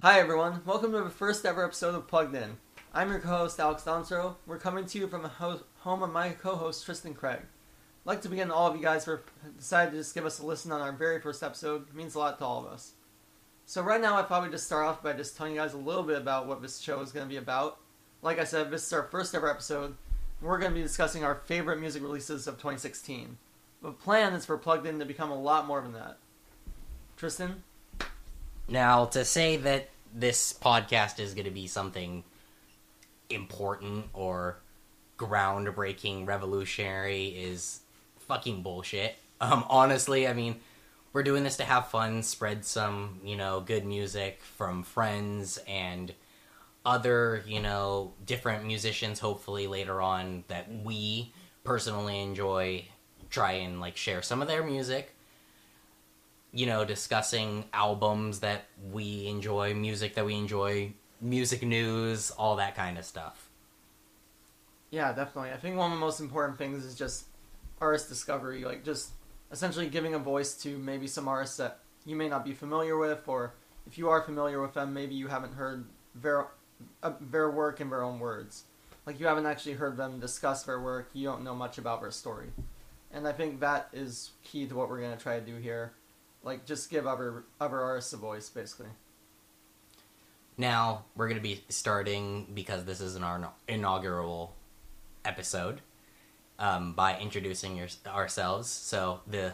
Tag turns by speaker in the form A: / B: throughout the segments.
A: Hi everyone, welcome to the first ever episode of Plugged In. I'm your co-host Alex Donstro. We're coming to you from the home of my co-host Trystan Craig. I'd like to begin all of you guys for decided to just give us a listen on our very first episode. It means a lot to all of us. So right now I thought we'd just start off by just telling you guys a little bit about what this show is going to be about. Like I said, this is our first ever episode, and we're going to be discussing our favorite music releases of 2016. The plan is for Plugged In to become a lot more than that. Trystan?
B: Now, to say that this podcast is going to be something important or groundbreaking, revolutionary is fucking bullshit. Honestly, I mean, we're doing this to have fun, spread some, good music from friends and other, different musicians, hopefully later on, that we personally enjoy, try and, share some of their music. Discussing albums that we enjoy, music that we enjoy, music news, all that kind of stuff.
A: Yeah, definitely. I think one of the most important things is just artist discovery, just essentially giving a voice to maybe some artists that you may not be familiar with, or if you are familiar with them, maybe you haven't heard their work in their own words. You haven't actually heard them discuss their work, you don't know much about their story. And I think that is key to what we're going to try to do here. Just give other artists a voice, basically.
B: Now, we're going to be starting, because this is our inaugural episode, by introducing ourselves. So, the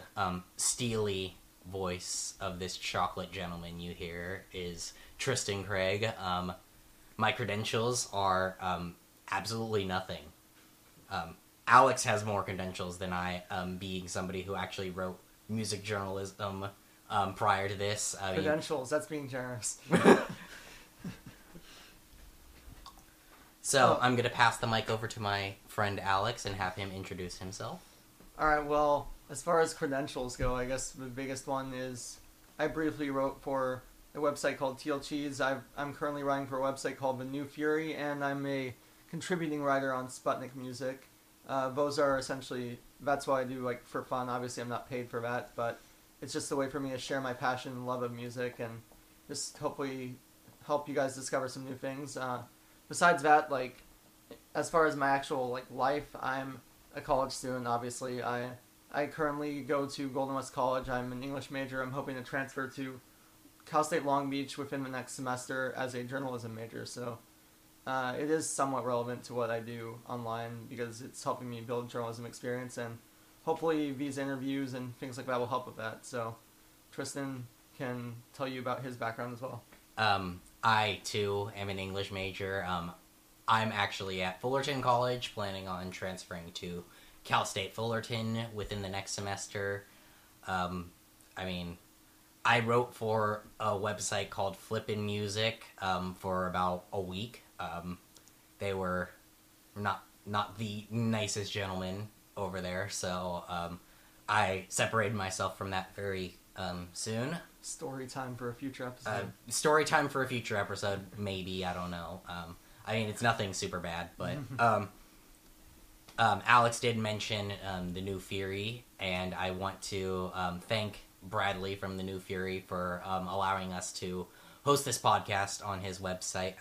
B: steely voice of this chocolate gentleman you hear is Trystan Craig. My credentials are absolutely nothing. Alex has more credentials than I, being somebody who actually wrote music journalism prior to this.
A: Credentials, that's being generous.
B: So, I'm going to pass the mic over to my friend Alex and have him introduce himself.
A: Alright, well, as far as credentials go, I guess the biggest one is I briefly wrote for a website called Teal Cheese. I'm currently writing for a website called The New Fury, and I'm a contributing writer on Sputnik Music. Those are essentially, that's what I do for fun. Obviously I'm not paid for that, but it's just a way for me to share my passion and love of music and just hopefully help you guys discover some new things. Besides that, as far as my actual life, I'm a college student, obviously. I currently go to Golden West College. I'm an English major. I'm hoping to transfer to Cal State Long Beach within the next semester as a journalism major, so it is somewhat relevant to what I do online because it's helping me build journalism experience, and hopefully these interviews and things like that will help with that. So Trystan can tell you about his background as well.
B: I, too, am an English major. I'm actually at Fullerton College, planning on transferring to Cal State Fullerton within the next semester. I wrote for a website called Flippin' Music for about a week. They were not the nicest gentlemen over there, so I separated myself from that very soon.
A: Story time for a future episode.
B: Story time for a future episode, maybe, I don't know. It's nothing super bad, but Alex did mention The New Fury, and I want to thank Bradley from The New Fury for allowing us to host this podcast on his website.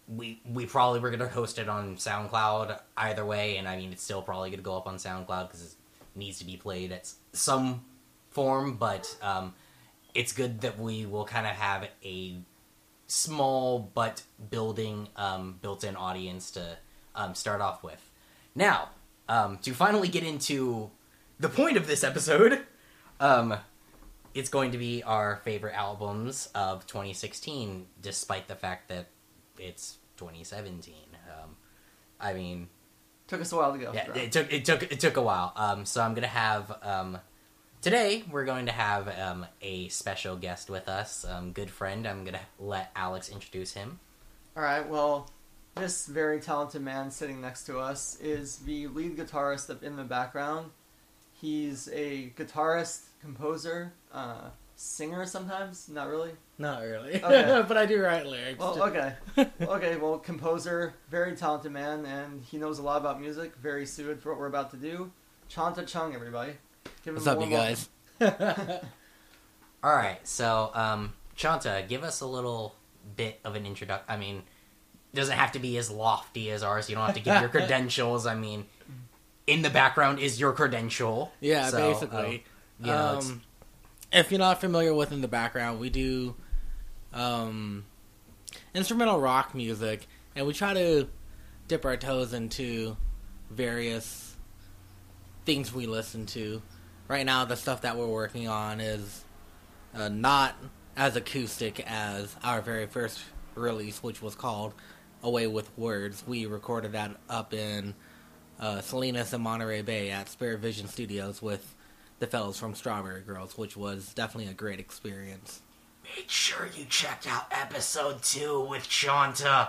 B: We probably were going to host it on SoundCloud either way, and it's still probably going to go up on SoundCloud because it needs to be played at some form, but it's good that we will kind of have a small but built-in audience to start off with. Now, to finally get into the point of this episode, it's going to be our favorite albums of 2016, despite the fact that it's 2017.
A: Took us a while to go.
B: Yeah, it took a while. So I'm gonna have today we're going to have a special guest with us, good friend. I'm gonna let Alex introduce him.
A: All right. Well, this very talented man sitting next to us is the lead guitarist of In the Background. He's a guitarist, composer, singer sometimes. Not really.
C: Not really.
A: Okay.
C: But I do write lyrics.
A: Well, okay. Well, composer, very talented man, and he knows a lot about music, very suited for what we're about to do. Chanta Choung, everybody.
C: What's up, you guys?
B: Alright, so, Chanta, give us a little bit of an introduction. I mean, it doesn't have to be as lofty as ours. You don't have to give your credentials. I mean, in the background is your credential.
C: Yeah,
B: so,
C: basically.
B: You know,
C: if you're not familiar with In the Background, we do instrumental rock music, and we try to dip our toes into various things we listen to. Right now, the stuff that we're working on is not as acoustic as our very first release, which was called Away with Words. We recorded that up in Salinas and Monterey Bay at Spirit Vision Studios with the fellows from Strawberry Girls, which was definitely a great experience.
B: Make sure you check out episode 2 with Chanta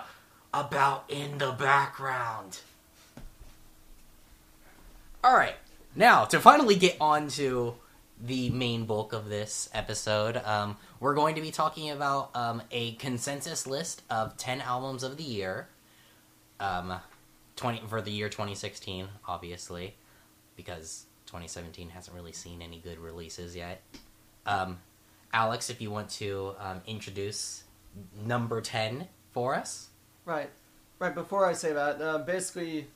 B: about In the Background. Alright, now to finally get on to the main bulk of this episode, we're going to be talking about a consensus list of 10 albums of the year. For the year 2016, obviously, because 2017 hasn't really seen any good releases yet. Alex, if you want to introduce number 10 for us.
A: Right. Before I say that, basically,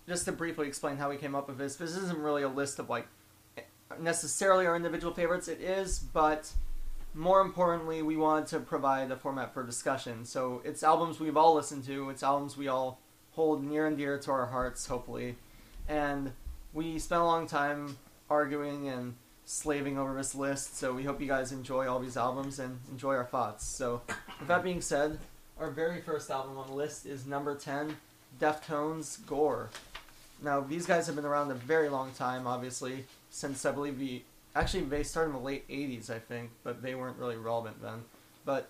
A: just to briefly explain how we came up with this isn't really a list of, like, necessarily our individual favorites. It is, but more importantly, we wanted to provide a format for discussion. So it's albums we've all listened to. It's albums we all hold near and dear to our hearts, hopefully. And we spent a long time arguing and slaving over this list, so we hope you guys enjoy all these albums and enjoy our thoughts. So, with that being said, our very first album on the list is number 10, Deftones' Gore. Now, these guys have been around a very long time, obviously, since I believe they started in the late 80s, I think, but they weren't really relevant then. But,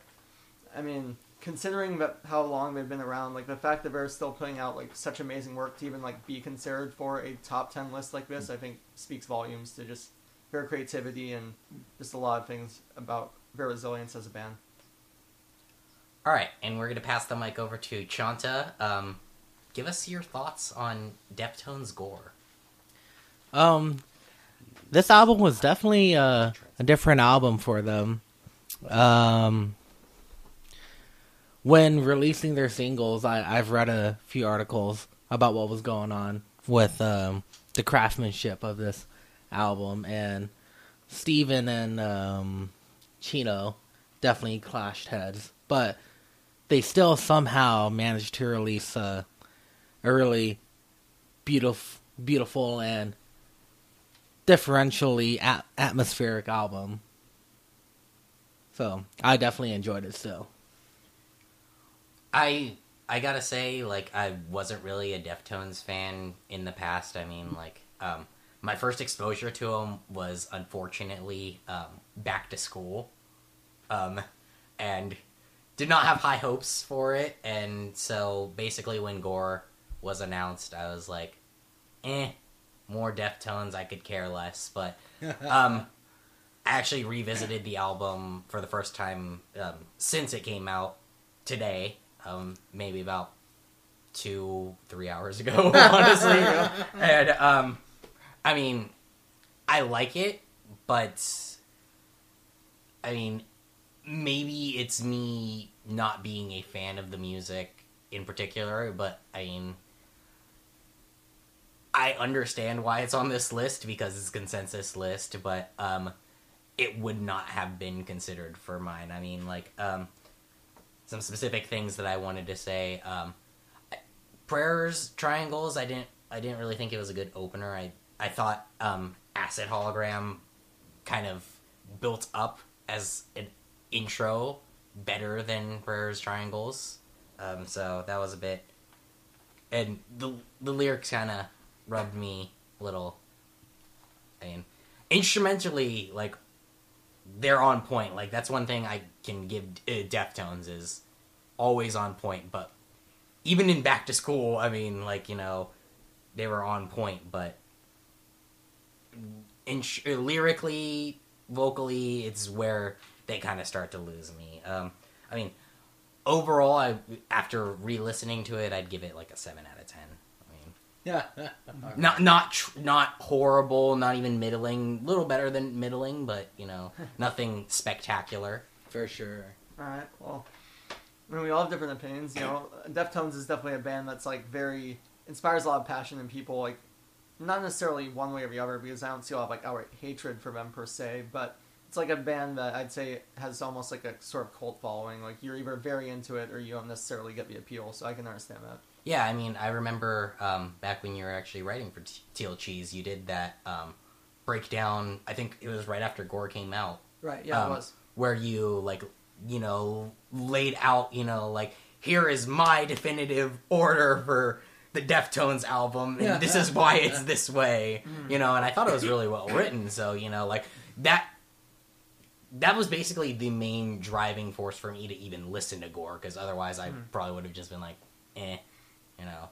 A: I mean, considering how long they've been around, like, the fact that they're still putting out, like, such amazing work to even, like, be considered for a top 10 list like this, I think speaks volumes to just their creativity and just a lot of things about their resilience as a band.
B: Alright, and we're going to pass the mic over to Chanta. Give us your thoughts on Deftones' Gore.
C: This album was definitely a different album for them. When releasing their singles, I've read a few articles about what was going on with the craftsmanship of this album, and Steven and Chino definitely clashed heads, but they still somehow managed to release a really beautiful and differentially atmospheric album. So I definitely enjoyed it still.
B: I gotta say, like, I wasn't really a Deftones fan in the past. I mean, like, my first exposure to them was, unfortunately, Back to School. And did not have high hopes for it. And so, basically, when Gore was announced, I was like, more Deftones, I could care less. But, I actually revisited the album for the first time since it came out today. Maybe about 2-3 hours ago, honestly. And, I mean, I like it, but, I mean, maybe it's me not being a fan of the music in particular, but, I mean, I understand why it's on this list, because it's a consensus list, but, it would not have been considered for mine. I mean, like, some specific things that I wanted to say. Prayers, Triangles, I didn't really think it was a good opener. I thought Acid Hologram kind of built up as an intro better than Prayers, Triangles. So that was a bit... And the lyrics kind of rubbed me a little... I mean, instrumentally, like, they're on point. Like, that's one thing I can give Deftones is always on point. But even in Back to School, I mean, like, you know, they were on point, but lyrically, vocally, it's where they kind of start to lose me. I mean, overall, after re-listening to it, I'd give it like a 7 out of 10. I mean, not horrible, not even middling. A little better than middling, but, you know, nothing spectacular.
C: For sure.
A: Alright, well, I mean, we all have different opinions, you know. Deftones is definitely a band that's, like, inspires a lot of passion in people, like, not necessarily one way or the other, because I don't see a lot of, like, outright hatred for them per se, but it's like a band that I'd say has almost like a sort of cult following. Like, you're either very into it or you don't necessarily get the appeal, so I can understand that.
B: Yeah, I mean, I remember back when you were actually writing for Teal Cheese, you did that breakdown, I think it was right after Gore came out.
A: Right, yeah, it was.
B: Where you, like, you know, laid out, you know, like, here is my definitive order for the Deftones album, and this is why it's this way, you know, and I thought it was really well written, so, you know, like, that was basically the main driving force for me to even listen to Gore, because otherwise I probably would have just been like, you know.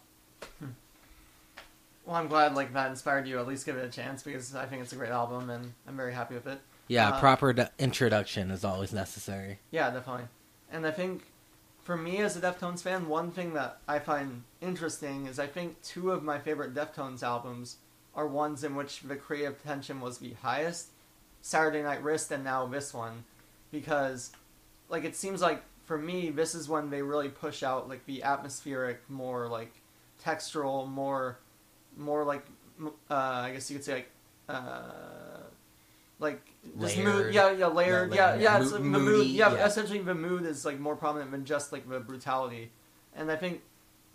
A: Well, I'm glad, like, that inspired you. At least give it a chance, because I think it's a great album, and I'm very happy with it.
C: Yeah, proper introduction is always necessary.
A: Yeah, definitely. And I think, for me as a Deftones fan, one thing that I find interesting is I think 2 of my favorite Deftones albums are ones in which the creative tension was the highest. Saturday Night Wrist and now this one. Because, like, it seems like, for me, this is when they really push out, like, the atmospheric, more, like, textural, more like, I guess you could say, like just
B: layered.
A: mood, layered, it's like the mood,
B: yeah.
A: Essentially the mood is, like, more prominent than just, like, the brutality, and I think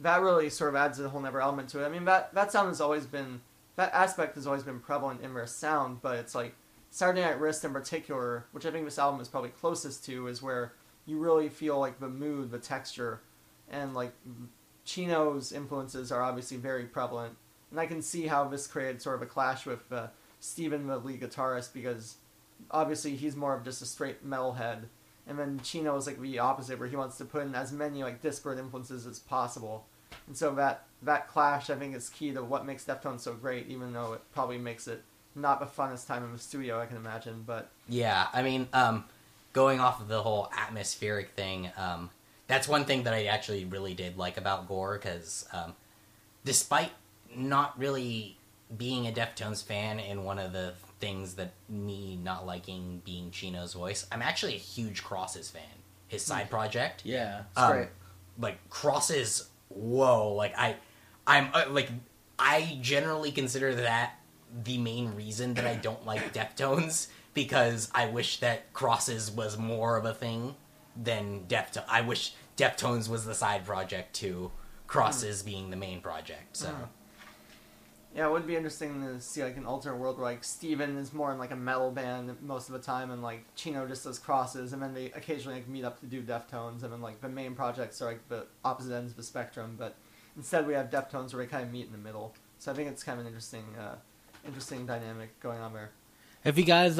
A: that really sort of adds a whole other element to it. I mean, that sound has always been, that aspect has always been prevalent in their sound, but it's like Saturday Night Wrist in particular, which I think this album is probably closest to, is where you really feel, like, the mood, the texture, and, like, Chino's influences are obviously very prevalent, and I can see how this created sort of a clash with Steven, the lead guitarist, because obviously he's more of just a straight metalhead, and then Chino is, like, the opposite, where he wants to put in as many, like, disparate influences as possible. And so that clash, I think, is key to what makes Deftones so great, even though it probably makes it not the funnest time in the studio, I can imagine. But
B: yeah, I mean, going off of the whole atmospheric thing, that's one thing that I actually really did like about Gore, because despite not really being a Deftones fan, and one of the things that me not liking being Chino's voice, I'm actually a huge Crosses fan. His side project.
C: Yeah.
A: it's great.
B: Like, Crosses, whoa, like, I'm like, I generally consider that the main reason that I don't like Deftones, because I wish that Crosses was more of a thing than Deftones. I wish Deftones was the side project to Crosses being the main project, so...
A: Yeah, it would be interesting to see, like, an alternate world where, like, Steven is more in, like, a metal band most of the time, and, like, Chino just does Crosses, and then they occasionally, like, meet up to do Deftones, and then, like, the main projects are, like, the opposite ends of the spectrum, but instead we have Deftones where they kind of meet in the middle. So I think it's kind of an interesting dynamic going on there.
C: If you guys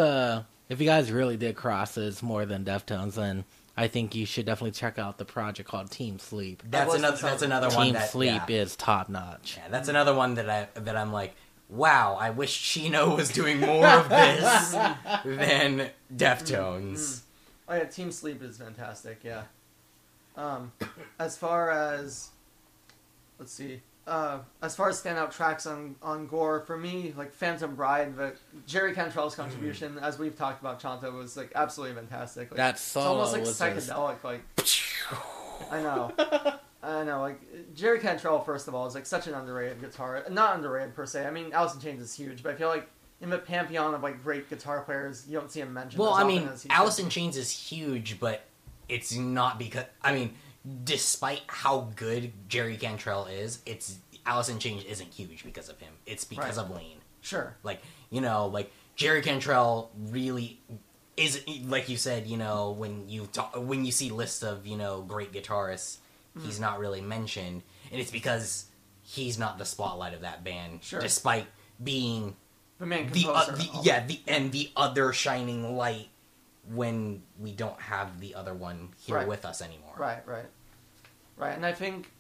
C: really did Crosses more than Deftones, then I think you should definitely check out the project called Team Sleep.
B: That's another one.
C: Team Sleep is top notch.
B: Yeah, that's another one that I'm like, wow, I wish Chino was doing more of this than Deftones.
A: Oh yeah, Team Sleep is fantastic. Yeah. As far as standout tracks on Gore, for me, like, Phantom Bride, Jerry Cantrell's contribution, as we've talked about Chanta, was, like, absolutely fantastic. Like,
C: that solo,
A: it's almost, like, psychedelic. Like, I know. Like, Jerry Cantrell, first of all, is, like, such an underrated guitar. Not underrated per se. I mean, Alice in Chains is huge, but I feel like in the pantheon of, like, great guitar players, you don't see him mentioned.
B: Well,
A: as
B: I
A: often
B: mean,
A: as he
B: Alice
A: should.
B: in Chains is huge, but it's not because, I mean, despite how good Jerry Cantrell is, Alice in Chains isn't huge because of him. It's because of Lane.
A: Sure.
B: Like, you know, like, Jerry Cantrell really is, like you said, you know, when you see lists of, you know, great guitarists, he's not really mentioned, and it's because he's not the spotlight of that band, despite being
A: the main composer.
B: The other shining light when we don't have the other one here with us anymore.
A: Right. And I think,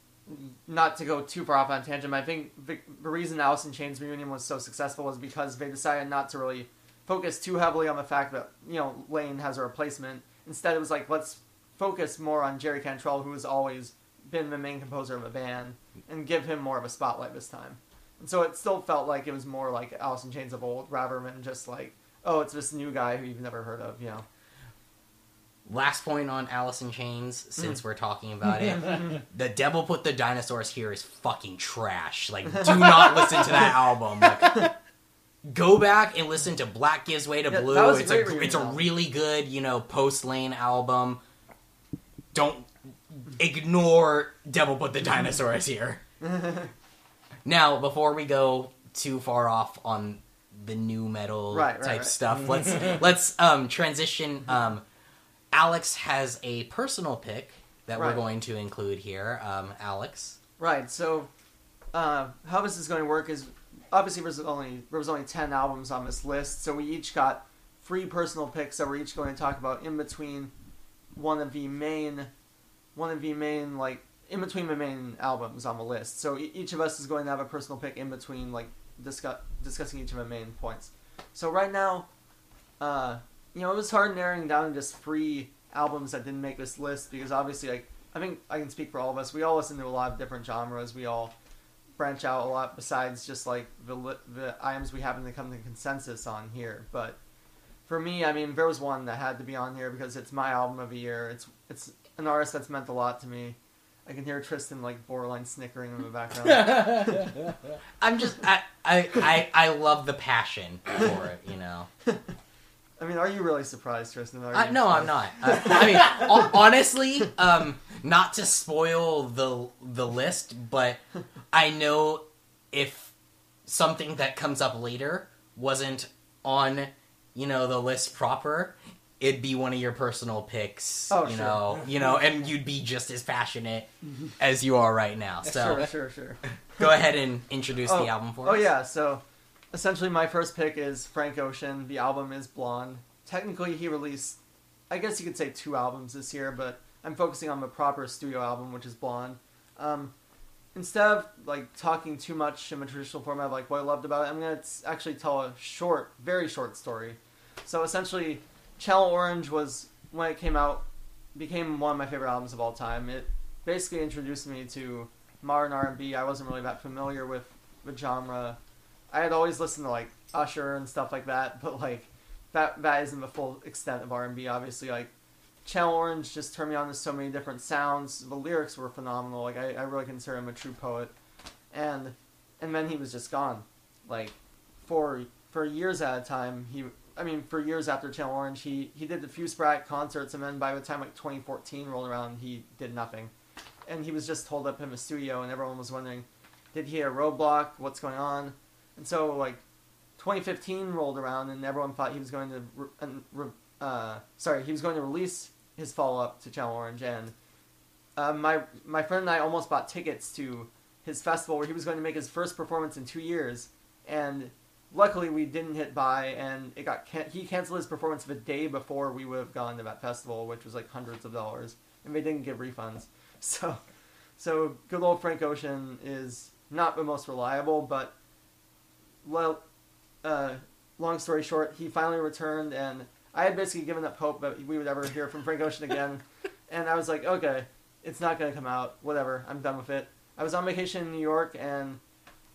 A: not to go too far off on a tangent, but I think the reason Alice in Chains reunion was so successful was because they decided not to really focus too heavily on the fact that, you know, Lane has a replacement. Instead, it was like, let's focus more on Jerry Cantrell, who has always been the main composer of a band, and give him more of a spotlight this time. And so it still felt like it was more like Alice in Chains of old, rather than just like, oh, it's this new guy who you've never heard of, you know.
B: last point on Alice in Chains, since we're talking about it. The Devil Put the Dinosaurs Here is fucking trash. Like, do not listen to that album. Like, go back and listen to Black Gives Way to Blue.
A: That was
B: It's a really good, post-Lane album. Don't ignore Devil Put the Dinosaurs Here. Now, before we go too far off on the new metal type stuff, let's transition. Alex has a personal pick that we're going to include here. Alex.
A: Right. So, how this is going to work is obviously there was only 10 albums on this list, so we each got 3 personal picks that we're each going to talk about in between in between the main albums on the list. So each of us is going to have a personal pick in between, like, discussing each of the main points. So right now, it was hard narrowing down to just 3 albums that didn't make this list, because obviously, like, I think I can speak for all of us. We all listen to a lot of different genres. We all branch out a lot besides just, like, the items we happen to come to consensus on here. But for me, I mean, there was one that had to be on here because it's my album of the year. It's an artist that's meant a lot to me. I can hear Trystan, like, borderline snickering in the background.
B: I love the passion for it,
A: I mean, are you really surprised, Trystan?
B: No, I'm not. I mean, honestly, not to spoil the list, but I know if something that comes up later wasn't on, the list proper, it'd be one of your personal picks, and you'd be just as passionate as you are right now. So
A: Sure.
B: Go ahead and introduce the album for us.
A: Oh, yeah, so essentially my first pick is Frank Ocean. The album is Blonde. Technically, he released, I guess you could say 2 albums this year, but I'm focusing on the proper studio album, which is Blonde. Instead of, like, talking too much in the traditional format of, like, what I loved about it, I'm going to actually tell a very short story. So essentially, Channel Orange was, when it came out, became one of my favorite albums of all time. It basically introduced me to modern R&B. I wasn't really that familiar with the genre. I had always listened to, like, Usher and stuff like that, but, like, that isn't the full extent of R&B, obviously. Like, Channel Orange just turned me on to so many different sounds. The lyrics were phenomenal. Like, I really consider him a true poet. And then he was just gone. Like, for years at a time, for years after Channel Orange, he did a few sporadic concerts, and then by the time, like, 2014 rolled around, he did nothing. And he was just holed up in the studio, and everyone was wondering, did he hit a roadblock? What's going on? And so, like, 2015 rolled around, and everyone thought he was going to release his follow-up to Channel Orange, and my friend and I almost bought tickets to his festival where he was going to make his first performance in 2 years, and luckily we didn't hit buy, and he canceled his performance the day before we would have gone to that festival, which was like hundreds of dollars, and they didn't give refunds. So good old Frank Ocean is not the most reliable, but long story short, he finally returned, and I had basically given up hope that we would ever hear from Frank Ocean again. And I was like, okay, it's not going to come out. Whatever, I'm done with it. I was on vacation in New York, and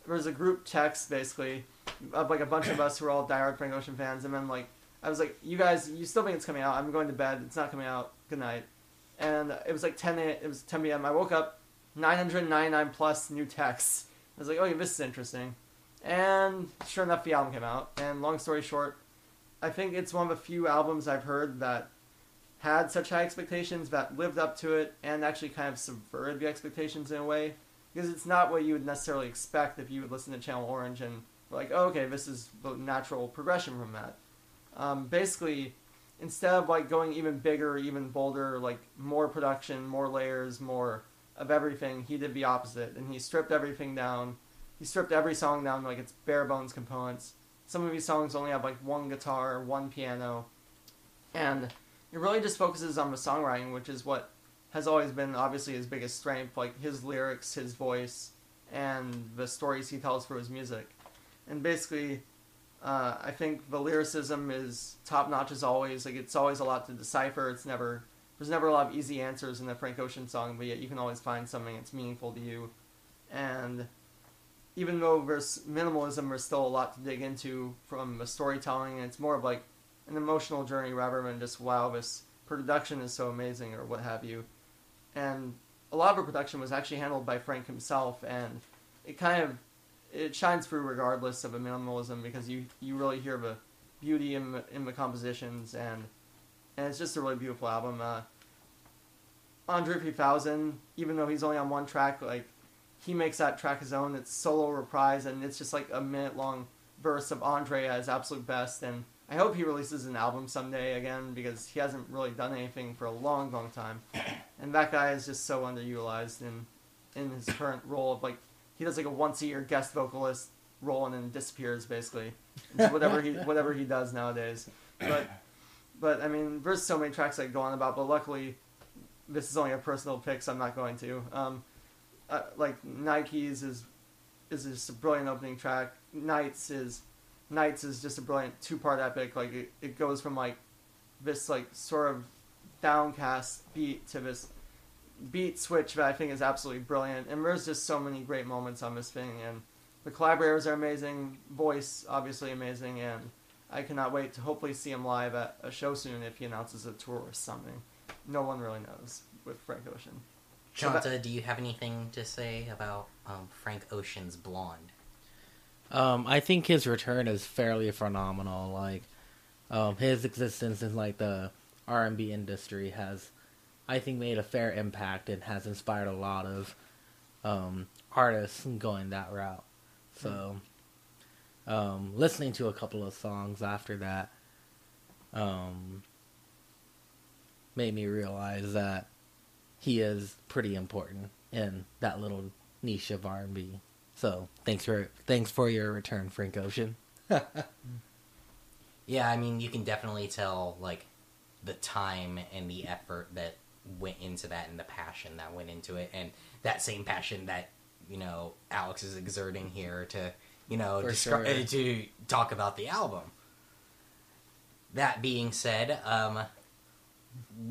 A: there was a group text, basically, of, like, a bunch of us who were all diehard Frank Ocean fans. And then, like, I was like, you guys, you still think it's coming out? I'm going to bed. It's not coming out. Good night. And it was like 10 p.m. I woke up, 999 plus new texts. I was like, okay, this is interesting. And sure enough, the album came out. And long story short, I think it's one of the few albums I've heard that had such high expectations, that lived up to it, and actually kind of subverted the expectations in a way. Because it's not what you would necessarily expect if you would listen to Channel Orange and like, oh, okay, this is the natural progression from that. Basically, instead of, like, going even bigger, even bolder, like, more production, more layers, more of everything, he did the opposite. And he stripped everything down. He stripped every song down to, like, its bare bones components. Some of these songs only have, like, one guitar, one piano. And it really just focuses on the songwriting, which is what has always been, obviously, his biggest strength. Like, his lyrics, his voice, and the stories he tells through his music. And basically, I think the lyricism is top-notch as always. Like, it's always a lot to decipher. There's never a lot of easy answers in a Frank Ocean song, but yet you can always find something that's meaningful to you. And even though there's minimalism, there's still a lot to dig into from the storytelling, and it's more of, like, an emotional journey rather than just, wow, this production is so amazing or what have you. And a lot of her production was actually handled by Frank himself, and it shines through regardless of a minimalism, because you really hear the beauty in the compositions, and it's just a really beautiful album. Andre 3000, even though he's only on one track, like, he makes that track his own. It's solo reprise, and it's just like a minute-long verse of Andre at his absolute best, and I hope he releases an album someday again, because he hasn't really done anything for a long, long time. And that guy is just so underutilized in his current role of, like, he does like a once-a-year guest vocalist role and then disappears, basically. It's whatever he does nowadays. But I mean, there's so many tracks I could go on about, but luckily, this is only a personal pick, so I'm not going to. Like, Nikes is just a brilliant opening track. Nights is just a brilliant two-part epic. Like, it goes from, like, this, like, sort of downcast beat to this beat switch that I think is absolutely brilliant. And there's just so many great moments on this thing, and the collaborators are amazing, voice obviously amazing, and I cannot wait to hopefully see him live at a show soon if he announces a tour or something. No one really knows with Frank Ocean.
B: Chanta, do you have anything to say about Frank Ocean's Blonde?
C: I think his return is fairly phenomenal. Like, his existence in, like, the R&B industry has, I think, made a fair impact and has inspired a lot of artists going that route. So, listening to a couple of songs after that made me realize that he is pretty important in that little niche of R&B. So, thanks for your return, Frank Ocean.
B: Yeah, I mean, you can definitely tell, like, the time and the effort that went into that and the passion that went into it, and that same passion that, you know, Alex is exerting here to, you know, to talk about the album. That being said,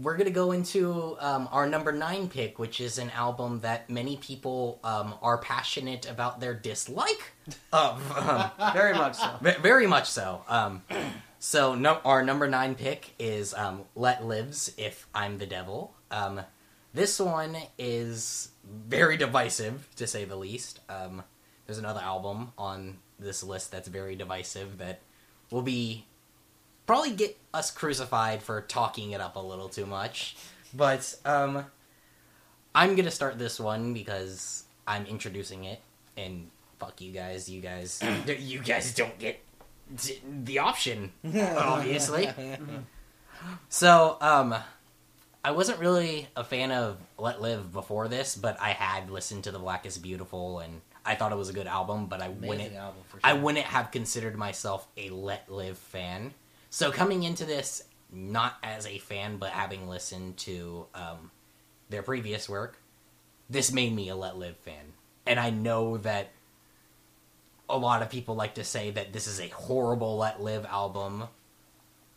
B: we're going to go into our number 9 pick, which is an album that many people are passionate about their dislike of.
A: Very much so.
B: Very much so. Our number 9 pick is Let Lives, If I'm the Devil. This one is very divisive, to say the least. There's another album on this list that's very divisive that will probably get us crucified for talking it up a little too much. But I'm going to start this one because I'm introducing it, and fuck you guys. You guys don't get the option, obviously. So, I wasn't really a fan of Let Live before this, but I had listened to The Black is Beautiful, and I thought it was a good album, but I wouldn't have considered myself a Let Live fan. So coming into this, not as a fan, but having listened to their previous work, this made me a Let Live fan. And I know that a lot of people like to say that this is a horrible Let Live album.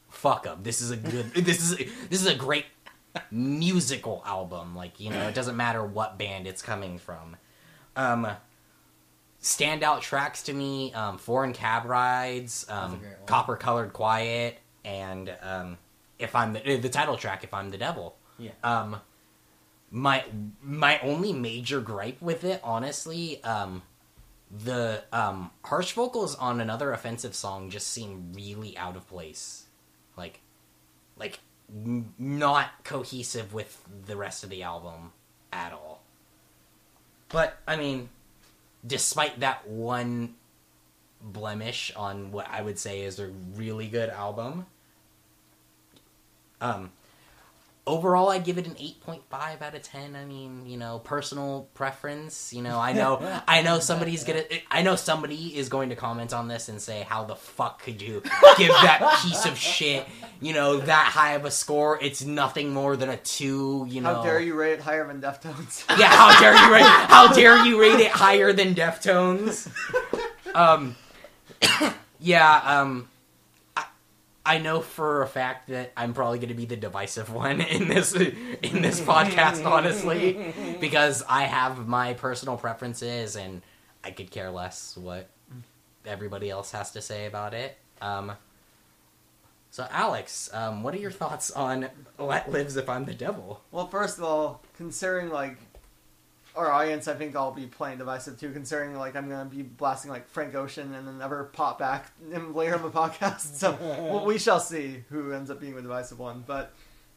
B: Fuck them. This is a good. This is a great musical album. Like, you know, it doesn't matter what band it's coming from. Standout tracks to me: Foreign Cab Rides, Copper Colored Quiet, and if I'm the title track, If I'm the Devil.
C: Yeah.
B: My only major gripe with it, honestly, the harsh vocals on Another Offensive Song just seem really out of place. Like not cohesive with the rest of the album at all. But, I mean, despite that one blemish on what I would say is a really good album, overall, I give it an 8.5 out of 10. I mean, you know, personal preference. You know, I know somebody is going to comment on this and say, "How the fuck could you give that piece of shit, you know, that high of a score? It's nothing more than a 2." You know,
A: how dare you rate it higher than Deftones?
B: Yeah, how dare you rate it higher than Deftones? I know for a fact that I'm probably going to be the divisive one in this podcast, honestly, because I have my personal preferences and I could care less what everybody else has to say about it. So, Alex, what are your thoughts on Let Lives If I'm the Devil?
A: Well, first of all, considering, like, our audience, I think I'll be playing divisive, too, considering, like, I'm going to be blasting, like, Frank Ocean and then never pop back later in the podcast. So, well, we shall see who ends up being the divisive one. But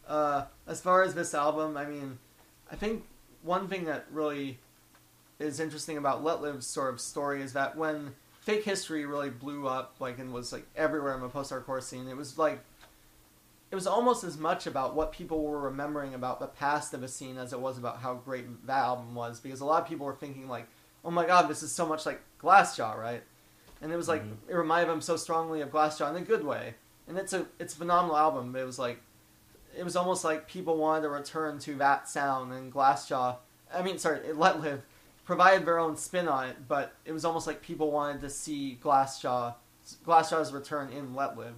A: as far as this album, I mean, I think one thing that really is interesting about Let Live's sort of story is that when Fake History really blew up, like, and was, like, everywhere in the post-hardcore scene, it was, like, it was almost as much about what people were remembering about the past of a scene as it was about how great that album was, because a lot of people were thinking, like, oh my god, this is so much like Glassjaw, right? And it was, like, it reminded them so strongly of Glassjaw in a good way. And it's a phenomenal album, but it was, like, it was almost like people wanted to return to that sound, and Let Live provided their own spin on it, but it was almost like people wanted to see Glassjaw's return in Let Live.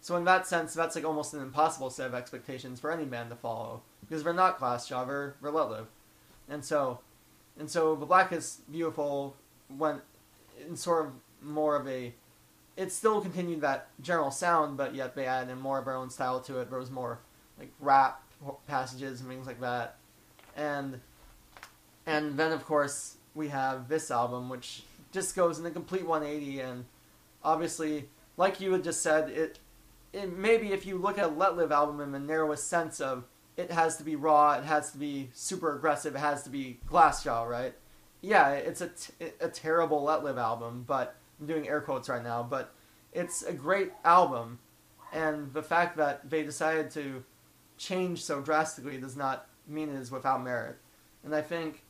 A: So in that sense, that's like almost an impossible set of expectations for any band to follow, because they're not Glassjaw, they're Let Live. And so The Black is Beautiful went in sort of more of a, it still continued that general sound, but yet they added in more of their own style to it. There was more like rap passages and things like that. And then, of course, we have this album, which just goes in a complete 180, and obviously, like you had just said, it maybe if you look at a Let Live album in the narrowest sense of it has to be raw, it has to be super aggressive, it has to be Glassjaw, right? Yeah, it's a terrible Let Live album, but I'm doing air quotes right now, but it's a great album, and the fact that they decided to change so drastically does not mean it is without merit. And I think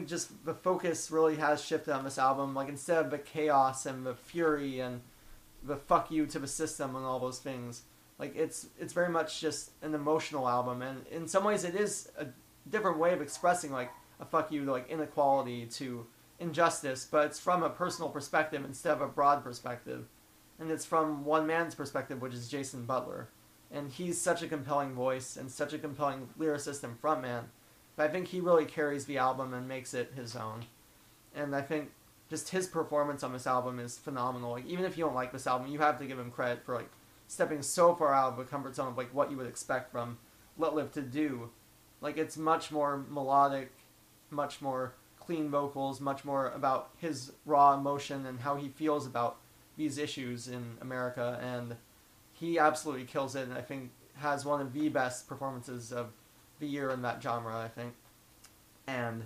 A: just the focus really has shifted on this album. Like, instead of the chaos and the fury and the fuck you to the system and all those things, like, it's very much just an emotional album. And in some ways it is a different way of expressing, like, a fuck you to, like, inequality, to injustice, but it's from a personal perspective instead of a broad perspective. And it's from one man's perspective, which is Jason Butler. And he's such a compelling voice and such a compelling lyricist and frontman. But I think he really carries the album and makes it his own. And I think just his performance on this album is phenomenal. Like, even if you don't like this album, you have to give him credit for, like, stepping so far out of the comfort zone of, like, what you would expect from Let Live to do. Like, it's much more melodic, much more clean vocals, much more about his raw emotion and how he feels about these issues in America. And he absolutely kills it, and I think has one of the best performances of the year in that genre, I think. And,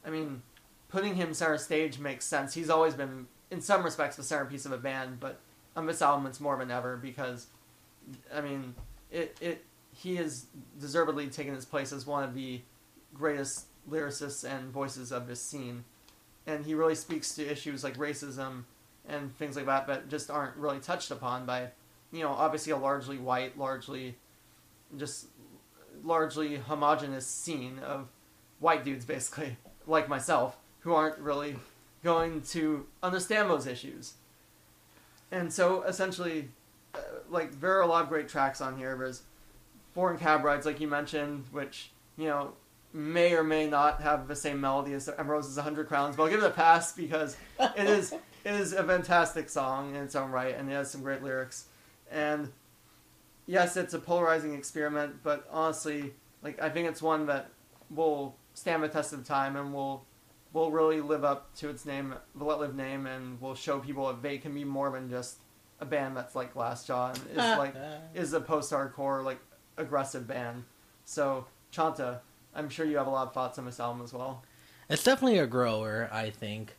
A: I mean, putting him center stage makes sense. He's always been, in some respects, the centerpiece of a band, but on this album it's more than ever because, I mean, he has deservedly taken his place as one of the greatest lyricists and voices of this scene. And he really speaks to issues like racism and things like that just aren't really touched upon by, you know, obviously a largely white, largely homogenous scene of white dudes, basically, like myself, who aren't really going to understand those issues. And so, essentially, like, there are a lot of great tracks on here. There's Foreign Cab Rides, like you mentioned, which, you know, may or may not have the same melody as Emerose's 100 Crowns, but I'll give it a pass because it is a fantastic song in its own right, and it has some great lyrics. And yes, it's a polarizing experiment, but honestly, like, I think it's one that will stand the test of time and will really live up to its name, the Let Live name, and will show people that they can be more than just a band that's like Glassjaw and is a post-hardcore, like, aggressive band. So, Chanta, I'm sure you have a lot of thoughts on this album as well.
C: It's definitely a grower, I think.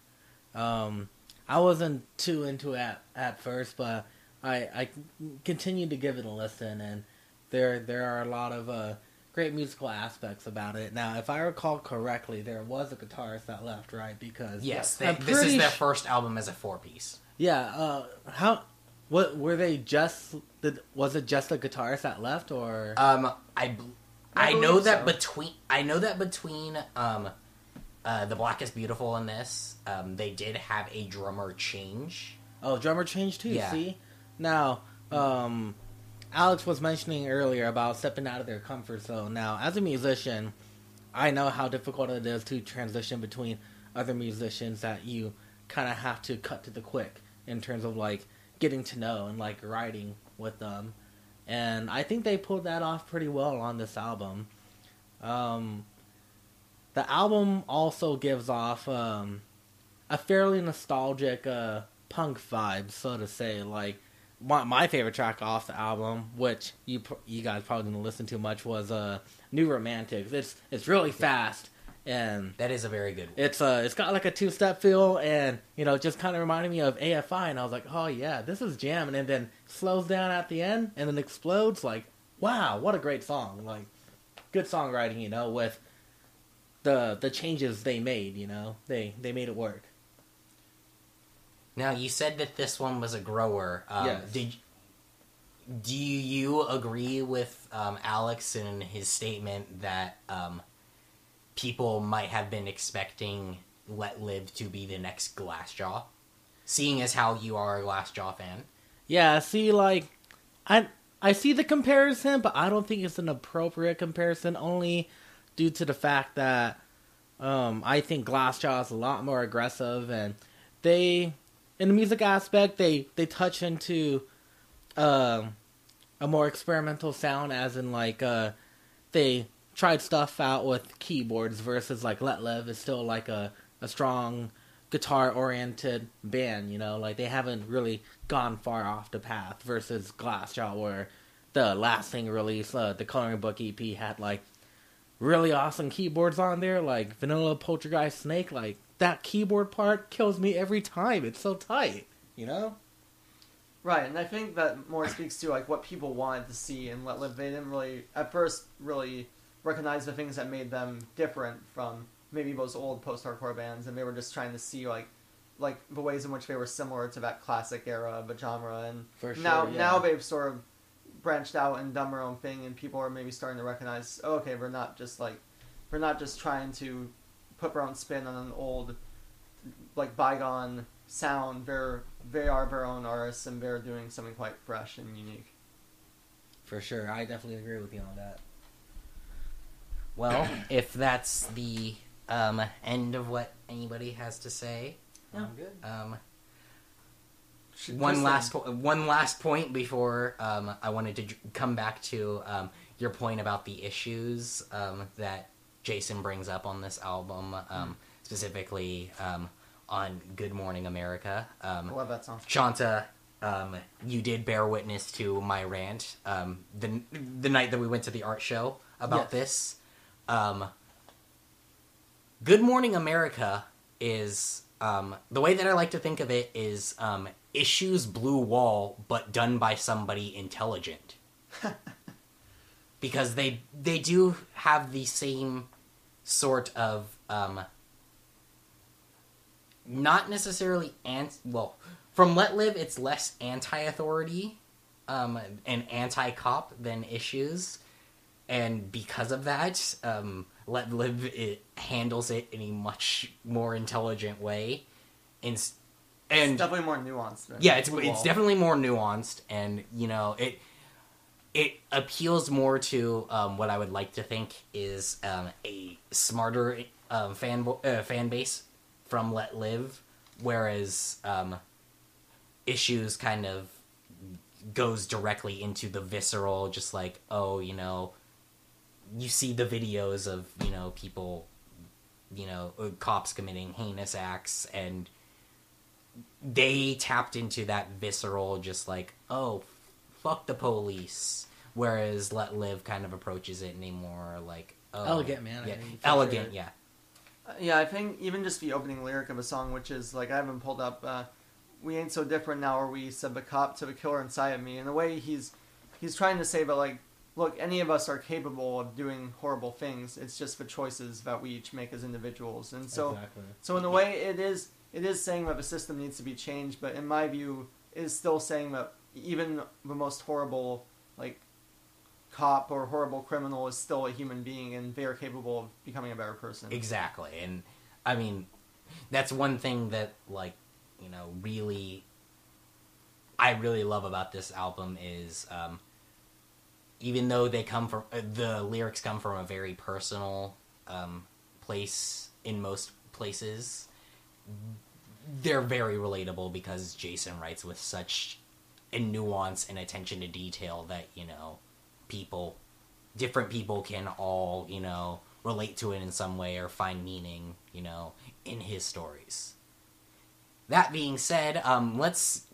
C: I wasn't too into it at first, but I continued to give it a listen, and there are a lot of great musical aspects about it. Now, if I recall correctly, there was a guitarist that left, right? Because
B: yes, this is their first album as a 4-piece.
C: Yeah. What were they just? Was it just a guitarist that left, or?
B: I know that between The Black is Beautiful and this, they did have a drummer change.
C: Oh, drummer change too.
B: Yeah.
C: See, now, Alex was mentioning earlier about stepping out of their comfort zone. Now, as a musician, I know how difficult it is to transition between other musicians that you kind of have to cut to the quick in terms of, like, getting to know and, like, writing with them. And I think they pulled that off pretty well on this album. The album also gives off a fairly nostalgic punk vibe, so to say. Like, my favorite track off the album, which you guys probably didn't listen to much, was New Romantics. It's really fast, and
B: That is a very good one.
C: it's got like a two-step feel, and just kind of reminded me of AFI, and I was like, oh yeah, this is jamming, and then slows down at the end, and then explodes. Like, wow, what a great song! Like, good songwriting, with the changes they made. They made it work.
B: Now, you said that this one was a grower.
C: Yes.
B: Do you agree with Alex in his statement that people might have been expecting Let Live to be the next Glassjaw? Seeing as how you are a Glassjaw fan.
C: Yeah, see, like, I see the comparison, but I don't think it's an appropriate comparison, only due to the fact that I think Glassjaw is a lot more aggressive, and in the music aspect, they touch into a more experimental sound, as in, like, they tried stuff out with keyboards versus, like, Let Live is still, like, a strong guitar-oriented band, Like, they haven't really gone far off the path versus Glassjaw, where the last thing released, the Coloring Book EP, had, like, really awesome keyboards on there, like Vanilla Poltergeist Snake. Like, that keyboard part kills me every time. It's so tight,
A: Right, and I think that more speaks to like what people wanted to see in Let Live. They didn't really, at first, really recognize the things that made them different from maybe those old post-hardcore bands, and they were just trying to see like the ways in which they were similar to that classic era of a genre. And
C: For sure,
A: now they've sort of branched out and done their own thing, and people are maybe starting to recognize, oh, okay, we're not just trying to put their own spin on an old, like, bygone sound. They are their own artists, and they're doing something quite fresh and unique.
C: For sure, I definitely agree with you on that.
B: Well, if that's the end of what anybody has to say,
C: I'm good.
B: One last point before I wanted to come back to your point about the issues that Jason brings up on this album, specifically on Good Morning America.
A: I love that song.
B: Chanta, you did bear witness to my rant the night that we went to the art show about this. Good Morning America is, the way that I like to think of it is Issues Blue Wall, but done by somebody intelligent. Because they do have the same sort of, not necessarily, from Let Live, it's less anti-authority and anti-cop than Issues. And because of that, Let Live, it handles it in a much more intelligent way. It's
A: definitely more nuanced.
B: It's definitely more nuanced, and it appeals more to what I would like to think is a smarter fan base from Let Live, whereas Issues kind of goes directly into the visceral, just like, oh, you see the videos of people, cops committing heinous acts, and they tapped into that visceral, just like, oh, fuck the police. Whereas Let Live kind of approaches it in a more like, oh,
C: elegant manner.
B: Yeah, elegant,
A: sure. Yeah, I think even just the opening lyric of a song, which is like, I haven't pulled up, we ain't so different now, or we said the cop to the killer inside of me. In a way, he's trying to say that, like, look, any of us are capable of doing horrible things. It's just the choices that we each make as individuals. And so,
C: Exactly.
A: So in a way, it is saying that the system needs to be changed, but in my view, it is still saying that even the most horrible, like, cop or horrible criminal is still a human being, and they are capable of becoming a better person.
B: Exactly. And, I mean, that's one thing that, like, I really love about this album is, even though they come from, the lyrics come from a very personal place in most places, they're very relatable because Jason writes with such and nuance and attention to detail that, different people can all, relate to it in some way or find meaning, in his stories. That being said, let's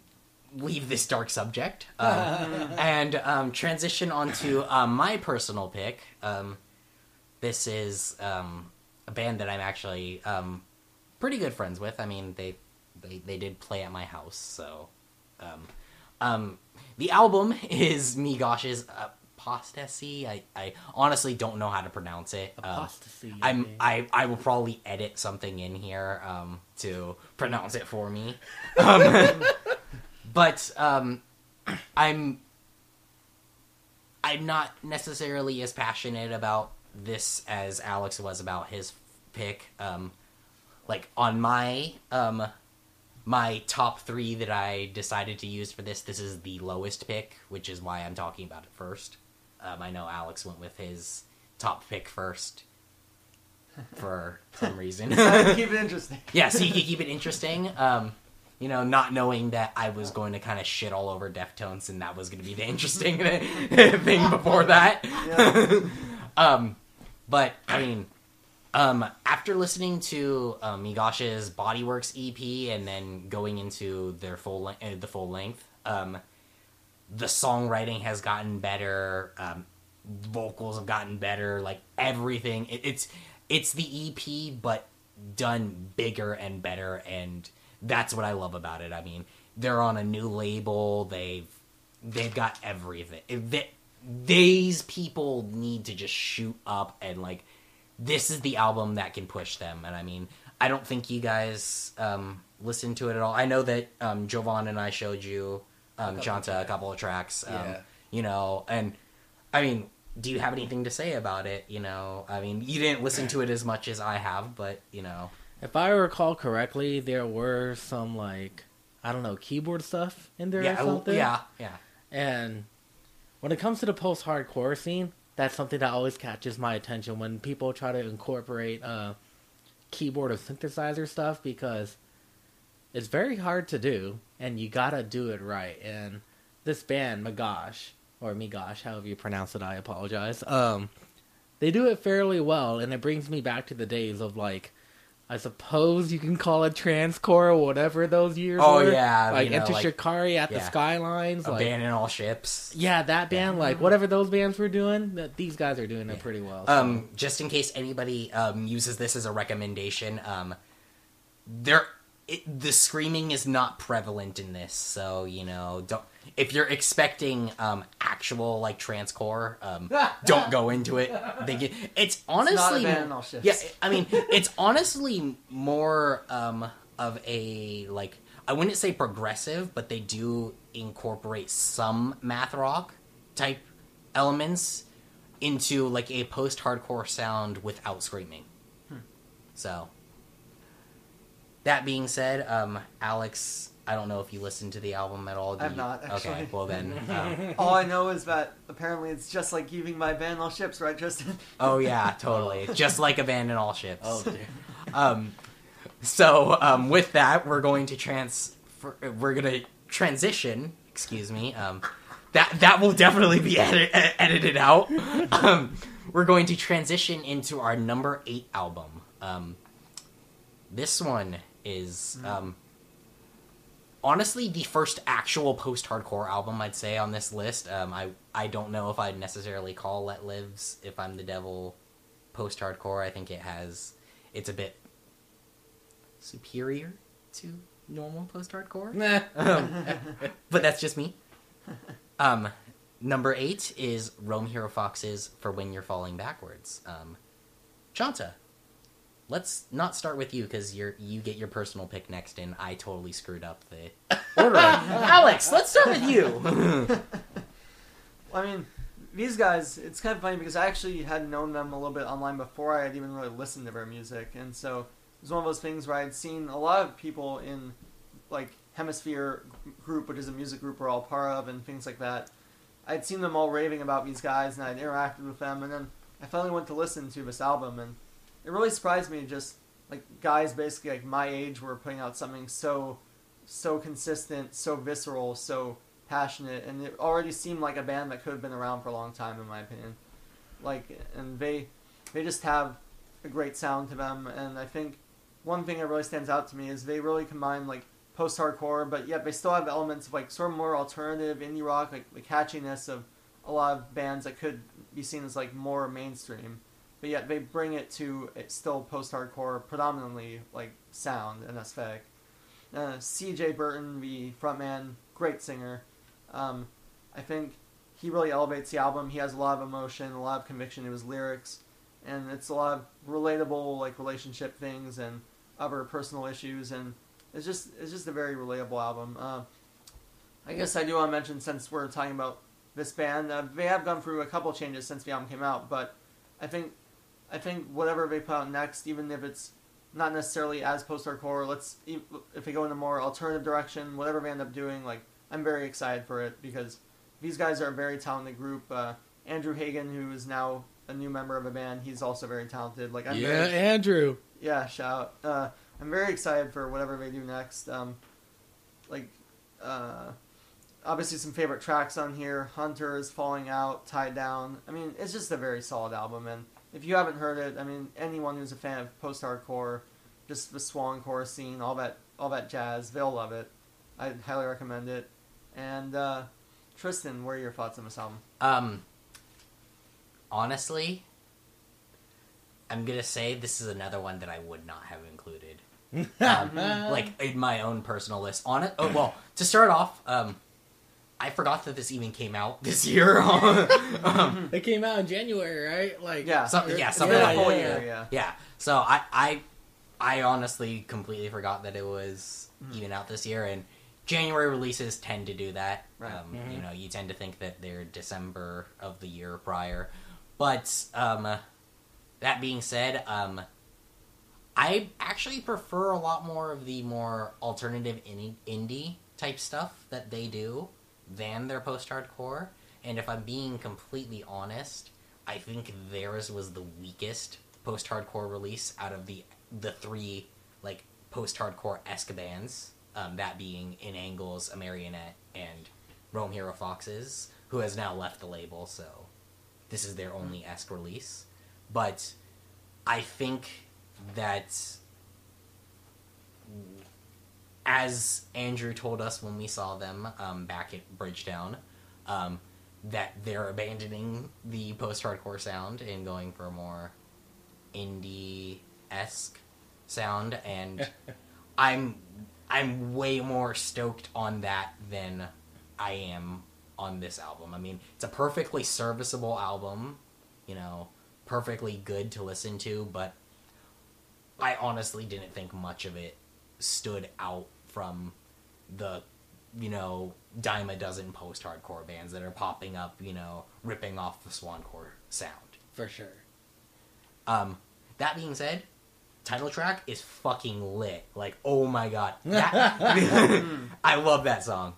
B: leave this dark subject and transition onto my personal pick. This is a band that I'm actually pretty good friends with. I mean, they did play at my house, so the album is Migosh's Apostasy. I honestly don't know how to pronounce it.
C: Apostasy.
B: I will probably edit something in here to pronounce it for me. But I'm not necessarily as passionate about this as Alex was about his pick. Like on my my top 3 that I decided to use for this is the lowest pick, which is why I'm talking about it first. I know Alex went with his top pick first for some reason.
A: Keep it interesting.
B: Yes, he could keep it interesting. Not knowing that I was going to kind of shit all over Deftones, and that was going to be the interesting thing before that.
A: Yeah.
B: But I mean, after listening to Migosh's Bodyworks EP and then going into their the full length, the songwriting has gotten better. Vocals have gotten better. Like everything, it's the EP, but done bigger and better, and that's what I love about it. I mean, they're on a new label. They've got everything. These people need to just shoot up, and like, this is the album that can push them. And I mean, I don't think you guys listened to it at all. I know that Jovan and I showed you Chanta a couple of tracks. And I mean, do you have anything to say about it? I mean, you didn't listen to it as much as I have, but
C: If I recall correctly, there were some, like, I don't know, keyboard stuff in there or something.
B: Yeah.
C: And when it comes to the post-hardcore scene, that's something that always catches my attention when people try to incorporate keyboard or synthesizer stuff, because it's very hard to do, and you gotta do it right. And this band, Migosh, or Migosh, however you pronounce it, I apologize, they do it fairly well, and it brings me back to the days of, like, I suppose you can call it transcore or whatever those years were.
B: Oh, yeah.
C: Like Enter Shikari at the Skylines.
B: Abandon All Ships.
C: Yeah, that band, like, whatever those bands were doing, these guys are doing it pretty well. So.
B: Just in case anybody uses this as a recommendation, the screaming is not prevalent in this, so, don't... If you're expecting actual, like, transcore, don't go into it. It's honestly...
A: It's not Abandon All Ships.
B: Yeah, I mean, it's honestly more of a, like... I wouldn't say progressive, but they do incorporate some math rock type elements into, like, a post-hardcore sound without screaming. So... That being said, Alex, I don't know if you listened to the album at all.
A: I've not, actually.
B: Okay, well then.
A: All I know is that apparently it's just like giving my band all ships, right, Tristan?
B: Oh yeah, totally. Just like Abandon All Ships.
C: Oh, dear.
B: So with that, we're going to transition. Excuse me. That will definitely be edited out. We're going to transition into our number 8 album. This one is honestly the first actual post-hardcore album I'd say on this list. I don't know if I'd necessarily call Let Lives If I'm the Devil post-hardcore. I think it's a bit superior to normal post-hardcore. But that's just me. Number 8 is Rome Hero Fox's For When You're Falling Backwards. Chanta, let's not start with you, because you get your personal pick next, and I totally screwed up the ordering. Alex, let's start with you.
A: Well, I mean, these guys, it's kind of funny because I actually had known them a little bit online before I had even really listened to their music, and so it was one of those things where I had seen a lot of people in, like, Hemisphere Group, which is a music group we're all part of, and things like that. I'd seen them all raving about these guys, and I'd interacted with them, and then I finally went to listen to this album, and it really surprised me, just, like, guys basically, like, my age were putting out something so consistent, so visceral, so passionate, and it already seemed like a band that could have been around for a long time, in my opinion. And they just have a great sound to them, and I think one thing that really stands out to me is they really combine post-hardcore, but yet they still have elements of sort of more alternative indie rock, the catchiness of a lot of bands that could be seen as more mainstream, but yet they bring it to still post-hardcore, predominantly sound and aesthetic. C.J. Burton, the frontman, great singer. I think he really elevates the album. He has a lot of emotion, a lot of conviction in his lyrics, and it's a lot of relatable relationship things and other personal issues, and it's just a very relatable album. I guess I do want to mention, since we're talking about this band, they have gone through a couple changes since the album came out, but I think whatever they put out next, even if it's not necessarily as post-hardcore, if they go in a more alternative direction, whatever they end up doing, I'm very excited for it, because these guys are a very talented group. Andrew Hagen, who is now a new member of a band, he's also very talented.
C: Andrew.
A: Yeah, shout. I'm very excited for whatever they do next. Obviously some favorite tracks on here: Hunters, Falling Out, Tied Down. I mean, it's just a very solid album, and if you haven't heard it, I mean, anyone who's a fan of post-hardcore, just the swancore scene, all that jazz, they'll love it. I highly recommend it. And Trystan, what are your thoughts on this album?
B: Honestly, I'm gonna say this is another one that I would not have included, in my own personal list. To start off, I forgot that this even came out this year.
C: It came out in January, right?
B: Something like
A: that.
B: Yeah. So I honestly completely forgot that it was even out this year, and January releases tend to do that.
A: Right.
B: You tend to think that they're December of the year prior. But that being said, I actually prefer a lot more of the more alternative indie type stuff that they do than their post-hardcore. And if I'm being completely honest, I think theirs was the weakest post-hardcore release out of the three post-hardcore-esque bands. That being In Angles, A Marionette, and Rome Hero Foxes, who has now left the label, so this is their only esque release. But I think that, as Andrew told us when we saw them back at Bridgetown, that they're abandoning the post-hardcore sound and going for a more indie-esque sound, and I'm way more stoked on that than I am on this album. I mean, it's a perfectly serviceable album, perfectly good to listen to, but I honestly didn't think much of it stood out from the, dime a dozen post-hardcore bands that are popping up, ripping off the swancore sound.
C: For sure.
B: That being said, title track is fucking lit. Oh my god. I love that song.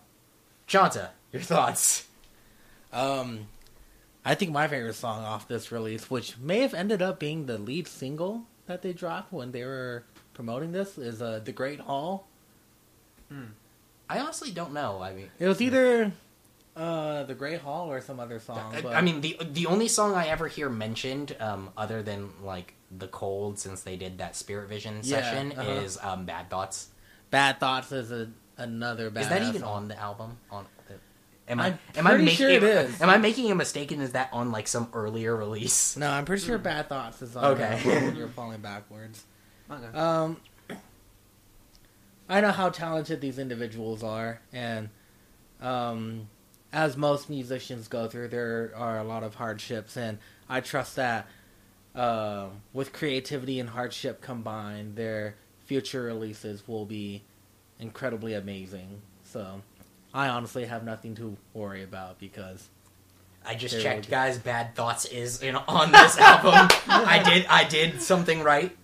B: Chanta, your thoughts?
C: I think my favorite song off this release, which may have ended up being the lead single that they dropped when they were promoting this, is The Great Hall.
B: I honestly don't know. I mean,
C: it was either The Great Hall or some other song. But...
B: I mean, the only song I ever hear mentioned, other than The Cold, since they did that Spirit Vision session, is Bad Thoughts.
C: Bad Thoughts is another bad.
B: Is that even on the album?
C: I'm pretty sure it is.
B: Am I making a mistake, and is that on some earlier release?
C: No, I'm pretty sure Bad Thoughts is on.
B: Okay.
C: When You're Falling Backwards. Okay. I know how talented these individuals are, and as most musicians go through, there are a lot of hardships, and I trust that with creativity and hardship combined, their future releases will be incredibly amazing. So I honestly have nothing to worry about, because
B: I just checked, guys. Bad Thoughts is on this album. I did something right.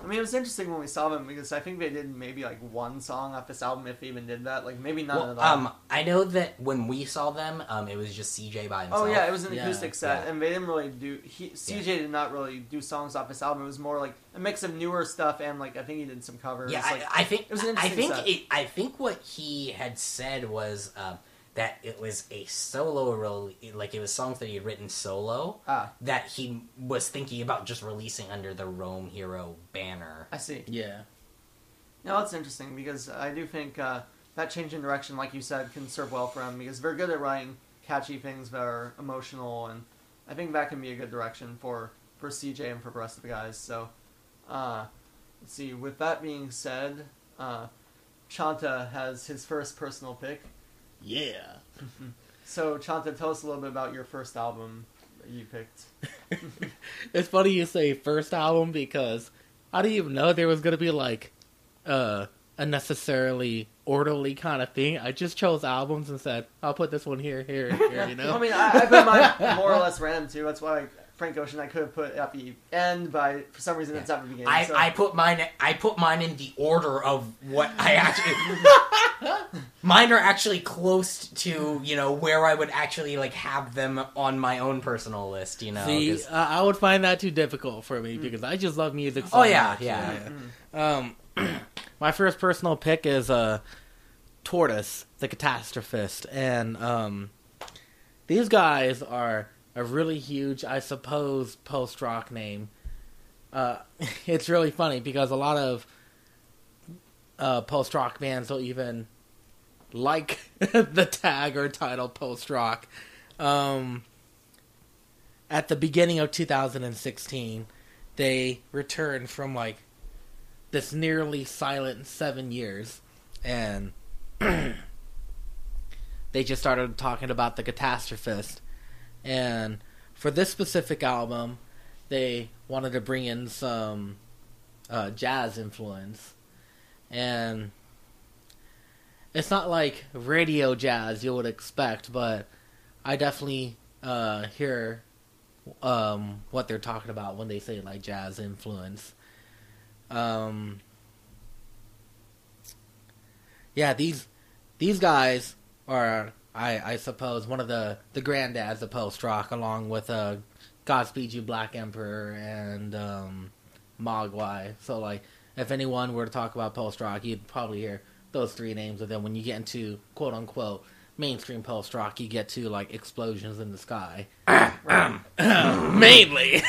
A: I mean, it was interesting when we saw them because I think they did maybe like one song off this album, if they even did that. Like maybe none at all.
B: I know that when we saw them, it was just CJ by himself.
A: Oh yeah, it was an acoustic set,
B: yeah.
A: and they didn't really do. CJ did not really do songs off this album. It was more like a mix of newer stuff and like I think he did some covers.
B: Yeah,
A: like,
B: I think
A: it was an interesting set.
B: I think what he had said was that it was a solo, like it was songs that he had written solo that he was thinking about just releasing under the Rome Hero banner.
A: I see.
C: Yeah.
A: No, that's interesting because I do think that change in direction, like you said, can serve well for him because they're good at writing catchy things that are emotional, and I think that can be a good direction for CJ and for the rest of the guys. So, let's see. With that being said, Chanta has his first personal pick.
C: Yeah.
A: So, Chanta, tell us a little bit about your first album that you picked.
C: It's funny you say first album because I didn't even know there was going to be like a necessarily orderly kind of thing. I just chose albums and said, I'll put this one here, you know?
A: I mean, I put mine more or less random too. That's why Frank Ocean I could have put at the end, but for some reason it's at the beginning.
B: I put mine in the order of what I actually. Mine are actually close to where I would actually like have them on my own personal list.
C: See, I would find that too difficult for me because I just love music. So
B: much.
C: Yeah. My first personal pick is Tortoise, the Catastrophist, and these guys are a really huge, I suppose, post-rock name. It's really funny because a lot of post-rock bands don't even like the tag or title post-rock. At the beginning of 2016, they returned from like this nearly silent 7 years, and they just started talking about the Catastrophist. And for this specific album, they wanted to bring in some jazz influence. And it's not like radio jazz you would expect, but I definitely hear what they're talking about when they say like jazz influence. Yeah, these guys are, I suppose, one of the granddads of post-rock, along with Godspeed You Black Emperor and Mogwai. So, like, if anyone were to talk about post-rock, you'd probably hear those three names. And then when you get into, quote-unquote, mainstream post-rock, you get to, like, Explosions in the Sky. Mainly!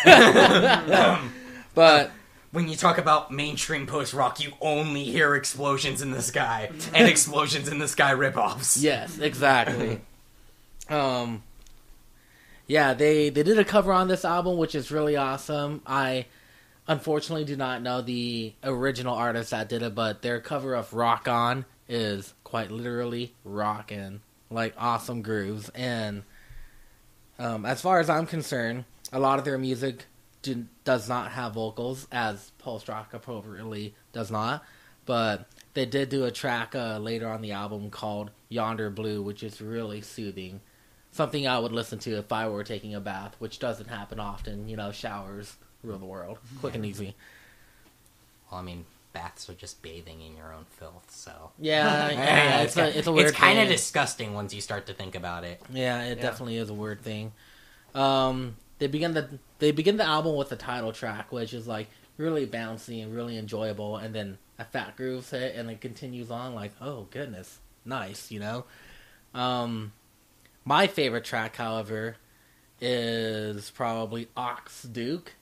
C: But
B: when you talk about mainstream post-rock, you only hear Explosions in the Sky and Explosions in the Sky ripoffs.
C: Yes, exactly. Yeah, they did a cover on this album, which is really awesome. I unfortunately do not know the original artist that did it, but their cover of Rock On is quite literally rockin', like awesome grooves. And as far as I'm concerned, a lot of their music does not have vocals, as post-rock appropriately does not, but they did do a track later on the album called Yonder Blue, which is really soothing. Something I would listen to if I were taking a bath, which doesn't happen often. Showers rule the world. Quick and easy.
B: Well, I mean, baths are just bathing in your own filth, so...
C: Yeah, it's a weird
B: It's kind of
C: thing.
B: Disgusting once you start to think about it.
C: Yeah, it definitely is a weird thing. They begin the album with the title track, which is like really bouncy and really enjoyable, and then a fat groove's hit, and it continues on like, oh goodness, nice, My favorite track, however, is probably Ox Duke,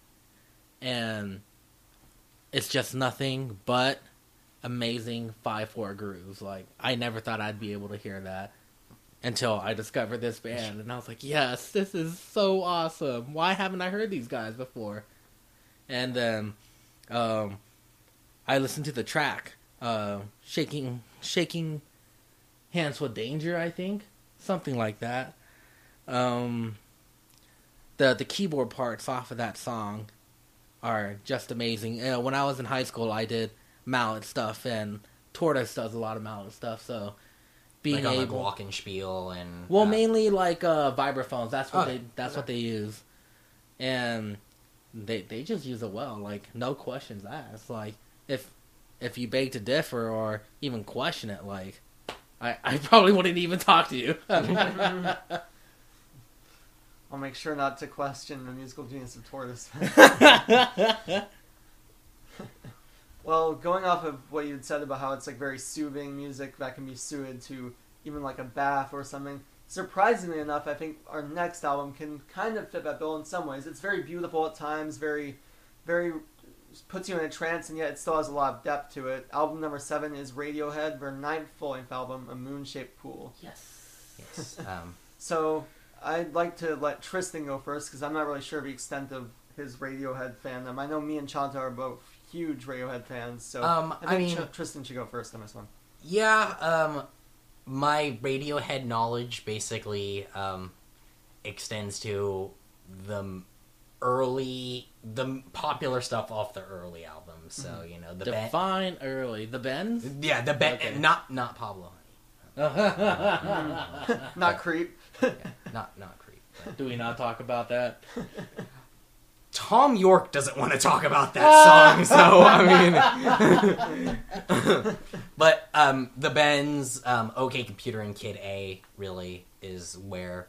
C: and it's just nothing but amazing 5/4 grooves. Like, I never thought I'd be able to hear that until I discovered this band, and I was like, yes, this is so awesome. Why haven't I heard these guys before? And then I listened to the track, Shaking Hands with Danger, I think. Something like that. The keyboard parts off of that song are just amazing. When I was in high school, I did mallet stuff, and Tortoise does a lot of mallet stuff, so... being
B: like on
C: able,
B: the glockenspiel and...
C: Well, mainly like vibraphones. That's what they use. And they just use it well. Like, no questions asked. Like, if you beg to differ or even question it, like, I probably wouldn't even talk to you.
A: I'll make sure not to question the musical genius of Tortoise. Well, going off of what you'd said about how it's like very soothing music that can be suited to even like a bath or something, surprisingly enough, I think our next album can kind of fit that bill in some ways. It's very beautiful at times, very, very puts you in a trance, and yet it still has a lot of depth to it. Album number 7 is Radiohead, their 9th full-length album, A Moon-Shaped Pool.
C: Yes.
A: So I'd like to let Trystan go first, because I'm not really sure the extent of his Radiohead fandom. I know me and Chanta are both huge Radiohead fans, so I think Trystan should go first on this one.
B: Yeah, my Radiohead knowledge basically extends to the popular stuff off the early albums. So, you know,
C: Define early. The Bends?
B: Yeah, the Bends. Okay. Not Pablo Honey.
A: Not Creep.
B: Yeah, not Creep. But.
C: Do we not talk about that?
B: Tom York doesn't want to talk about that song, so I mean. But the Bends, OK Computer, and Kid A really is where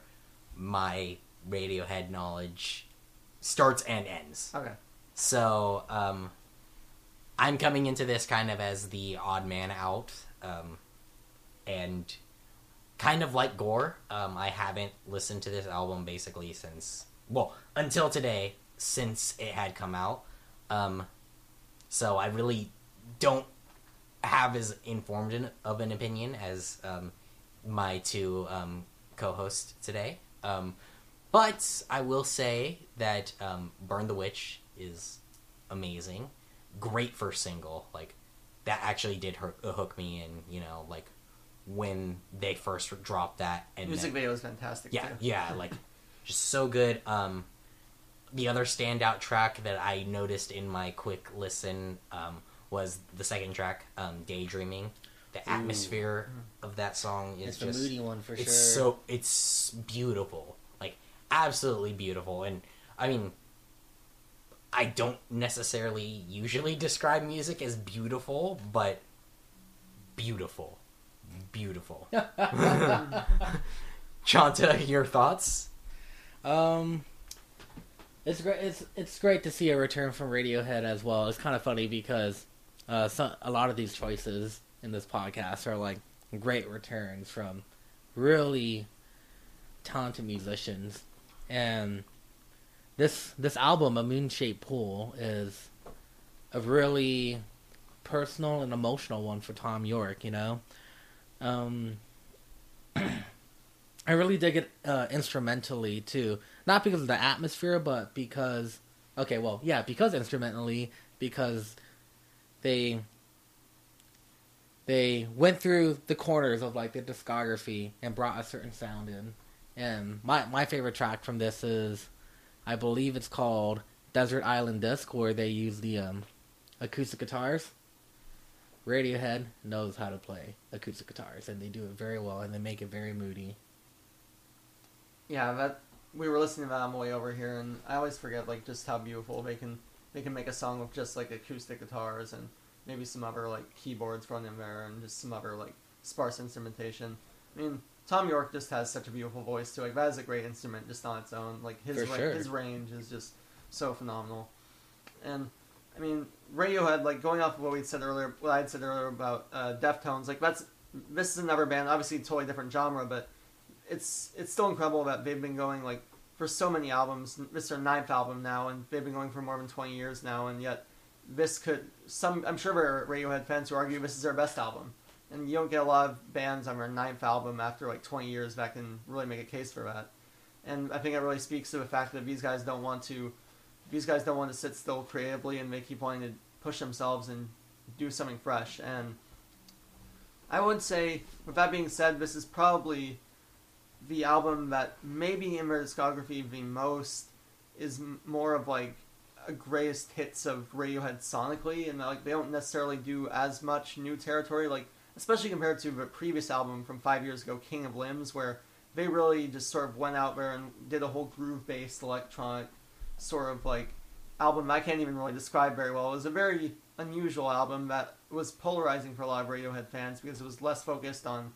B: my Radiohead knowledge starts and ends.
A: Okay.
B: So I'm coming into this kind of as the odd man out, and kind of like Gore. I haven't listened to this album basically until today, since it had come out. So I really don't have as informed of an opinion as my two co-hosts today. But I will say that Burn the Witch is amazing. Great first single. Like, that actually did hook me in, you know, like, when they first dropped that. And
A: music video is fantastic,
B: yeah,
A: too.
B: Yeah, like, just so good. The other standout track that I noticed in my quick listen was the second track, Daydreaming. The atmosphere of that song is
C: it's a moody one for sure.
B: It's beautiful. Like, absolutely beautiful. And, I mean, I don't necessarily usually describe music as beautiful, but beautiful. Beautiful. Chanta, your thoughts?
C: It's great. It's great to see a return from Radiohead as well. It's kind of funny because a lot of these choices in this podcast are like great returns from really talented musicians, and this album, A Moon-Shaped Pool, is a really personal and emotional one for Tom York. You know, I really dig it instrumentally too. Not because of the atmosphere, but because because instrumentally, because they went through the corners of like the discography and brought a certain sound in. And my favorite track from this is, I believe it's called Desert Island Disc, where they use the acoustic guitars. Radiohead knows how to play acoustic guitars, and they do it very well, and they make it very moody.
A: Yeah, we were listening to that on the way over here, and I always forget like just how beautiful they can make a song with just like acoustic guitars and maybe some other like keyboards thrown in there and just some other like sparse instrumentation. I mean, Tom York just has such a beautiful voice too. Like, that is a great instrument just on its own. Like, his range is just so phenomenal. And I mean, Radiohead, like, going off of what I had said earlier about Deftones, like, this is another band, obviously totally different genre, but it's still incredible that they've been going like for so many albums. This is their 9th album now, and they've been going for more than 20 years now, and yet I'm sure there are Radiohead fans who argue this is their best album. And you don't get a lot of bands on their 9th album after like 20 years that can really make a case for that. And I think it really speaks to the fact that these guys don't want to sit still creatively, and they keep wanting to push themselves and do something fresh. And I would say, with that being said, this is probably the album that maybe in their discography the most is more of like a greatest hits of Radiohead sonically, and like they don't necessarily do as much new territory, like especially compared to the previous album from 5 years ago, King of Limbs, where they really just sort of went out there and did a whole groove-based electronic sort of like album I can't even really describe very well. It was a very unusual album that was polarizing for a lot of Radiohead fans because it was less focused on,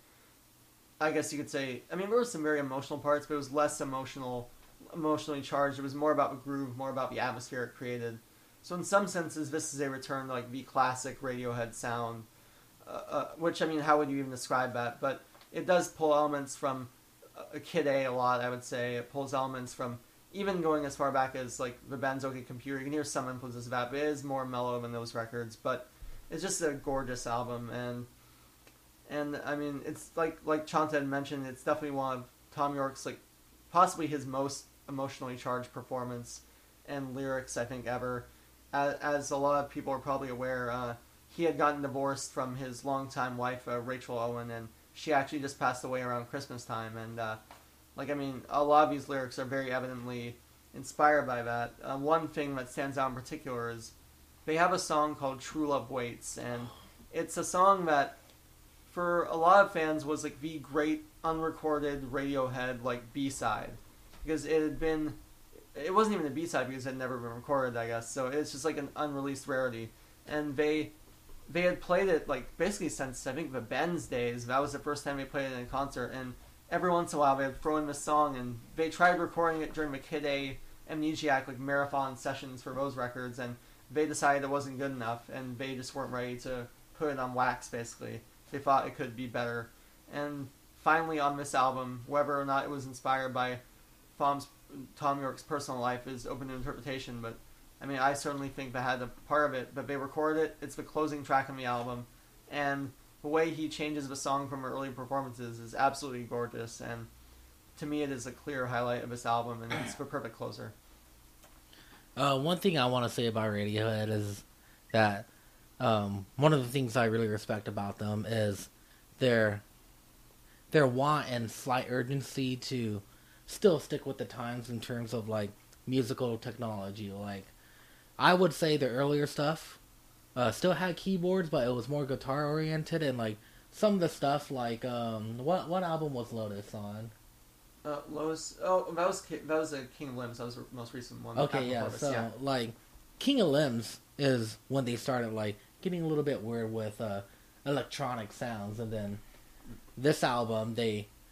A: I guess you could say, I mean, there were some very emotional parts, but it was less emotionally charged. It was more about the groove, more about the atmosphere it created. So in some senses, this is a return to like the classic Radiohead sound, which, I mean, how would you even describe that? But it does pull elements from Kid A lot, I would say. It pulls elements from even going as far back as like the band's OK Computer. You can hear some influences of that, but it is more mellow than those records. But it's just a gorgeous album, and I mean, it's like Chanta had mentioned, it's definitely one of Thom Yorke's, like, possibly his most emotionally charged performance and lyrics, I think, ever. As a lot of people are probably aware, he had gotten divorced from his longtime wife, Rachel Owen, and she actually just passed away around Christmas time. And, like, I mean, a lot of these lyrics are very evidently inspired by that. One thing that stands out in particular is they have a song called True Love Waits, and it's a song that, for a lot of fans, was like the great unrecorded Radiohead like B-side, because it wasn't even a B-side because it had never been recorded, I guess. So it's just like an unreleased rarity, and they had played it like basically since I think the Ben's days. That was the first time they played it in a concert, and every once in a while they would throw in this song, and they tried recording it during the Kid A Amnesiac like marathon sessions for those records, and they decided it wasn't good enough, and they just weren't ready to put it on wax, basically. They thought it could be better. And finally on this album, whether or not it was inspired by Thom Yorke's personal life is open to interpretation, but I mean, I certainly think that had a part of it, but they recorded it. It's the closing track on the album, and the way he changes the song from early performances is absolutely gorgeous, and to me it is a clear highlight of this album, and it's the perfect closer.
C: One thing I want to say about Radiohead is that one of the things I really respect about them is their want and slight urgency to still stick with the times in terms of like musical technology. Like, I would say the earlier stuff still had keyboards, but it was more guitar oriented, and like some of the stuff like what album was Lotus on?
A: Lotus. Oh, that was a King of Limbs. That was the most recent one.
C: Okay, yeah. So yeah. Like King of Limbs is when they started like getting a little bit weird with electronic sounds, and then this album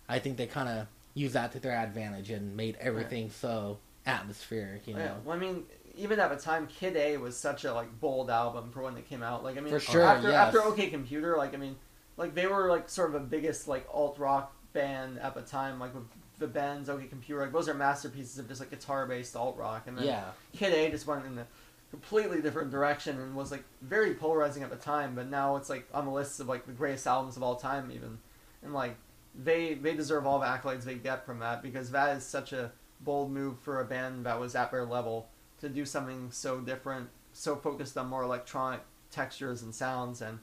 C: I think they kind of used that to their advantage and made everything so atmospheric. You know.
A: Yeah. Well, I mean, even at the time, Kid A was such a like bold album for when it came out. Like, I mean,
C: for sure,
A: after OK Computer, like, I mean, like they were like sort of the biggest like alt rock band at the time, like with the Ben's, OK Computer, like those are masterpieces of just like guitar based alt rock, and then Kid A just went in a completely different direction and was like very polarizing at the time, but now it's like on the lists of like the greatest albums of all time even, and like they deserve all the accolades they get from that, because that is such a bold move for a band that was at their level to do something so different, so focused on more electronic textures and sounds, and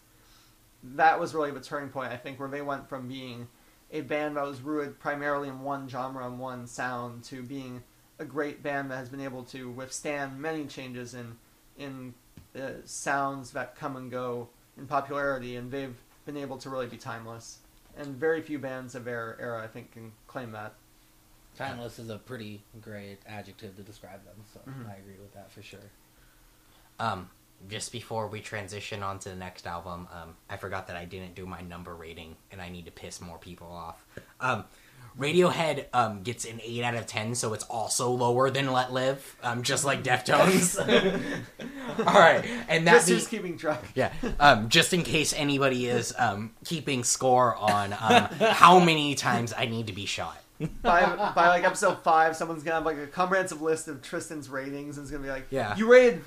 A: that was really the turning point, I think, where they went from being a band that was rooted primarily in one genre and one sound to being a great band that has been able to withstand many changes in sounds that come and go in popularity, and they've been able to really be timeless. And very few bands of their era, I think, can claim that.
C: Timeless is a pretty great adjective to describe them, so I agree with that for sure.
B: Just before we transition on to the next album, I forgot that I didn't do my number rating, and I need to piss more people off. Radiohead gets an 8 out of 10, so it's also lower than Let Live, just like Deftones. Alright, and that's
A: just keeping track.
B: Yeah, just in case anybody is keeping score on how many times I need to be shot.
A: By like episode 5, someone's gonna have like a comprehensive list of Tristan's ratings, and it's gonna be like,
B: yeah,
A: you rated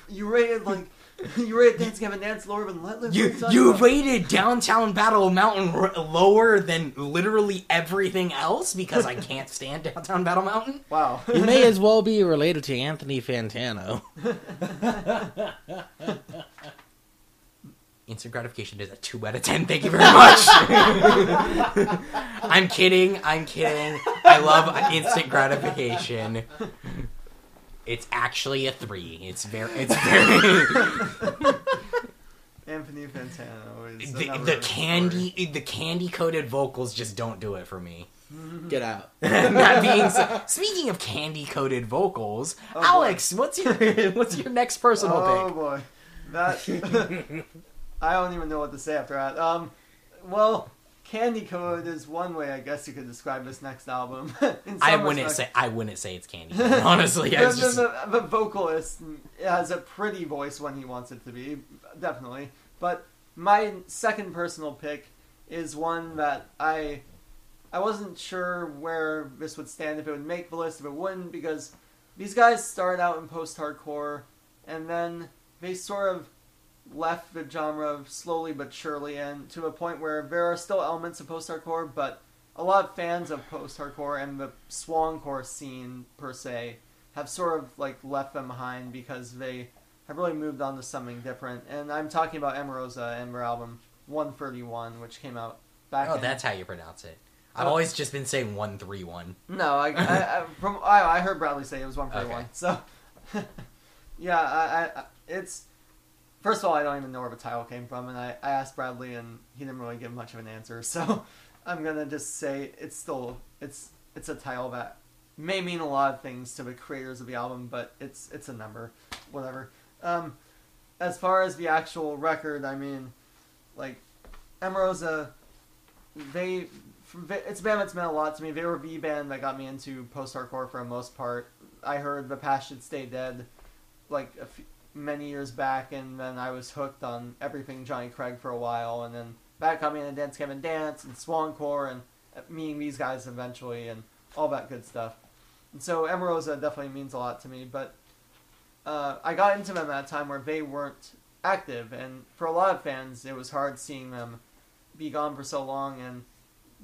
A: Dance Gavin Dance lower than Let Live.
B: You rated Downtown Battle Mountain lower than literally everything else because I can't stand Downtown Battle Mountain.
A: Wow,
C: you may as well be related to Anthony Fantano.
B: Instant gratification is a 2 out of 10. Thank you very much. I'm kidding. I love instant gratification. It's actually a 3. It's very.
A: Anthony Fantano is
B: the candy coated vocals just don't do it for me.
C: Get out.
B: That being said, speaking of candy-coated vocals, Alex, what's your next personal pick?
A: Oh boy, that I don't even know what to say after that. Well, candy code is one way I guess you could describe this next album.
B: I wouldn't say it's candy code, honestly.
A: The vocalist has a pretty voice when he wants it to be, definitely. But my second personal pick is one that I wasn't sure where this would stand, if it would make the list, if it wouldn't, because these guys started out in post-hardcore, and then they sort of left the genre slowly but surely, and to a point where there are still elements of post-hardcore, but a lot of fans of post-hardcore and the swangcore scene, per se, have sort of like left them behind because they have really moved on to something different. And I'm talking about Emarosa and their album 131, which came out back in...
B: that's how you pronounce it. I've always just been saying 131.
A: No, I heard Bradley say it was 131. Okay. So, yeah, it's... First of all, I don't even know where the title came from, and I asked Bradley, and he didn't really give much of an answer. So, I'm gonna just say it's a title that may mean a lot of things to the creators of the album, but it's a number, whatever. As far as the actual record, I mean, like, Emarosa, it's a band that's meant a lot to me. They were the band that got me into post-hardcore for the most part. I heard The Past Should Stay Dead, like, many years back, and then I was hooked on everything Johnny Craig for a while, and then that got me into Dance Kevin Dance, and Swancore, and meeting these guys eventually, and all that good stuff. And so Emarosa definitely means a lot to me, but I got into them at a time where they weren't active, and for a lot of fans, it was hard seeing them be gone for so long, and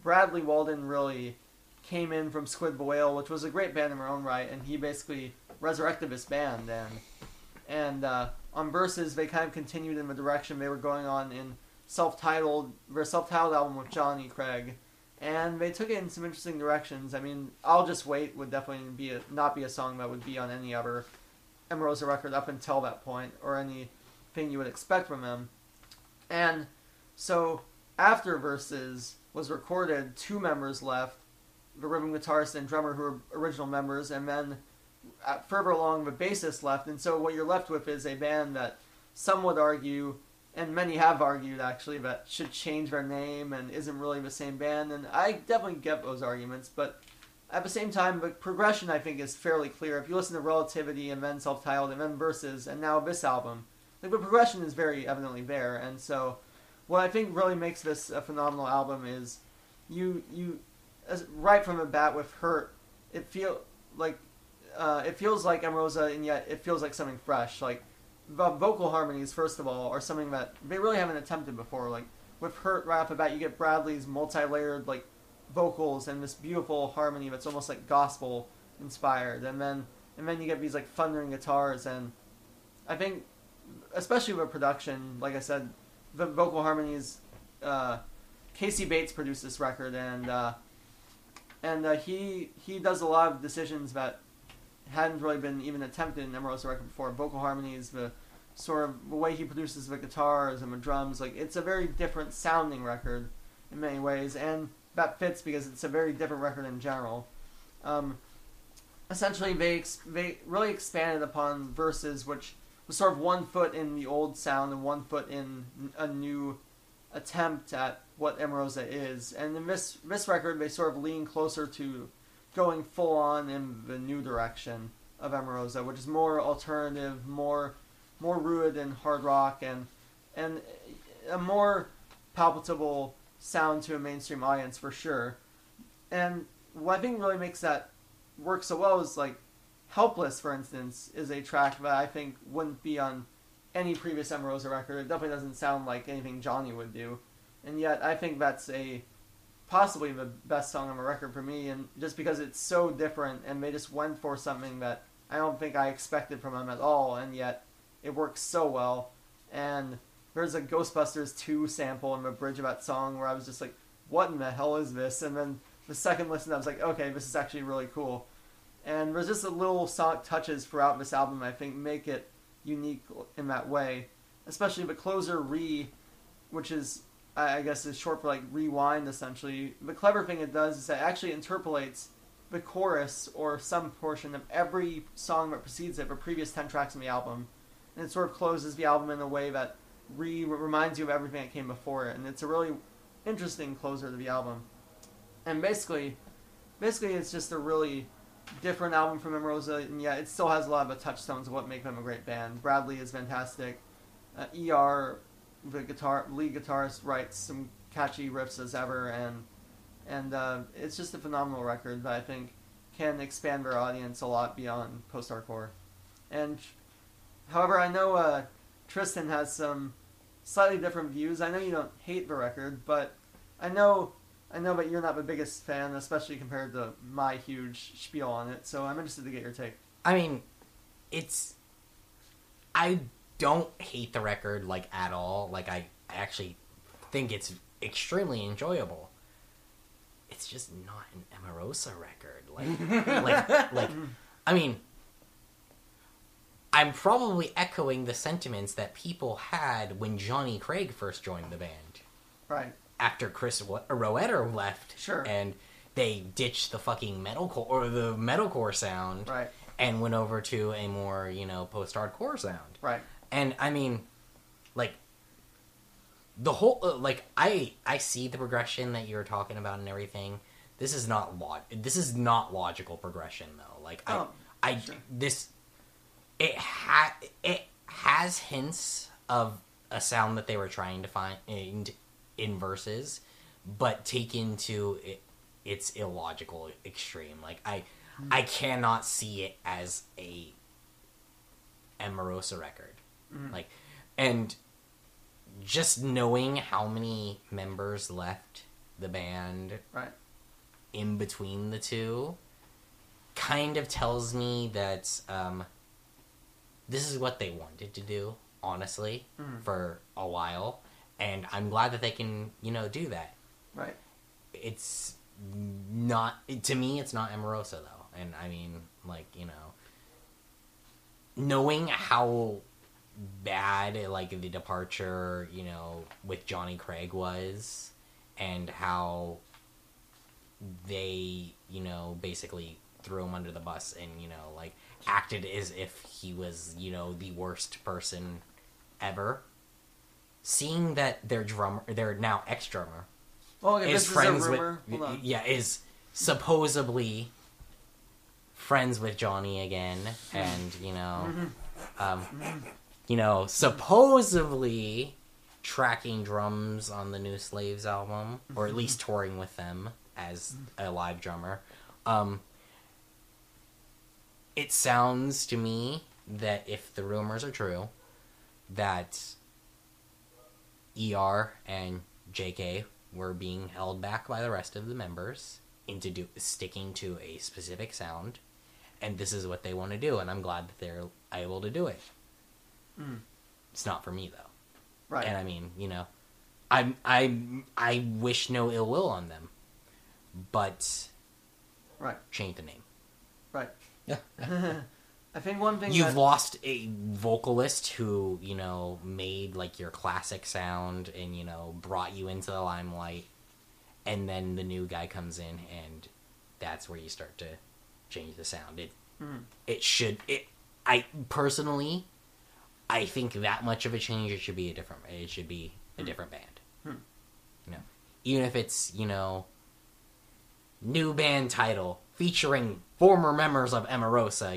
A: Bradley Walden really came in from Squid the Whale, which was a great band in their own right, and he basically resurrected this band, and on Versus, they kind of continued in the direction they were going on in their self-titled album with Johnny Craig, and they took it in some interesting directions. I mean, I'll Just Wait would definitely not be a song that would be on any other Emarosa record up until that point, or anything you would expect from them. And so, after Versus was recorded, 2 members left, the rhythm guitarist and drummer who were original members, and then further along the bassist left, and so what you're left with is a band that some would argue, and many have argued actually, that should change their name and isn't really the same band, and I definitely get those arguments, but at the same time, the progression I think is fairly clear. If you listen to Relativity and then Self-Titled and then Versus and now this album, like, the progression is very evidently there, and so what I think really makes this a phenomenal album is right from the bat with Hurt, it feels like Emarosa, and yet it feels like something fresh. Like, the vocal harmonies, first of all, are something that they really haven't attempted before. Like, with Hurt right off the bat, you get Bradley's multi-layered, like, vocals and this beautiful harmony that's almost like gospel inspired, and then you get these like thundering guitars, and I think especially with production, like I said, the vocal harmonies, Casey Bates produced this record, and he does a lot of decisions that hadn't really been even attempted in Emarosa record before. Vocal harmonies, the sort of the way he produces the guitars and the drums, like, it's a very different sounding record in many ways, and that fits because it's a very different record in general. Essentially, they really expanded upon Versus, which was sort of 1 foot in the old sound and 1 foot in a new attempt at what Emarosa is. And in this record, they sort of lean closer to going full on in the new direction of Emarosa, which is more alternative, more rooted in hard rock, and a more palpable sound to a mainstream audience for sure. And what I think really makes that work so well is, like, Helpless, for instance, is a track that I think wouldn't be on any previous Emarosa record. It definitely doesn't sound like anything Johnny would do, and yet I think that's possibly the best song on the record for me, and just because it's so different, and they just went for something that I don't think I expected from them at all, and yet it works so well. And there's a Ghostbusters 2 sample in the bridge of that song where I was just like, what in the hell is this? And then the second listen I was like, okay, this is actually really cool. And there's just a little sonic touches throughout this album I think make it unique in that way, especially the closer which is I guess is short for like rewind essentially. The clever thing it does is that it actually interpolates the chorus or some portion of every song that precedes it for previous 10 tracks in the album. And it sort of closes the album in a way that reminds you of everything that came before it. And it's a really interesting closer to the album. And basically it's just a really different album from Emerosa, and yet it still has a lot of the touchstones of what make them a great band. Bradley is fantastic. ER, the lead guitarist, writes some catchy riffs as ever, and it's just a phenomenal record that I think can expand their audience a lot beyond post-hardcore. And however, I know Trystan has some slightly different views. I know you don't hate the record, but I know that you're not the biggest fan, especially compared to my huge spiel on it. So I'm interested to get your take.
B: I mean, I don't hate the record, like, at all. Like, I actually think it's extremely enjoyable. It's just not an Emerosa record. Like, I mean, I'm probably echoing the sentiments that people had when Johnny Craig first joined the band.
A: Right.
B: After Chris Roeder left.
A: Sure.
B: And they ditched the fucking metalcore sound.
A: Right.
B: And went over to a more, post-hardcore sound.
A: Right.
B: And, I mean, like, the whole, I see the progression that you're talking about and everything. This is not logical progression, though. Like, sure. It has hints of a sound that they were trying to find in verses, but taken to its illogical extreme. Like, I cannot see it as a Emerosa record.
A: Mm-hmm.
B: Like, and just knowing how many members left the band
A: right
B: in between the two kind of tells me that this is what they wanted to do, honestly, for a while, and I'm glad that they can, do that.
A: Right.
B: It's not, to me, it's not Emerosa, though. And, I mean, like, knowing how bad, like, the departure, with Johnny Craig was, and how they, basically threw him under the bus and, like, acted as if he was, the worst person ever. Seeing that their now ex-drummer, is friends with, is supposedly friends with Johnny again, and, supposedly tracking drums on the new Slaves album, or at least touring with them as a live drummer. It sounds to me that if the rumors are true, that ER and JK were being held back by the rest of the members into sticking to a specific sound, and this is what they want to do, and I'm glad that they're able to do it. It's not for me, though.
A: Right.
B: And I mean, I wish no ill will on them, but
A: right,
B: change the name.
A: Right.
C: Yeah.
A: I think one thing
B: you've lost a vocalist who, made, like, your classic sound and, brought you into the limelight, and then the new guy comes in, and that's where you start to change the sound. I think that much of a change, it should be a different band. Even if it's, new band title, featuring former members of Emerosa,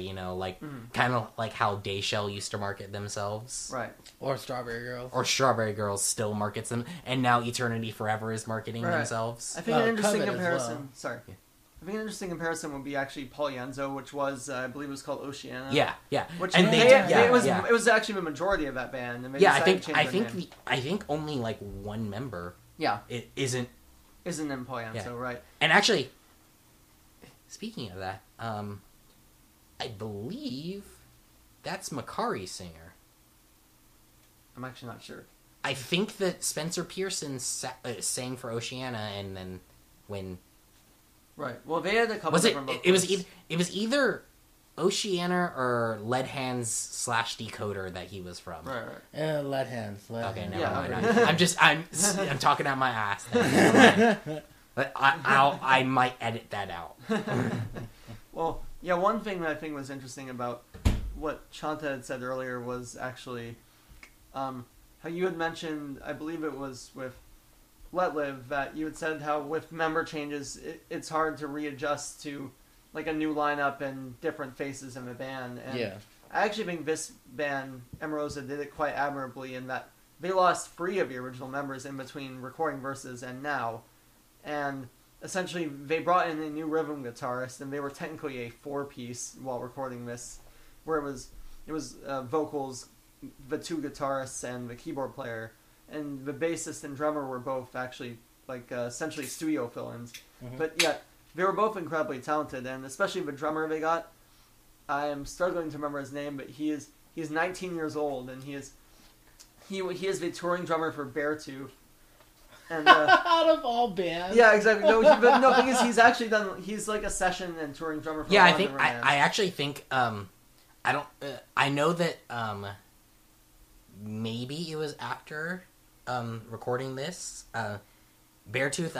B: kind of like how Dayshell used to market themselves.
A: Right.
C: Or Strawberry Girls.
B: Or Strawberry Girls still markets them, and now Eternity Forever is marketing themselves.
A: I think an interesting
C: Covet
A: comparison...
C: as well.
A: Sorry. Yeah. I think an interesting comparison would be actually Paul Yenzo, which was, I believe it was called Oceana.
B: Yeah.
A: Which
B: and
A: it was actually the majority of that band. And
B: I think only, like, one member isn't
A: in Paul Yenzo, right.
B: And actually, speaking of that, I believe that's Makari's singer.
A: I'm actually not sure.
B: I think that Spencer Pearson sang for Oceana, and then when...
A: Right. Well, they had a couple different vocalists.
B: It was either Oceania or Lead Hands / Decoder that he was from?
A: Right.
C: Lead hands.
B: Okay, never
A: Yeah,
B: mind.
A: okay.
B: I'm talking out my ass. Never mind. But I might edit that out.
A: Well, yeah, one thing that I think was interesting about what Chanta had said earlier was actually how you had mentioned, I believe it was with Let Live, that you had said how with member changes, it's hard to readjust to like a new lineup and different faces in the band. And
C: Yeah.
A: I actually think this band, Emerosa, did it quite admirably in that they lost 3 of the original members in between recording Versus and now. And essentially, they brought in a new rhythm guitarist, and they were technically a 4-piece while recording this, where it was vocals, the 2 guitarists, and the keyboard player, and the bassist and drummer were both actually like essentially studio fill-ins.
C: Mhm.
A: But yet they were both incredibly talented, and especially the drummer they got. I am struggling to remember his name, but he's 19 years old, and he is the touring drummer for Beartooth. And,
C: Out of all bands.
A: yeah, exactly. No, but no, thing is, he's like a session and touring drummer for
B: Yeah,
A: a
B: I
A: lot of
B: think
A: different bands.
B: I actually think I know that maybe it was after recording this. Beartooth,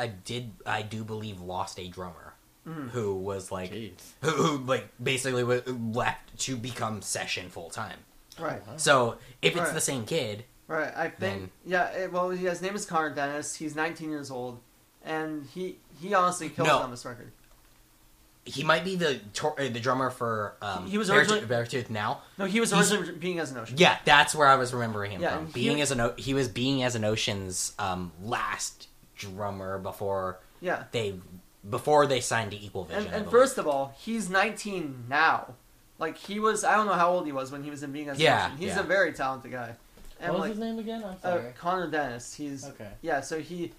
B: I do believe lost a drummer who was like who like basically left to become session full time.
A: Right.
B: So if it's
A: Right.
B: the same kid.
A: Right, I think, his name is Connor Dennis, he's 19 years old, and he honestly killed it on this record.
B: He might be the drummer for
A: He was originally
B: Beartooth now.
A: No, he was originally Being as an Ocean.
B: Yeah, that's where I was remembering him
A: Yeah,
B: from.
A: and
B: He was Being as an Ocean's last drummer before they signed to Equal Vision.
A: And first of all, he's 19 now. Like, he was, I don't know how old he was when he was in Being as an Ocean. He's a very talented guy. And
C: What was his name again? I'm sorry.
A: Connor Dennis. He's
C: Okay.
A: Yeah, so he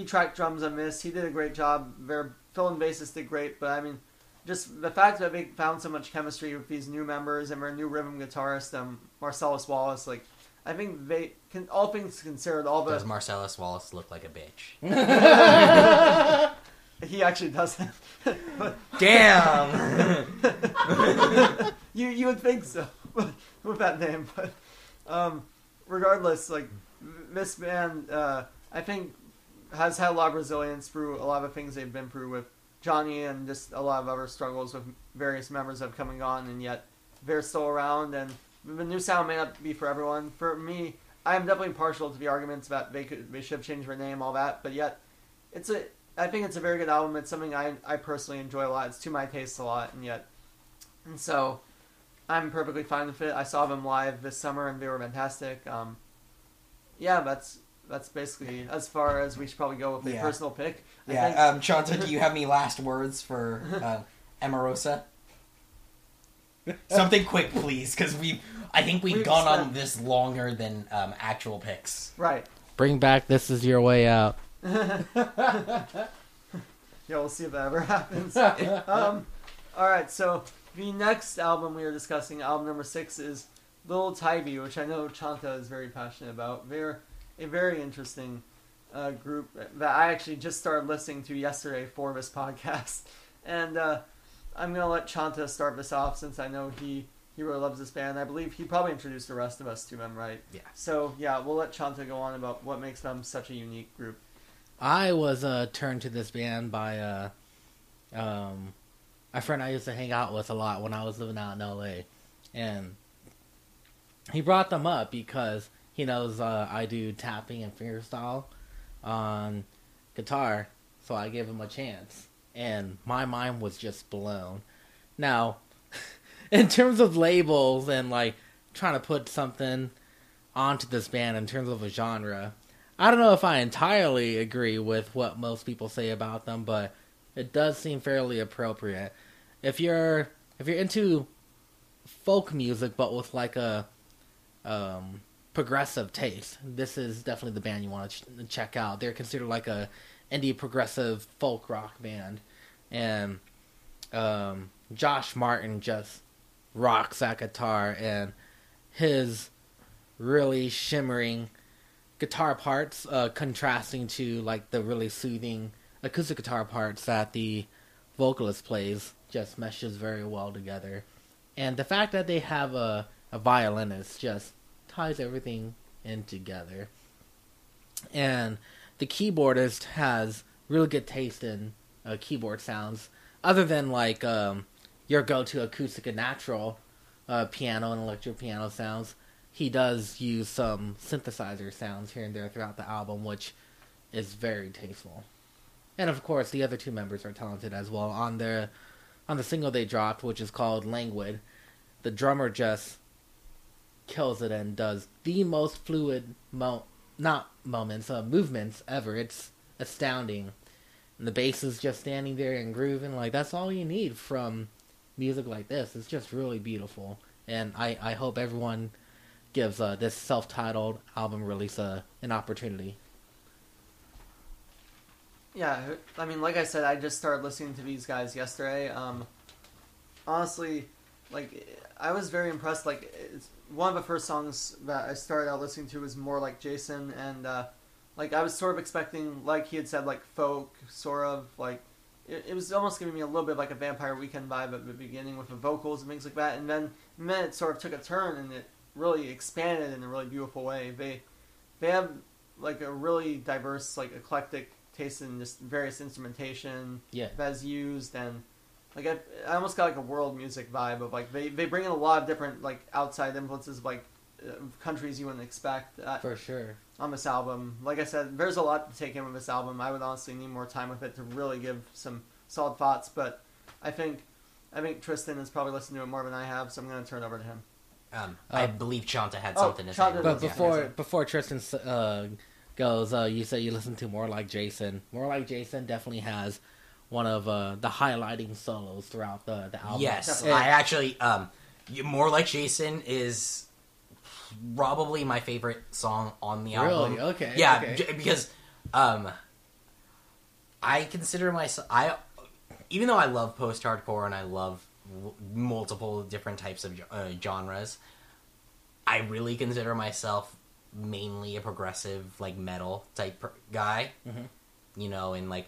A: tracked drums on this. He did a great job. Their fill-in bassist did great, but I mean, just the fact that they found so much chemistry with these new members and their new rhythm guitarist, Marcellus Wallace, like, I think they can, all things considered, all the
B: Does Marcellus Wallace look like a bitch?
A: he actually doesn't.
B: Damn.
A: You would think so with that name, but regardless, like, this band, I think has had a lot of resilience through a lot of things they've been through with Johnny and just a lot of other struggles with various members that have come and gone, and yet they're still around, and the new sound may not be for everyone. For me, I am definitely partial to the arguments that they should have changed their name, all that, but yet I think it's a very good album. It's something I personally enjoy a lot. It's to my taste a lot, and so I'm perfectly fine with it. I saw them live this summer, and they were fantastic. Yeah, that's basically as far as we should probably go with a personal pick.
B: Chanta, do you have any last words for Emerosa? Something quick, please, because I think we've gone on this longer than actual picks.
A: Right.
C: Bring back This Is Your Way Out.
A: Yeah, we'll see if that ever happens. All right, so the next album we are discussing, album number 6, is Little Tybee, which I know Chanta is very passionate about. They're a very interesting group that I actually just started listening to yesterday for this podcast. And I'm going to let Chanta start this off, since I know he really loves this band. I believe he probably introduced the rest of us to them, right?
B: Yeah.
A: So, yeah, we'll let Chanta go on about what makes them such a unique group.
C: I was turned to this band by a friend I used to hang out with a lot when I was living out in LA. And he brought them up because he knows I do tapping and fingerstyle on guitar, so I gave him a chance. And my mind was just blown. Now, in terms of labels and like trying to put something onto this band in terms of a genre, I don't know if I entirely agree with what most people say about them, but it does seem fairly appropriate. If you're into folk music but with like a progressive taste, this is definitely the band you want to check out. They're considered like a indie progressive folk rock band, and Josh Martin just rocks that guitar, and his really shimmering guitar parts contrasting to like the really soothing acoustic guitar parts that the vocalist plays just meshes very well together. And the fact that they have a violinist just ties everything in together. And the keyboardist has really good taste in keyboard sounds, other than like your go-to acoustic and natural piano and electric piano sounds. He does use some synthesizer sounds here and there throughout the album, which is very tasteful. And of course, the other two members are talented as well. On the single they dropped, which is called Languid, the drummer just kills it and does the most fluid movements ever. It's astounding. And the bass is just standing there and grooving. Like, that's all you need from music like this. It's just really beautiful. And I hope everyone gives this self-titled album release an opportunity.
A: Yeah, I mean, like I said, I just started listening to these guys yesterday. Honestly, like, I was very impressed. Like, one of the first songs that I started out listening to was More Like Jason, and like, I was sort of expecting, like he had said, like, folk, sort of, like, it was almost giving me a little bit of, like, a Vampire Weekend vibe at the beginning with the vocals and things like that, and then it sort of took a turn, and it really expanded in a really beautiful way. They have, like, a really diverse, like, eclectic taste in just various instrumentation that's used, and like I almost got like a world music vibe of like they bring in a lot of different like outside influences of like countries you wouldn't expect
C: for sure
A: on this album. Like I said, there's a lot to take in with this album. I would honestly need more time with it to really give some solid thoughts, but I think Trystan has probably listened to it more than I have, so I'm going to turn it over to him.
B: I believe Chanta had something to say.
A: Chanta
C: But before Tristan goes, you said you listened to More Like Jason. More Like Jason definitely has one of the highlighting solos throughout the album.
B: Yes,
A: definitely.
B: I actually More Like Jason is probably my favorite song on the album.
C: Really? Okay.
B: Yeah,
C: okay.
B: Because I consider myself even though I love post-hardcore and I love multiple different types of genres, I really consider myself mainly a progressive, like, metal type guy. Mm-hmm. You know, and, like,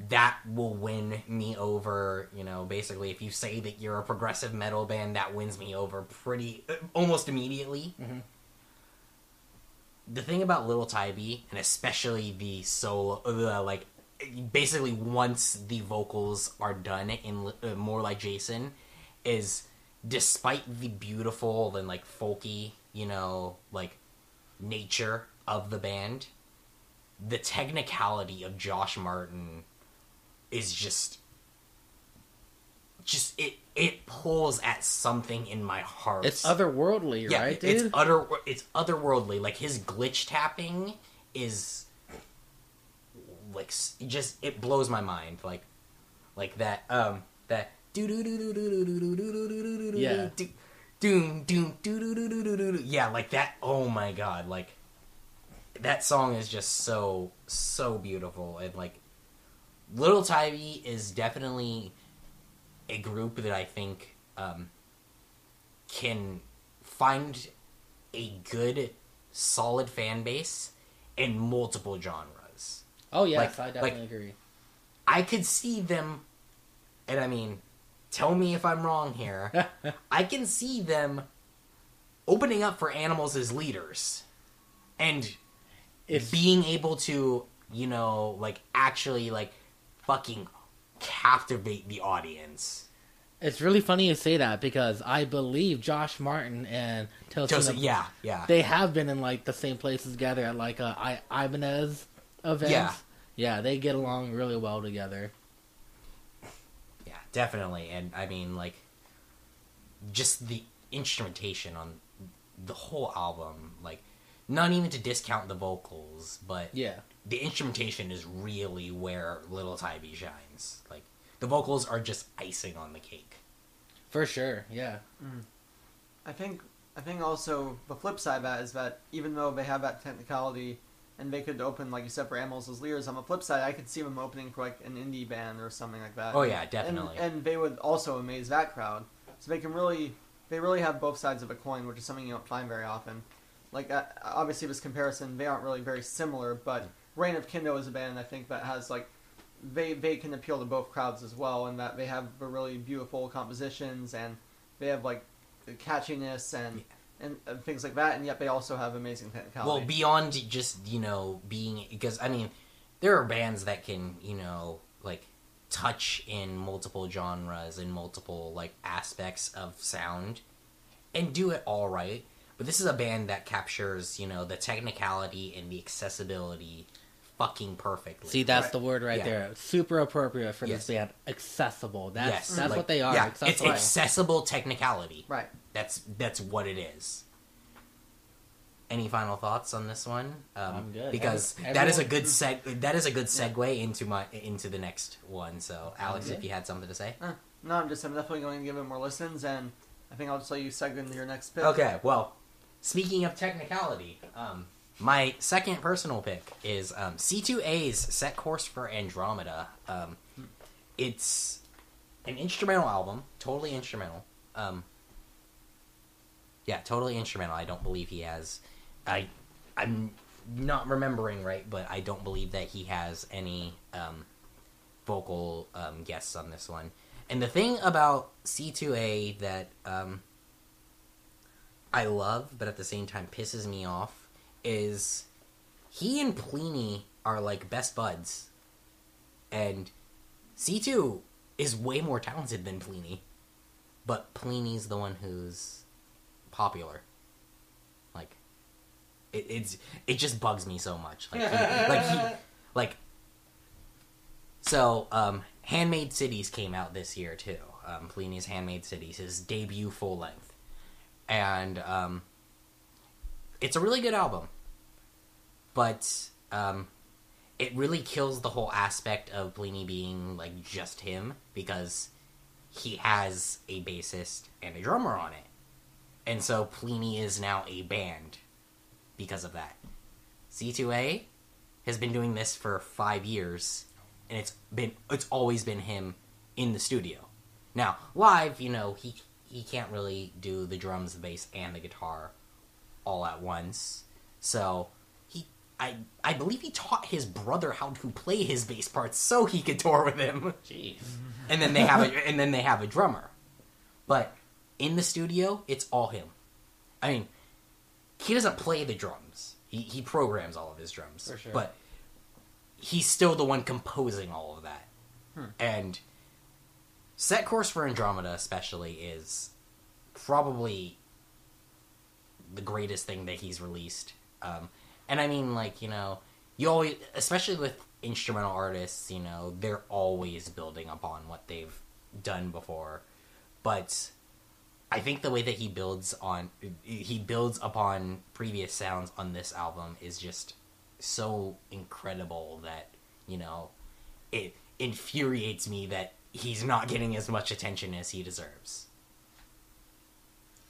B: that will win me over, you know, basically if you say that you're a progressive metal band, that wins me over almost immediately. Mm-hmm. The thing about Little Tybee, and especially the solo, like, basically once the vocals are done in More Like Jason, is despite the beautiful and, like, folky, you know, like, nature of the band, the technicality of Josh Martin is just it pulls at something in my heart.
C: It's otherworldly, right, dude?
B: It's otherworldly. Like, his glitch tapping is like just it blows my mind. Like that that do do do do do do do do
C: yeah
B: doom doom do do do do do do, yeah, like that. Oh my god, like that song is just so beautiful. And like Little Tybee is definitely a group that I think can find a good solid fan base in multiple genres.
C: Oh yes, I definitely agree.
B: I could see them, and I mean, tell me if I'm wrong here, I can see them opening up for Animals as leaders and being able to, you know, like, actually, like, fucking captivate the audience.
C: It's really funny you say that because I believe Josh Martin and Tosin,
B: yeah,
C: they have been in, like, the same places together at, like, Ibanez events. Yeah, they get along really well together.
B: Yeah, definitely. And I mean, like, just the instrumentation on the whole album, like, not even to discount the vocals, but the instrumentation is really where Little Tybee shines. Like, the vocals are just icing on the cake.
C: For sure, yeah.
A: I think also the flip side of that is that even though they have that technicality and they could open, like you said, for Animals as leaders, on the flip side, I could see them opening for, like, an indie band or something like that.
B: Oh yeah, definitely.
A: And they would also amaze that crowd. So they really have both sides of a coin, which is something you don't find very often. Like, obviously this comparison, they aren't really very similar, but Reign of Kindo is a band I think that has, like, they can appeal to both crowds as well, and that they have really beautiful compositions, and they have, like, the catchiness and things like that, and yet they also have amazing technicality.
B: Well, beyond just, being... Because, I mean, there are bands that can, like, touch in multiple genres and multiple, like, aspects of sound and do it all right. But this is a band that captures, the technicality and the accessibility fucking perfectly.
C: See, that's the word right there. Super appropriate for
B: Yes.
C: this band. Accessible. That's
B: like,
C: what they are.
B: Yeah,
C: Accessible.
B: it's accessible technicality.
A: Right.
B: That's what it is. Any final thoughts on this one?
C: I'm good.
B: Because that is a good segue into the next one. So, Alex, if you had something to say.
A: No, I'm definitely going to give it more listens, and I think I'll just let you segue into your next pick.
B: Okay, well, speaking of technicality, my second personal pick is C2A's Set Course for Andromeda. It's an instrumental album, totally instrumental. Totally instrumental. I don't believe he has... I'm not remembering right, but I don't believe that he has any vocal guests on this one. And the thing about C2A that I love, but at the same time pisses me off, is he and Pliny are like best buds. And C2 is way more talented than Pliny, but Pliny's the one who's popular. Like, it just bugs me so much. Handmade Cities came out this year too. Pliny's Handmade Cities, his debut full length, and it's a really good album, but it really kills the whole aspect of Pliny being like just him, because he has a bassist and a drummer on it, and so Pliny is now a band because of that. C2A has been doing this for 5 years, and it's always been him in the studio. Now, live, he can't really do the drums, the bass, and the guitar all at once. So I believe he taught his brother how to play his bass parts so he could tour with him.
C: Jeez.
B: And then they have a drummer. But in the studio, it's all him. I mean, he doesn't play the drums. He programs all of his drums.
C: For sure.
B: But he's still the one composing all of that. And Set Course for Andromeda especially is probably the greatest thing that he's released. And I mean, like, you always, especially with instrumental artists, they're always building upon what they've done before. But I think the way that he builds upon previous sounds on this album is just so incredible that, it infuriates me that he's not getting as much attention as he deserves.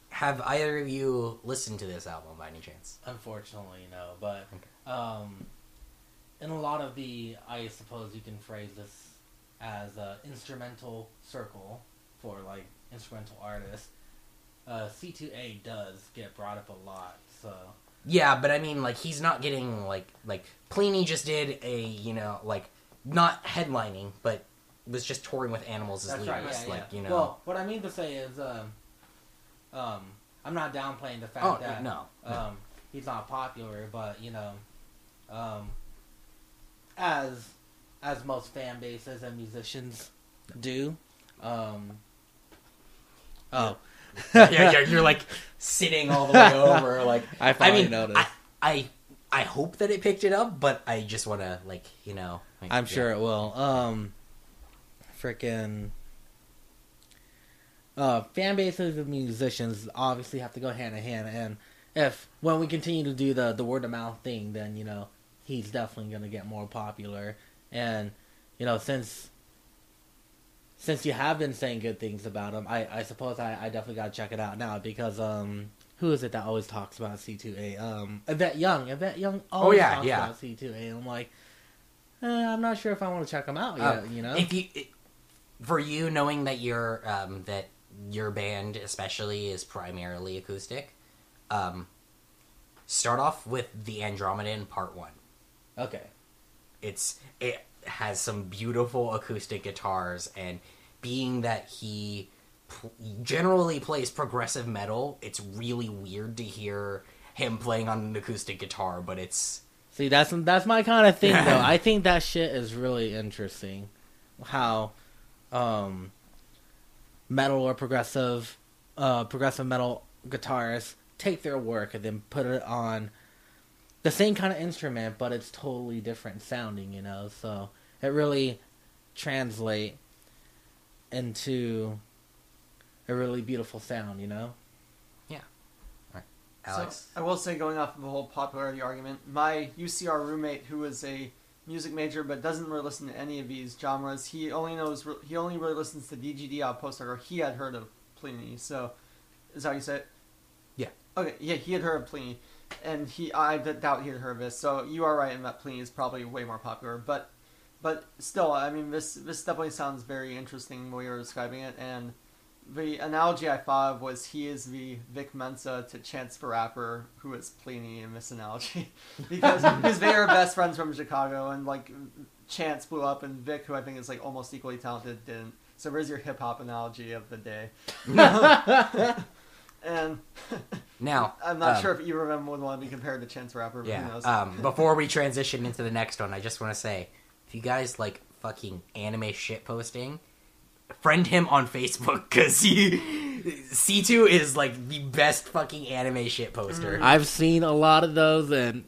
B: Have either of you listened to this album by any chance?
C: Unfortunately, no. But in a lot of I suppose you can phrase this as an instrumental circle for like instrumental artists. C2A does get brought up a lot. So
B: yeah, but I mean, like, he's not getting like Pliny just did a not headlining, but was just touring with Animals as leaders.
C: Right, yeah. Well, what I mean to say is, I'm not downplaying the fact that he's not popular, but as most fan bases and musicians do.
B: You're like sitting all the way over. Like,
C: I finally noticed.
B: I hope that it picked it up, but I just want to
C: I'm sure it will. Fan bases of musicians obviously have to go hand in hand, and when we continue to do the word of mouth thing, then he's definitely going to get more popular. And since you have been saying good things about him, I suppose I definitely got to check it out now, because who is it that always talks about C2A? Yvette Young always talks about C2A, and I'm like, I'm not sure if I want to check him out yet.
B: If for you, knowing that that your band especially is primarily acoustic, start off with the Andromedan Part 1.
C: Okay.
B: It has some beautiful acoustic guitars, and being that he generally plays progressive metal. It's really weird to hear him playing on an acoustic guitar, but it's...
C: See, that's my kind of thing, though. I think that shit is really interesting. How metal or progressive metal guitarists take their work and then put it on the same kind of instrument, but it's totally different sounding, you know? So it really translates into a really beautiful sound, you know?
B: Yeah. All right. Alex?
A: So, I will say, going off of the whole popularity argument, my UCR roommate, who is a music major but doesn't really listen to any of these genres, he only really listens to DGD Outpost, or he had heard of Pliny. So, is that how you say it?
B: Yeah.
A: Okay, yeah, he had heard of Pliny, and I doubt he had heard of this. So you are right in that Pliny is probably way more popular, but still, I mean, this definitely sounds very interesting the way you're describing it. And the analogy I thought of was he is the Vic Mensa to Chance the Rapper, who is Pliny in this analogy, because they are best friends from Chicago, and like Chance blew up, and Vic, who I think is like almost equally talented, didn't. So there's your hip hop analogy of the day. And
B: now,
A: I'm not sure if either of them would want to be compared to Chance the Rapper, but
B: yeah.
A: who knows?
B: Before we transition into the next one, I just want to say, if you guys like fucking anime shit posting, friend him on Facebook, because C2 is like the best fucking anime shit poster.
C: I've seen a lot of those, and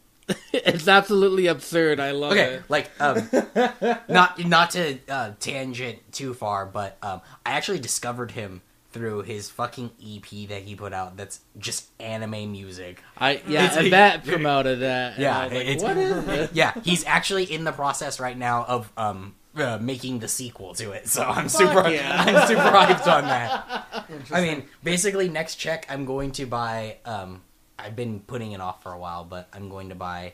C: it's absolutely absurd. I love it.
B: Like, not to tangent too far, but I actually discovered him through his fucking EP that he put out that's just anime music.
C: That promoted that.
B: Yeah,
C: I was like, what is it?
B: Yeah, he's actually in the process right now of making the sequel to it, so I'm super hyped on that. I mean, basically, next check, I'm going to buy. I've been putting it off for a while, but I'm going to buy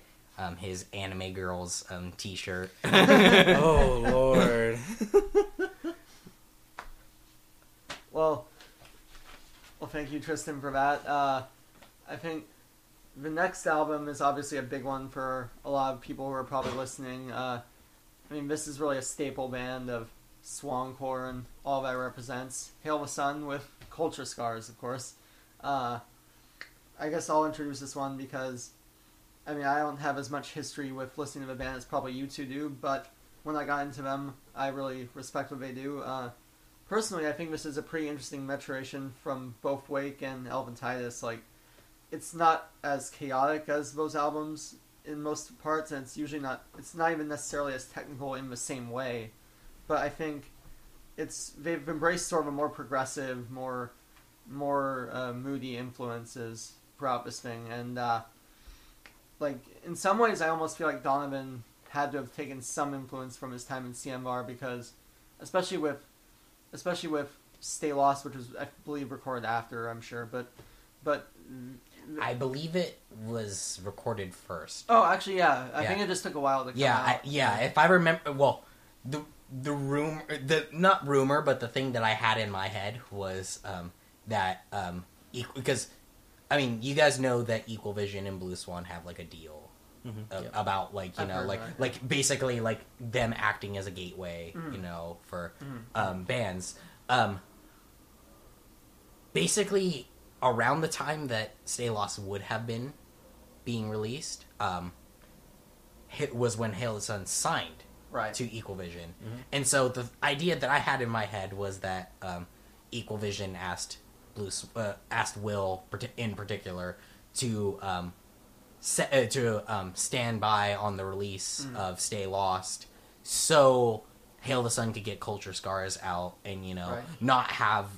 B: his Anime Girls T-shirt.
C: Oh Lord.
A: Well, thank you, Trystan, for that. I think the next album is obviously a big one for a lot of people who are probably listening. I mean, this is really a staple band of swancore and all that represents. Hail the Sun with culture scars, of course. I guess I'll introduce this one because, I mean, I don't have as much history with listening to the band as probably you two do, but when I got into them, I really respect what they do. Personally, I think this is a pretty interesting maturation from both Wake and Elephantitis. Like, it's not as chaotic as those albums in most parts, and it's not even necessarily as technical in the same way. But I think they've embraced sort of a more progressive, more moody influences throughout this thing. And, like, in some ways, I almost feel like Donovan had to have taken some influence from his time in CMR, because, especially with Stay Lost, which was, I believe, recorded after, I'm sure, but
B: I believe it was recorded first.
A: Oh, actually, yeah. I think it just took a while to come out.
B: If I remember, well, the not rumor, but the thing that I had in my head was that because, I mean, you guys know that Equal Vision and Blue Swan have like a deal. Mm-hmm. About like like basically like them acting as a gateway, for bands. Basically, around the time that Stay Lost would have been being released, was when Hail the Sun signed to Equal Vision, and so the idea that I had in my head was that Equal Vision asked Will in particular to stand by on the release of Stay Lost, so Hail the Sun could get Culture Scars out, and not have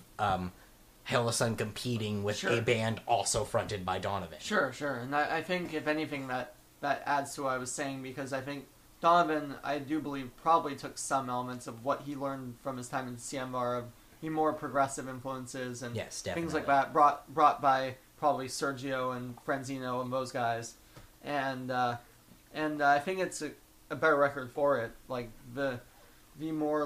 B: Hail the Sun competing with a band also fronted by Donovan. Sure.
A: And I think, if anything, that adds to what I was saying, because I think Donovan, I do believe, probably took some elements of what he learned from his time in CMR, of more progressive influences and things like that, brought by probably Sergio and Franzino and those guys, and I think it's a better record for it. Like the more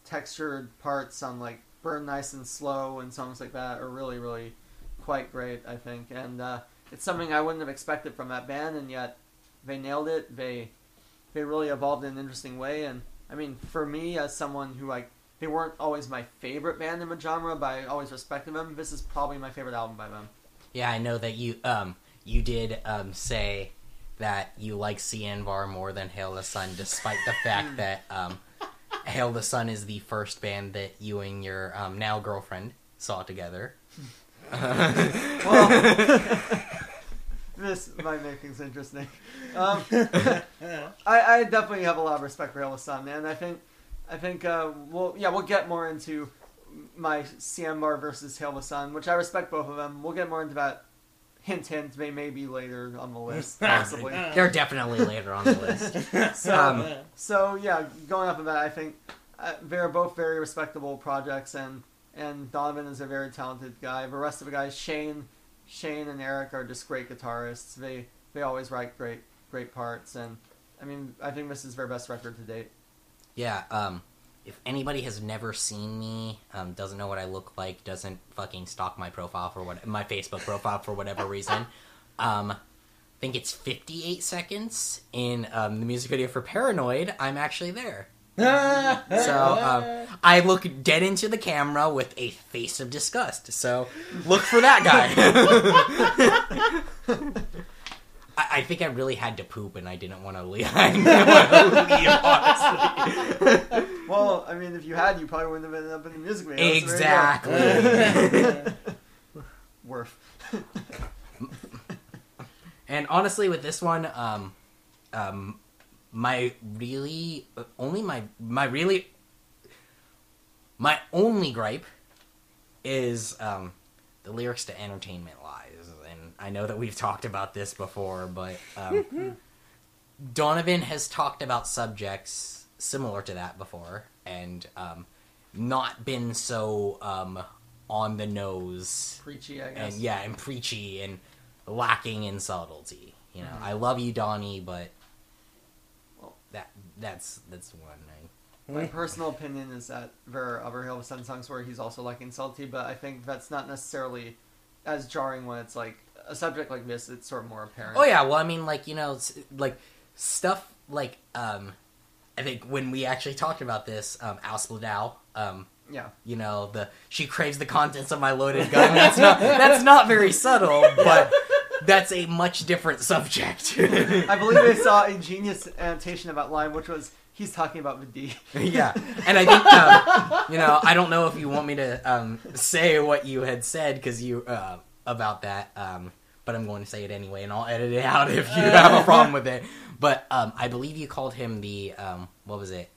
A: textured parts on like Burn Nice and Slow and songs like that are really, really quite great, I think, and it's something I wouldn't have expected from that band, and yet they nailed it. They really evolved in an interesting way, and I mean, for me, as someone who, like, they weren't always my favorite band in the genre, but I always respected them. This is probably my favorite album by them.
B: Yeah, I know that you did say that you like Cianvar more than Hail the Sun, despite the fact that Hail the Sun is the first band that you and your now girlfriend saw together.
A: Well, this might make things interesting. I definitely have a lot of respect for Hail the Sun, and I think we'll get more into my Cianvar versus Hail the Sun, which I respect both of them. We'll get more into that. Hint, hint. They may be later on the list, possibly.
B: They're definitely later on the list.
A: So yeah, going off of that, I think they're both very respectable projects, and Donovan is a very talented guy. The rest of the guys, Shane and Eric, are just great guitarists. They always write great parts, and I mean, I think this is their best record to date.
B: Yeah, if anybody has never seen me, doesn't know what I look like, doesn't fucking stalk my profile my Facebook profile for whatever reason, I think it's 58 seconds in the music video for Paranoid. I'm actually there. So I look dead into the camera with a face of disgust. So look for that guy. I think I really had to poop and I didn't want to leave. Honestly.
A: Well, I mean, if you had, you probably wouldn't have ended up in the music video.
B: Exactly.
A: Worth.
B: And honestly, with this one, my only gripe is the lyrics to Entertainment Lies. And I know that we've talked about this before, but Donovan has talked about subjects similar to that before, and not been so on the nose,
A: preachy, I guess.
B: And preachy and lacking in subtlety. You know, I love you, Donnie, but that's one thing.
A: My personal opinion is that there are other Hail the Sun songs where he's also lacking subtlety, but I think that's not necessarily as jarring when it's like a subject like this. It's sort of more apparent.
B: Oh yeah, well, I mean, like, you know, like stuff like I think when we actually talked about this, Al Spladow,
A: yeah,
B: you know, she craves the contents of my loaded gun. That's not very subtle, but that's a much different subject.
A: I believe I saw a genius annotation about line, which was he's talking about the D.
B: Yeah, and I think you know, I don't know if you want me to say what you had said because you about that, but I'm going to say it anyway, and I'll edit it out if you have a problem with it. But I believe you called him the what was it?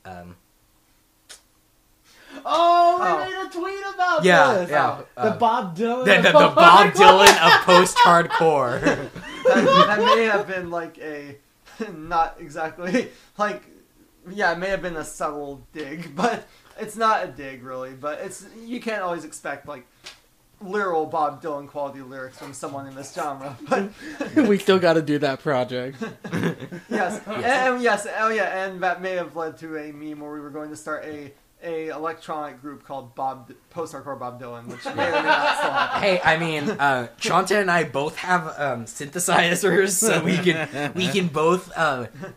C: Oh, we made a tweet about this.
B: Yeah,
C: the Bob Dylan.
B: The Bob Dylan of post-hardcore.
A: that may have been like a not exactly like. Yeah, it may have been a subtle dig, but it's not a dig really. But you can't always expect like literal Bob Dylan quality lyrics from someone in this genre. But
C: we still got to do that project.
A: Yes, and yes, oh yeah, and that may have led to a meme where we were going to start a electronic group called Post-Hardcore Bob Dylan, which may or may not still happen.
B: Hey, I mean, Chanta and I both have synthesizers, so we can both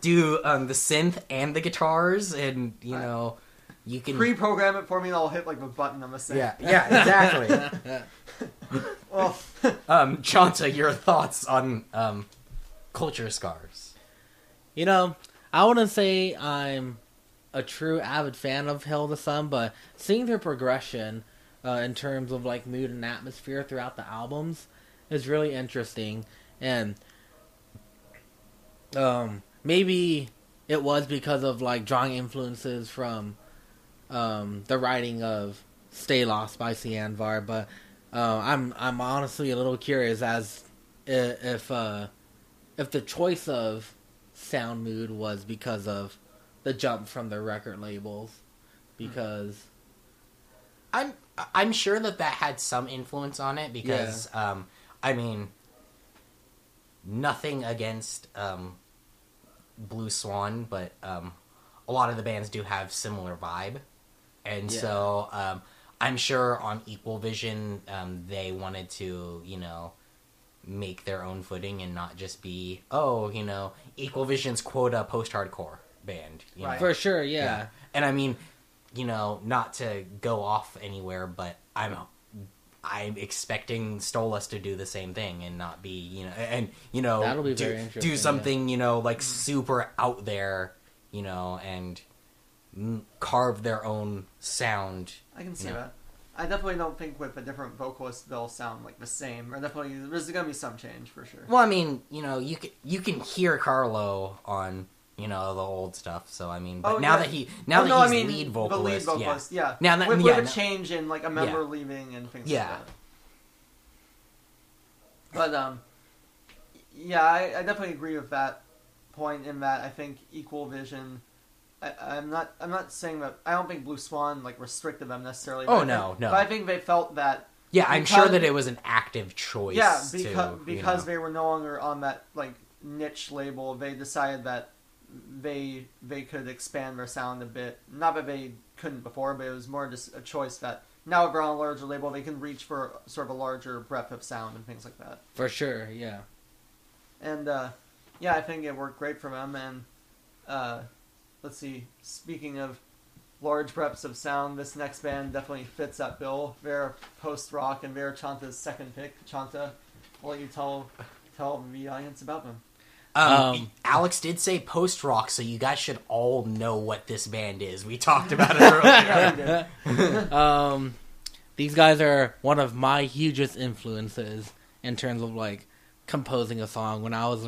B: do the synth and the guitars, and you know, you can
A: pre-program it for me, and I'll hit like a button on the synth.
B: Yeah, exactly.
A: Well,
B: Chanta, your thoughts on culture scars?
C: You know, I wouldn't say I'm a true avid fan of Hail the Sun, but seeing their progression in terms of like mood and atmosphere throughout the albums is really interesting. And maybe it was because of like drawing influences from the writing of Stay Lost by Cianvar, but I'm honestly a little curious as if the choice of sound mood was because of the jump from the record labels, because
B: I'm sure that had some influence on it, because I mean, nothing against Blue Swan, but a lot of the bands do have similar vibe, and so I'm sure on Equal Vision they wanted to, you know, make their own footing and not just be, you know, Equal Vision's quota post-hardcore band, you know?
C: For sure, yeah.
B: And I mean, not to go off anywhere, but I'm expecting Stolas to do the same thing and not be,
C: That'll be very interesting,
B: do something, like super out there, and carve their own sound.
A: I can see that. I definitely don't think with a different vocalist they'll sound like the same. Or definitely there's gonna be some change for sure.
B: Well, I mean, you can hear Carlo on the old stuff. So I mean, but now that he's lead vocalist,
A: the lead vocalist, yeah.
B: Now that,
A: with a change in like a member leaving and things like that. But I definitely agree with that point in that I think Equal Vision. I'm not saying that I don't think Blue Swan like restricted them necessarily.
B: No.
A: But I think they felt that.
B: Yeah, I'm sure that it was an active choice.
A: Yeah, because they were no longer on that like niche label. They decided that they could expand their sound a bit. Not that they couldn't before, but it was more just a choice that now if they're on a larger label, they can reach for sort of a larger breadth of sound and things like that.
C: For sure, yeah.
A: And I think it worked great for them. And let's see. Speaking of large breadths of sound, this next band definitely fits that bill. They're post-rock, and they're Chanta's second pick. Chanta, I'll let you tell the audience about them.
B: Alex did say post-rock, so you guys should all know what this band is. We talked about it earlier.
C: These guys are one of my hugest influences in terms of like composing a song. When I was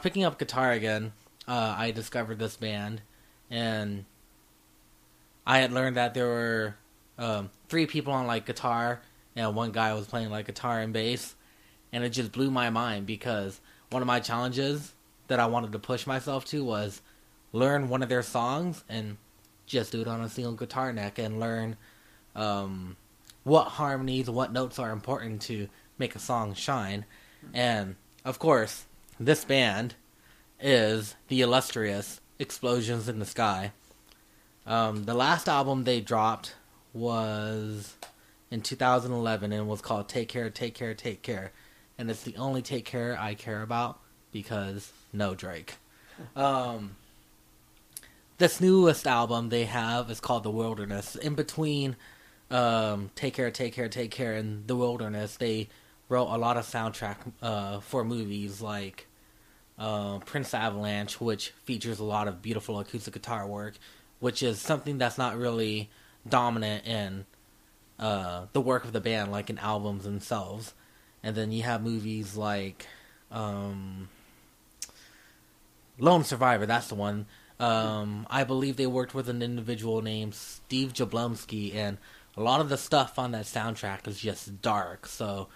C: picking up guitar again, I discovered this band, and I had learned that there were 3 people on like guitar, and one guy was playing like guitar and bass, and it just blew my mind because one of my challenges that I wanted to push myself to was learn one of their songs and just do it on a single guitar neck and learn what harmonies, what notes are important to make a song shine. And, of course, this band is the illustrious Explosions in the Sky. The last album they dropped was in 2011 and was called Take Care, Take Care, Take Care. And it's the only Take Care I care about because no Drake. This newest album they have is called The Wilderness. In between Take Care, Take Care, Take Care and The Wilderness, they wrote a lot of soundtrack for movies like Prince Avalanche, which features a lot of beautiful acoustic guitar work, which is something that's not really dominant in the work of the band, like in albums themselves. And then you have movies like Lone Survivor, that's the one. I believe they worked with an individual named Steve Jablonski, and a lot of the stuff on that soundtrack is just dark. So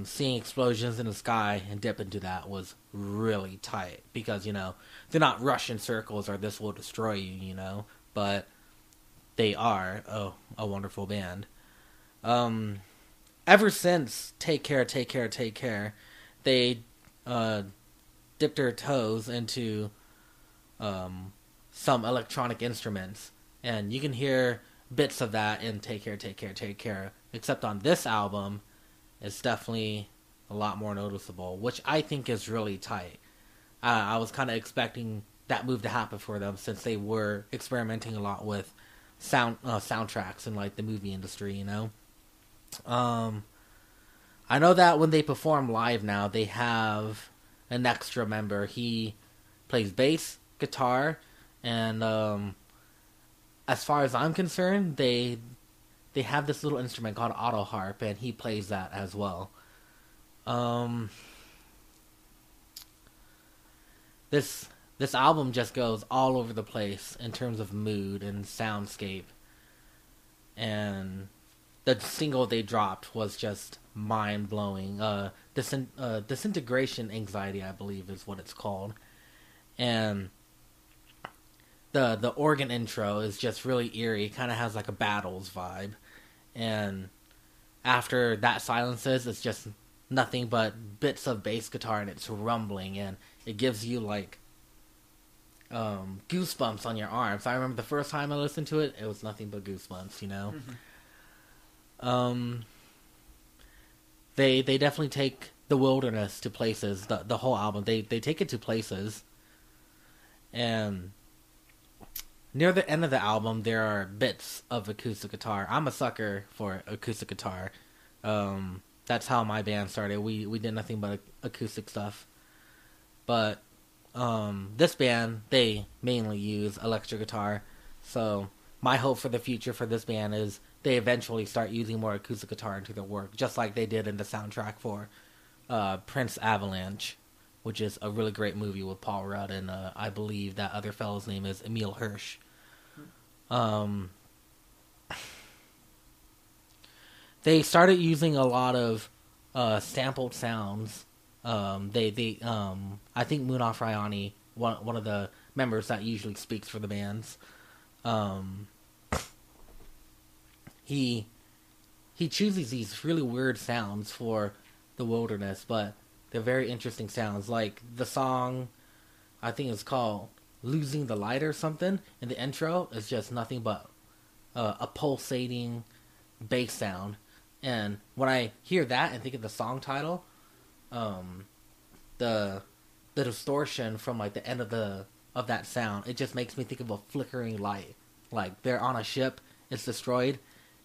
C: seeing Explosions in the Sky and dip into that was really tight because, they're not Russian circles or This Will Destroy You, but they are a wonderful band. Ever since Take Care, Take Care, Take Care, they dipped their toes into some electronic instruments. And you can hear bits of that in Take Care, Take Care, Take Care. Except on this album, it's definitely a lot more noticeable, which I think is really tight. I was kind of expecting that move to happen for them since they were experimenting a lot with soundtracks in like the movie industry, I know that when they perform live now, they have an extra member. He plays bass, guitar, and as far as I'm concerned, they have this little instrument called auto harp, and he plays that as well. This album just goes all over the place in terms of mood and soundscape, and the single they dropped was just mind-blowing. Disintegration Anxiety, I believe, is what it's called. And the organ intro is just really eerie. It kind of has like a Battles vibe. And after that silences, it's just nothing but bits of bass guitar, and it's rumbling, and it gives you like goosebumps on your arms. I remember the first time I listened to it, it was nothing but goosebumps, Mm-hmm. They definitely take The Wilderness to places. The whole album, they take it to places. And near the end of the album, there are bits of acoustic guitar. I'm a sucker for acoustic guitar. That's how my band started. We did nothing but acoustic stuff. But this band, they mainly use electric guitar. So my hope for the future for this band is they eventually start using more acoustic guitar into their work, just like they did in the soundtrack for Prince Avalanche, which is a really great movie with Paul Rudd, and I believe that other fellow's name is Emil Hirsch. They started using a lot of sampled sounds. I think Munaf Rayani, one of the members that usually speaks for the bands, he chooses these really weird sounds for the wilderness, but they're very interesting sounds. Like the song, I think it's called "Losing the Light" or something. In the intro, is just nothing but a pulsating bass sound. And when I hear that and think of the song title, the distortion from like the end of that sound, it just makes me think of a flickering light. Like they're on a ship, it's destroyed,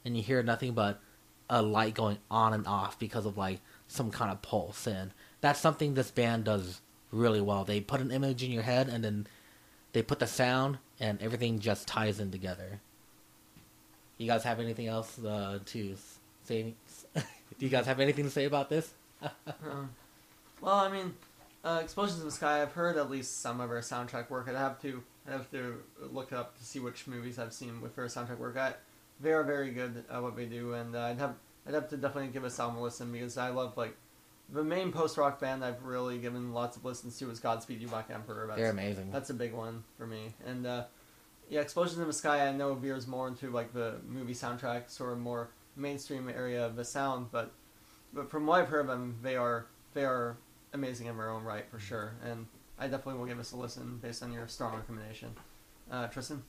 C: and you hear nothing but a light going on and off because of like some kind of pulse. And that's something this band does really well. They put an image in your head, and then they put the sound, and everything just ties in together. You guys have anything else to say? Do you guys have anything to say about this?
A: Well, I mean, Explosions in the Sky, I've heard at least some of our soundtrack work. I'd have to look it up to see which movies I've seen with their soundtrack work. They are very good at what they do, and I'd have to definitely give this album a listen, because I love, like, the main post-rock band I've really given lots of listens to is Godspeed You Black Emperor.
C: They're amazing.
A: That's a big one for me. And, yeah, Explosions in the Sky, I know veers more into, like, the movie soundtrack, sort of more mainstream area of the sound, but from what I've heard of them, they are amazing in their own right, for sure. And I definitely will give this a listen based on your strong recommendation. Trystan?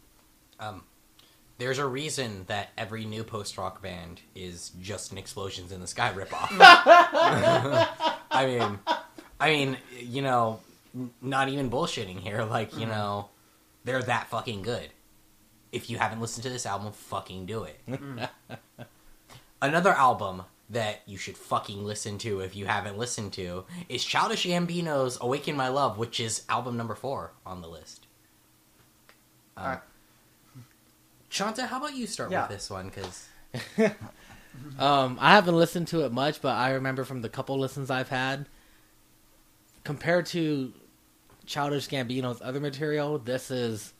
B: There's a reason that every new post-rock band is just an Explosions in the Sky ripoff. I mean, you know, not even bullshitting here. Like, you know, they're that fucking good. If you haven't listened to this album, fucking do it. Another album that you should fucking listen to if you haven't listened to is Childish Gambino's Awaken My Love, which is album number 4 on the list.
A: All right.
B: Chanta, how about you start with this one? Cause
C: I haven't listened to it much, but I remember from the couple listens I've had, compared to Childish Gambino's other material, this is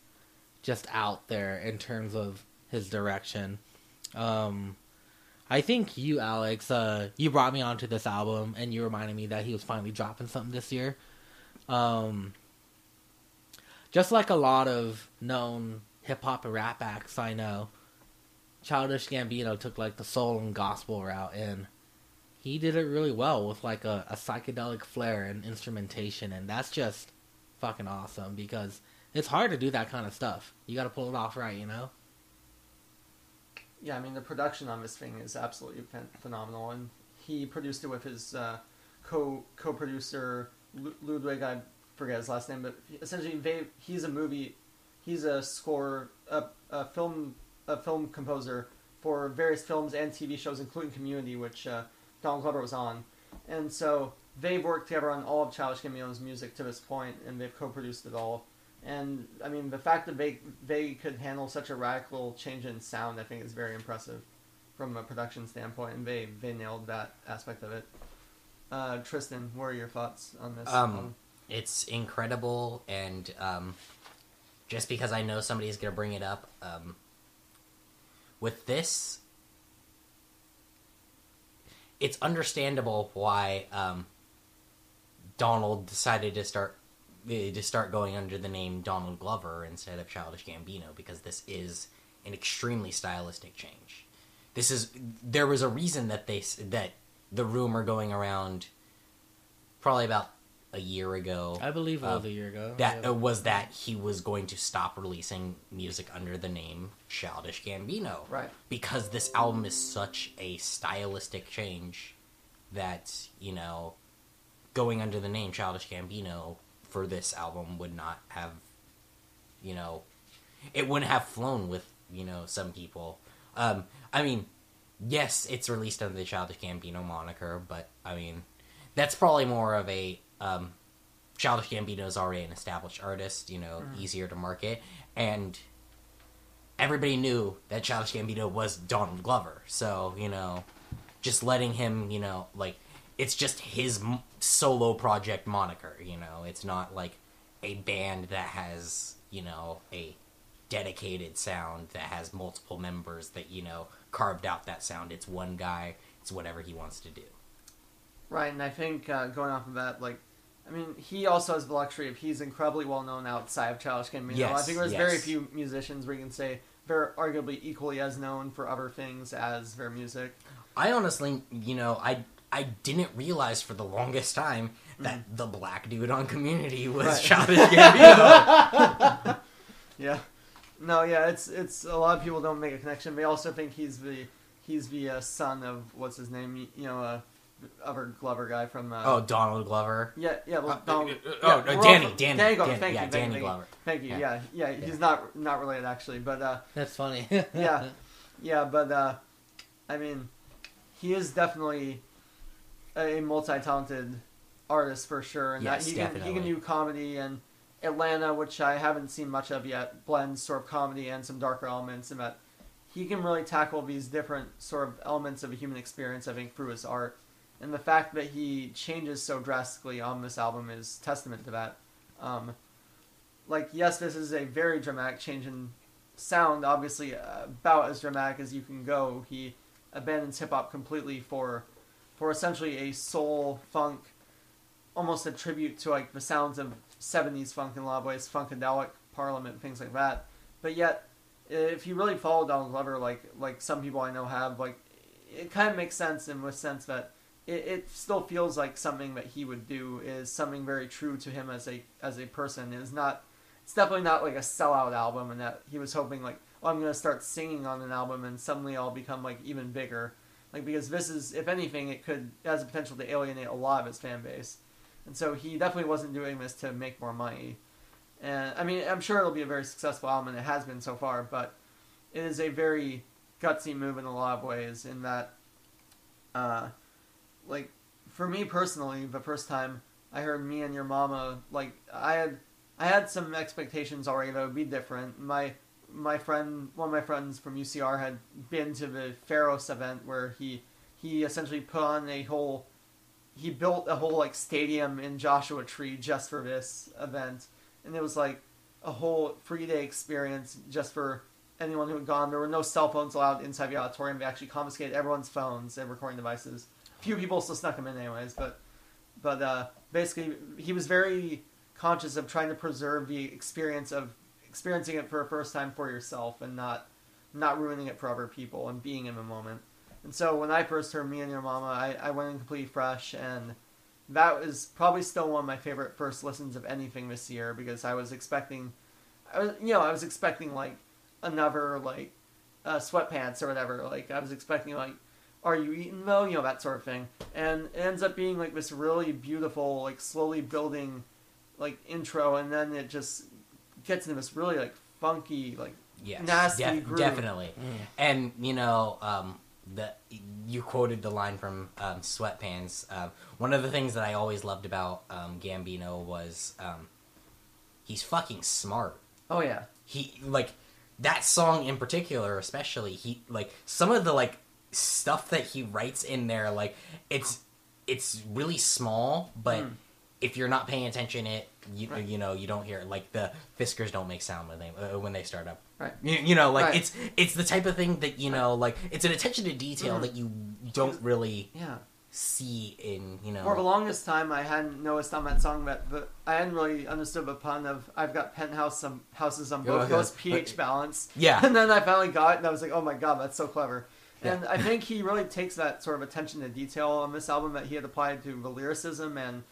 C: just out there in terms of his direction. I think you, Alex, you brought me onto this album, and you reminded me that he was finally dropping something this year. Just like a lot of known hip-hop and rap acts I know, Childish Gambino took like the soul and gospel route, and he did it really well with like a psychedelic flair and instrumentation, and that's just fucking awesome, because it's hard to do that kind of stuff. You gotta pull it off right, you know?
A: Yeah, I mean, the production on this thing is absolutely phenomenal, and he produced it with his co-producer, Ludwig, I forget his last name, but essentially he's a score, a film composer for various films and TV shows, including Community, which Donald Glover was on. And so they've worked together on all of Childish Gambino's music to this point, and they've co-produced it all. And, I mean, the fact that they could handle such a radical change in sound, I think, is very impressive from a production standpoint, and they nailed that aspect of it. Trystan, what are your thoughts on this?
B: It's incredible, and just because I know somebody's going to bring it up, with this, it's understandable why Donald decided to start going under the name Donald Glover instead of Childish Gambino, because this is an extremely stylistic change. There was a reason that the rumor going around probably about a year ago.
C: I believe it was a year ago.
B: Was that he was going to stop releasing music under the name Childish Gambino.
A: Right.
B: Because this album is such a stylistic change that, you know, going under the name Childish Gambino for this album would not have, you know, it wouldn't have flown with, some people. I mean, yes, it's released under the Childish Gambino moniker, but, I mean, that's probably more of a, Childish Gambino is already an established artist, easier to market, and everybody knew that Childish Gambino was Donald Glover, so, just letting him, it's just his solo project moniker, it's not like a band that has, a dedicated sound that has multiple members that, carved out that sound. It's one guy, it's whatever he wants to do.
A: Right, and I think going off of that, he also has the luxury of he's incredibly well known outside of Childish Gambino.
B: Yes,
A: I think there's very few musicians where you can say they're arguably equally as known for other things as their music.
B: I honestly, I didn't realize for the longest time that the black dude on Community was Childish Gambino.
A: Yeah. No, yeah, it's a lot of people don't make a connection. They also think he's the son of what's his name, other Glover guy from.
B: Donald Glover.
A: Yeah, well, Donald.
B: Danny
A: Glover. Thank you,
B: Danny Glover.
A: Thank you. Yeah. He's not related actually, but
C: that's funny.
A: but I mean, he is definitely a multi-talented artist for sure, and
B: yes,
A: he can do comedy, and Atlanta, which I haven't seen much of yet, blends sort of comedy and some darker elements, and that he can really tackle these different sort of elements of a human experience, I think, through his art. And the fact that he changes so drastically on this album is testament to that. Yes, this is a very dramatic change in sound, obviously about as dramatic as you can go. He abandons hip-hop completely for essentially a soul funk, almost a tribute to the sounds of 70s funk in a lot of ways, Funkadelic, Parliament, things like that. But yet, if you really follow Donald Glover, like some people I know have, it kind of makes sense in the sense that it still feels like something that he would do, is something very true to him as a person. It's definitely not like a sellout album, and that he was hoping I'm going to start singing on an album and suddenly I'll become even bigger. Because this is, if anything, it has the potential to alienate a lot of his fan base. And so he definitely wasn't doing this to make more money. And I mean, I'm sure it'll be a very successful album, and it has been so far, but it is a very gutsy move in a lot of ways in that, for me personally, the first time I heard Me and Your Mama, I had some expectations already that it would be different. One of my friends from UCR had been to the Pharos event where he essentially he built a whole stadium in Joshua Tree just for this event, and it was a whole 3-day experience just for anyone who had gone. There were no cell phones allowed inside the auditorium. They actually confiscated everyone's phones and recording devices. A few people still snuck them in anyways, but basically he was very conscious of trying to preserve the experience of experiencing it for a first time for yourself and not ruining it for other people and being in the moment. And so when I first heard Me and Your Mama, I went in completely fresh, and that was probably still one of my favorite first listens of anything this year, because I was expecting another Sweatpants or whatever. I was expecting Are You Eating Though? That sort of thing. And it ends up being this really beautiful, slowly building intro, and then it just gets into this really funky,
B: yes,
A: nasty groove.
B: Definitely. And you quoted the line from Sweatpants. One of the things that I always loved about Gambino was he's fucking smart.
A: Oh yeah.
B: He that song in particular, especially, he some of the stuff that he writes in there, it's really small, but if you're not paying attention, you don't hear it. The Fiskars don't make sound when they start up.
A: Right.
B: Right. It's the type of thing that it's an attention to detail that you don't really see in
A: For the longest time, I hadn't noticed on that song that I hadn't really understood the pun of "I've got penthouse houses on both those pH balance."
B: Yeah.
A: And then I finally got it, and I was like, "Oh my god, that's so clever."
B: Yeah.
A: And I think he really takes that sort of attention to detail on this album that he had applied to the lyricism and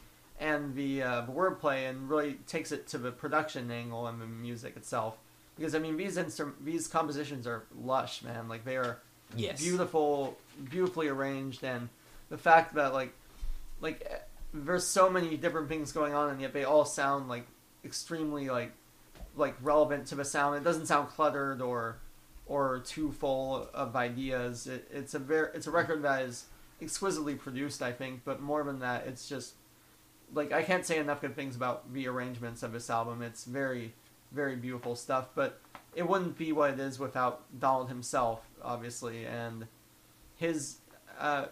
A: the wordplay, and really takes it to the production angle and the music itself. Because I mean, these compositions are lush, man. They are beautifully arranged, and the fact that there's so many different things going on, and yet they all sound extremely like relevant to the sound. It doesn't sound cluttered or too full of ideas. It's a record that is exquisitely produced, I think, but more than that, it's just like I can't say enough good things about the arrangements of this album. It's very, very beautiful stuff, but it wouldn't be what it is without Donald himself, obviously, and his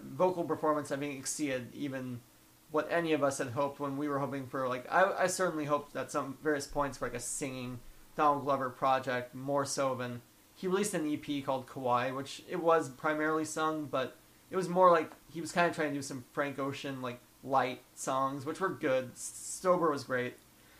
A: vocal performance, I think, exceeded even what any of us had hoped when we were hoping for, like, I certainly hoped at some various points for, like, a singing Donald Glover project, more so than, he released an EP called Kawaii, which it was primarily sung, but it was more like, he was kind of trying to do some Frank Ocean, like, light songs, which were good. Sober was great,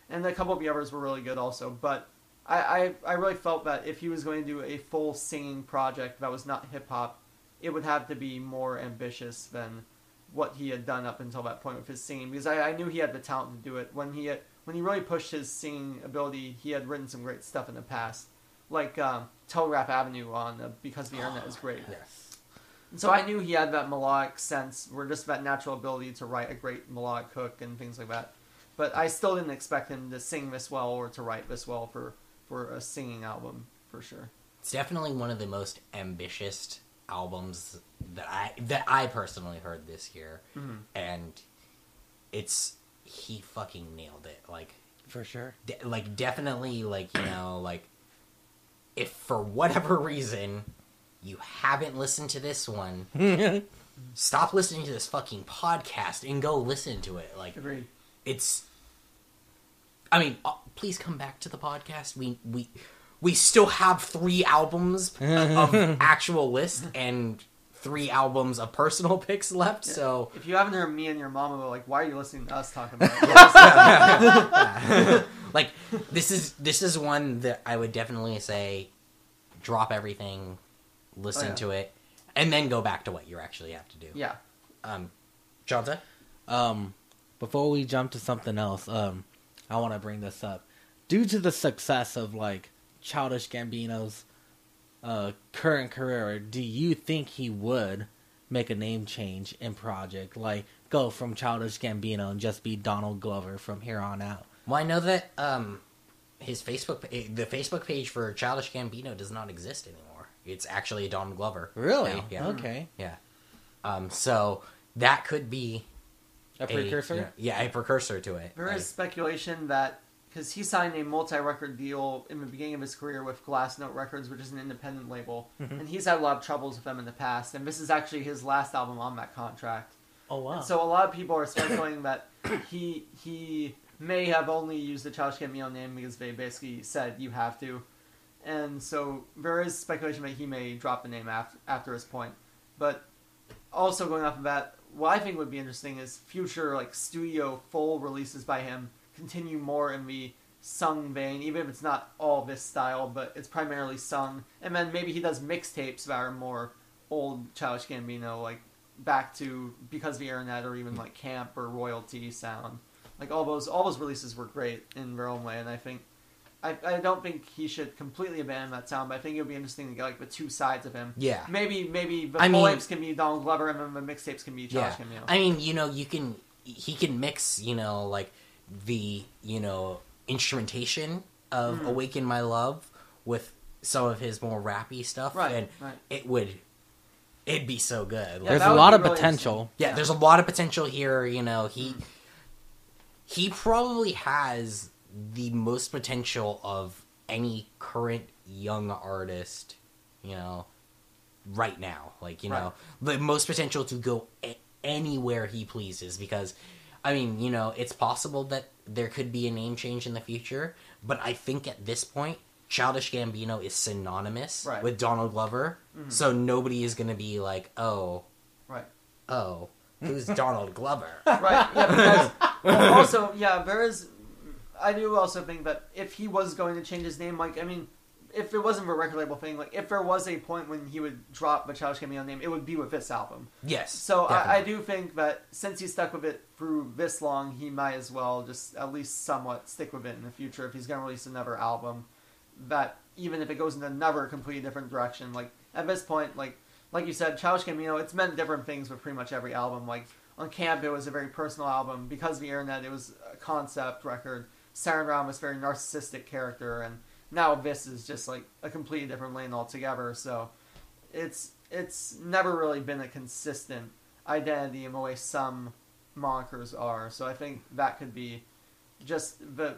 A: and a couple of the others were really good also, but I really felt that if he was going to do a full singing project that was not hip-hop, it would have to be more ambitious than what he had done up until that point with his singing, because I knew he had the talent to do it. When he really pushed his singing ability, he had written some great stuff in the past, like Telegraph Avenue on Because the Internet is great.
C: Yes.
A: And so I knew he had that melodic sense, or just that natural ability to write a great melodic hook and things like that. But I still didn't expect him to sing this well or to write this well for a singing album, for sure.
B: It's definitely one of the most ambitious albums that I personally heard this year, and he fucking nailed it. Like,
C: for sure.
B: Definitely, like, you know, like, if for whatever reason you haven't listened to this one, stop listening to this fucking podcast and go listen to it. Like,
A: agreed.
B: I mean, please come back to the podcast. We still have 3 albums of actual list and 3 albums of personal picks left.
A: Yeah.
B: So
A: if you haven't heard me and your mama, like, why are you listening to us talking about it?
B: like, this is one that I would definitely say, drop everything, listen to it, and then go back to what you actually have to do.
A: Yeah.
B: Chanta?
C: Before we jump to something else, I want to bring this up. Due to the success of, like, Childish Gambino's current career, do you think he would make a name change in project, like go from Childish Gambino and just be Donald Glover from here on out?
B: Well, I know that the Facebook page for Childish Gambino does not exist anymore. It's actually Donald Glover.
C: Really?
B: Now. Yeah.
C: Okay.
B: Yeah. So that could be
C: a precursor.
B: A precursor to it.
A: There is speculation that, because he signed a multi-record deal in the beginning of his career with Glassnote Records, which is an independent label, and he's had a lot of troubles with them in the past, and this is actually his last album on that contract.
C: Oh, wow.
A: And so a lot of people are speculating that he may have only used the Childish Gambino name because they basically said, you have to. And so there is speculation that he may drop the name after his point. But also going off of that, what I think would be interesting is future, like, studio full releases by him continue more in the sung vein, even if it's not all this style, but it's primarily sung. And then maybe he does mixtapes that are more old Childish Gambino, like back to Because of the Internet, or even like Camp or Royalty sound. Like all those releases were great in their own way, and I think I don't think he should completely abandon that sound, but I think it would be interesting to get like the 2 sides of him.
B: Yeah.
A: Maybe the full-lengths can be Donald Glover, and then the mixtapes can be Childish Gambino.
B: I mean, you know, he can mix, you know, like the, you know, instrumentation of Awaken My Love with some of his more rappy stuff, and it'd be so good.
A: Yeah,
C: there's a lot of potential.
B: Yeah, there's a lot of potential here. You know, he probably has the most potential of any current young artist, you know, right now. Like, you know, the most potential to go anywhere he pleases, because I mean, you know, it's possible that there could be a name change in the future, but I think at this point, Childish Gambino is synonymous with Donald Glover, so nobody is going to be like, who's Donald Glover?
A: Right, yeah, because also, there is, I do also think that if he was going to change his name, like, I mean, if it wasn't for a record label thing, like, if there was a point when he would drop the Childish Gambino name, it would be with this album.
B: Yes.
A: So I do think that since he's stuck with it through this long, he might as well just at least somewhat stick with it in the future if he's going to release another album. That even if it goes in another completely different direction, like, at this point, like you said, Childish Gambino, it's meant different things with pretty much every album. Like, on Camp, it was a very personal album. Because of the Internet, it was a concept record. centered around this very narcissistic character, and now this is just like a completely different lane altogether. So it's never really been a consistent identity in the way some monikers are. So I think that could be just the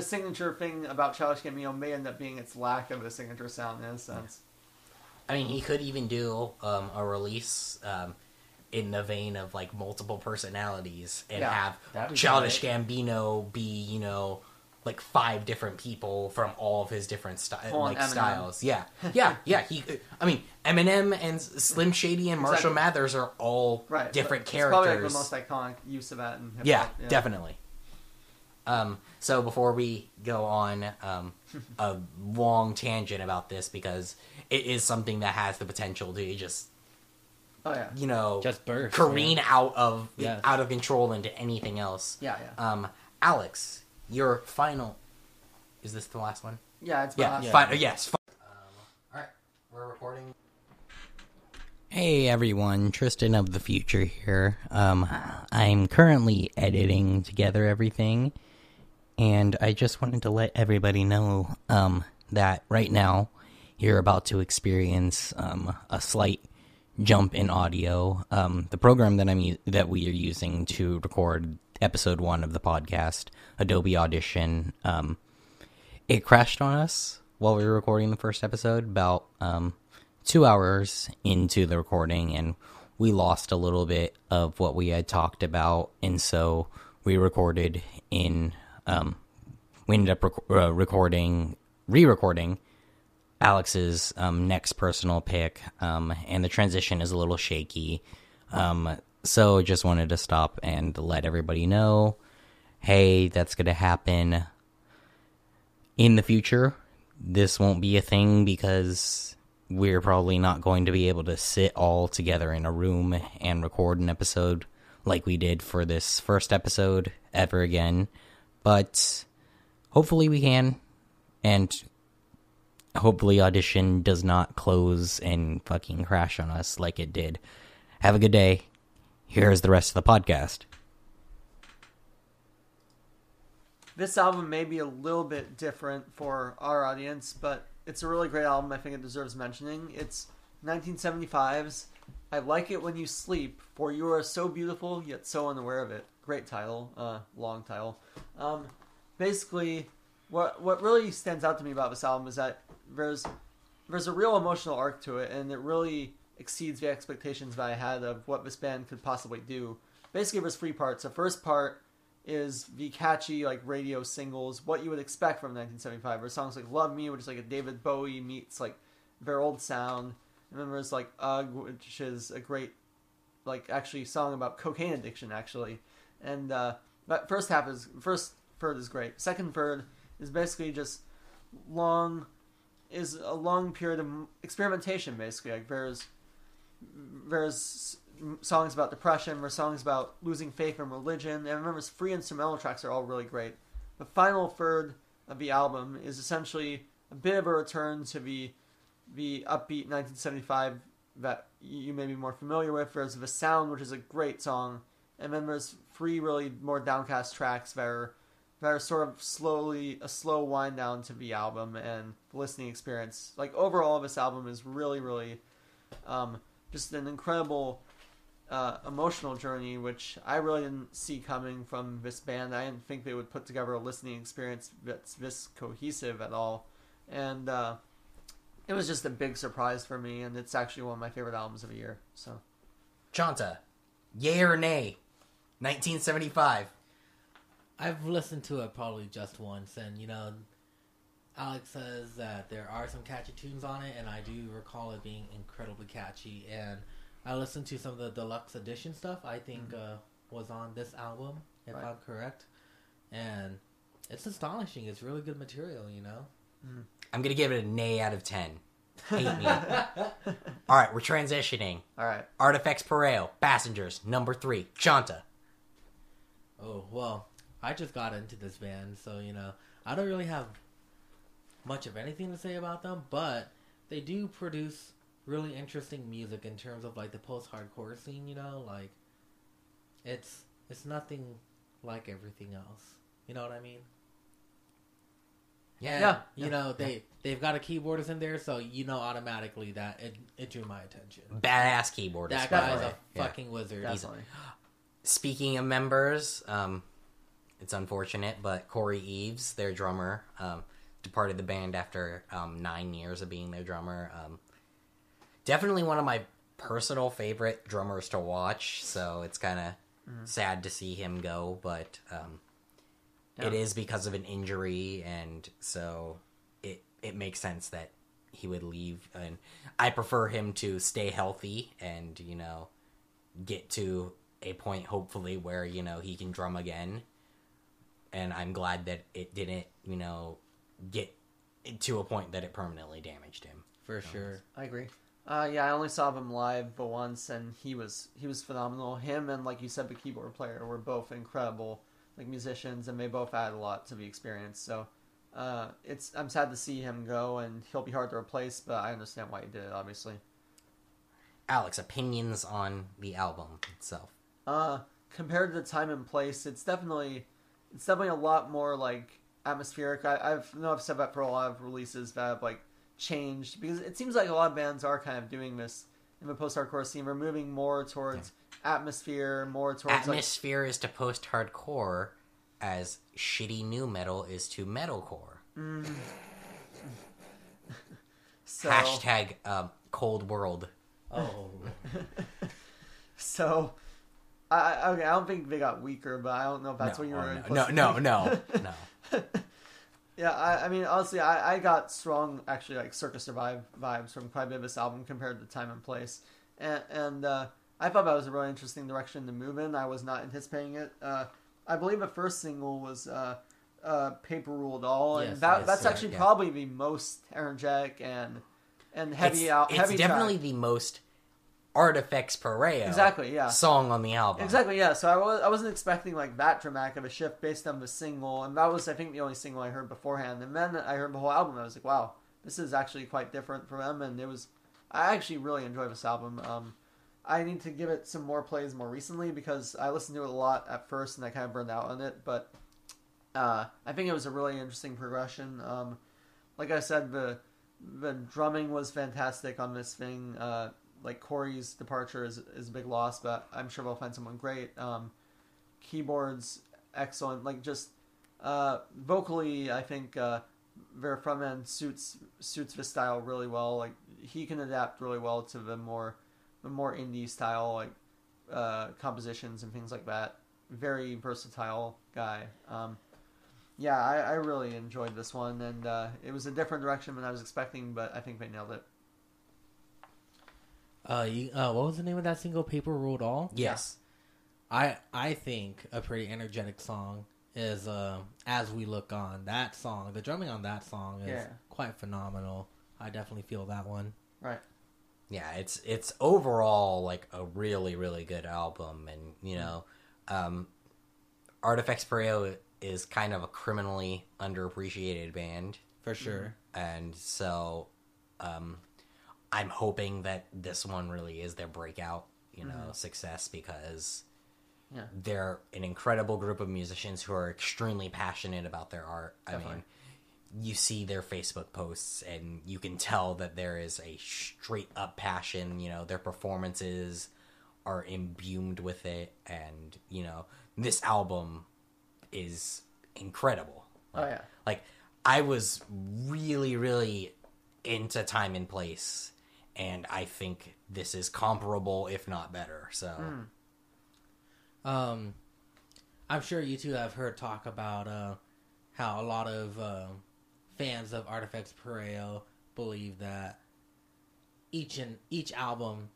A: signature thing about Childish Gambino may end up being its lack of a signature sound in a sense.
B: I mean, he could even do a release in the vein of like multiple personalities and have Childish Gambino be, you know, like 5 different people from all of his different styles. Yeah. I mean, Eminem and Slim Shady and Marshall Mathers are all different characters.
A: It's probably like the most iconic use of that in hip-hop.
B: Yeah, definitely. So before we go on a long tangent about this, because it is something that has the potential to just, you know,
C: just burst,
B: careen out of control into anything else. Alex, your final. Is this the last one?
A: Yeah, it's
B: yes. All right, we're recording. Hey everyone, Trystan of the future here. I'm currently editing together everything, and I just wanted to let everybody know that right now you're about to experience a slight jump in audio. The program that we are using to record episode 1 of the podcast, Adobe Audition, it crashed on us while we were recording the first episode about 2 hours into the recording, and we lost a little bit of what we had talked about, and so we recorded in we ended up re-recording Alex's next personal pick, and the transition is a little shaky, so just wanted to stop and let everybody know, hey, that's gonna happen in the future. This won't be a thing because we're probably not going to be able to sit all together in a room and record an episode like we did for this first episode ever again. But hopefully we can, and hopefully Audition does not close and fucking crash on us like it did. Have a good day. Here's the rest of the podcast.
A: This album may be a little bit different for our audience, but it's a really great album. I think it deserves mentioning. It's 1975's I Like It When You Sleep, For You Are So Beautiful, Yet So Unaware of It. Great title. Long title. Basically, what really stands out to me about this album is that there's a real emotional arc to it, and it really exceeds the expectations that I had of what this band could possibly do. Basically, there's 3 parts. The first part is the catchy, like, radio singles, what you would expect from 1975. There's songs like Love Me, which is like a David Bowie meets, like, their old sound. And then there's, like, Ugh, which is a great, like, actually song about cocaine addiction, actually. And that first third is great. Second third is basically just a long period of experimentation, basically. Like, there's songs about depression, there's songs about losing faith in religion, and remember, 3 instrumental tracks are all really great. The final third of the album is essentially a bit of a return to the upbeat 1975 that you may be more familiar with. There's The Sound, which is a great song, and then there's 3 really more downcast tracks that are sort of a slow wind down to the album and the listening experience. Like, overall, this album is really, really just an incredible emotional journey, which I really didn't see coming from this band. I didn't think they would put together a listening experience that's this cohesive at all. And it was just a big surprise for me, and it's actually one of my favorite albums of the year. So,
B: Chanta, yay or nay? 1975.
C: I've listened to it probably just once, and, you know, Alex says that there are some catchy tunes on it, and I do recall it being incredibly catchy, and I listened to some of the deluxe edition stuff I think was on this album, if I'm correct, and it's astonishing. It's really good material, you know?
B: I'm going to give it a nay out of 10. Hate me. Alright, we're transitioning.
A: Alright.
B: Artifacts Pareo, Passengers, number 3, Chanta.
C: Oh, well, I just got into this band, so, you know, I don't really have much of anything to say about them, but they do produce really interesting music in terms of, like, the post-hardcore scene, you know? Like, it's nothing like everything else. You know what I mean? Yeah, they've got a keyboardist in there, so automatically that it drew my attention.
B: Badass keyboardist.
C: That guy's a fucking wizard.
A: Definitely.
B: Speaking of members, it's unfortunate, but Corey Eves, their drummer, departed the band after 9 years of being their drummer. Definitely one of my personal favorite drummers to watch, so it's kind of sad to see him go, but it is because of an injury, and so it makes sense that he would leave, and I prefer him to stay healthy and, get to a point, hopefully, where, he can drum again, and I'm glad that it didn't, get to a point that it permanently damaged him.
C: For sure.
A: I agree. I only saw him live but once, and he was phenomenal. Him and, like you said, the keyboard player were both incredible, musicians, and they both add a lot to the experience. So, I'm sad to see him go, and he'll be hard to replace, but I understand why he did it, obviously.
B: Alex, opinions on the album itself?
A: Compared to the time and place, it's definitely a lot more atmospheric. I've said that for a lot of releases that have changed, because it seems like a lot of bands are kind of doing this in the post-hardcore scene. We're moving more towards atmosphere, more towards
B: atmosphere is to post-hardcore as shitty new metal is to metalcore.
A: So,
B: # cold world.
C: Oh.
A: So I don't think they got weaker, but I don't know if that's what you were implying.
B: No.
A: Yeah, I mean, honestly, I got strong, actually, Circus Survive vibes from quite a bit of this album compared to Time and Place. And I thought that was a really interesting direction to move in. I was not anticipating it. I believe the first single was Paper Ruled All, and that's actually probably the most energetic and heavy
B: It's definitely
A: track.
B: the most Artifacts Pareo song on the album.
A: Exactly, yeah. So I wasn't expecting that dramatic of a shift based on the single, and that was, I think, the only single I heard beforehand. And then I heard the whole album, and I was like, wow, this is actually quite different for them, and I actually really enjoy this album. I need to give it some more plays more recently, because I listened to it a lot at first, and I kind of burned out on it, but I think it was a really interesting progression. Like I said, the drumming was fantastic on this thing. Corey's departure is a big loss, but I'm sure we'll find someone great. Keyboards, excellent. Vocally, I think their front end suits the style really well. He can adapt really well to the more indie style, compositions and things like that. Very versatile guy. I really enjoyed this one, and it was a different direction than I was expecting, but I think they nailed it.
C: What was the name of that single? Paper Ruled All?
B: Yes.
C: I think a pretty energetic song is As We Look On. That song, the drumming on that song is quite phenomenal. I definitely feel that one.
A: Right.
B: Yeah, it's overall a really, really good album, and Artifacts Pareo is kind of a criminally underappreciated band.
C: For sure.
B: And so I'm hoping that this one really is their breakout, success, because they're an incredible group of musicians who are extremely passionate about their art.
A: Definitely.
B: I mean, you see their Facebook posts, and you can tell that there is a straight up passion. Their performances are imbued with it, and this album is incredible. I was really, really into Time and Place, and I think this is comparable, if not better. So,
C: I'm sure you two have heard talk about how a lot of fans of Artifacts Pareo believe that each album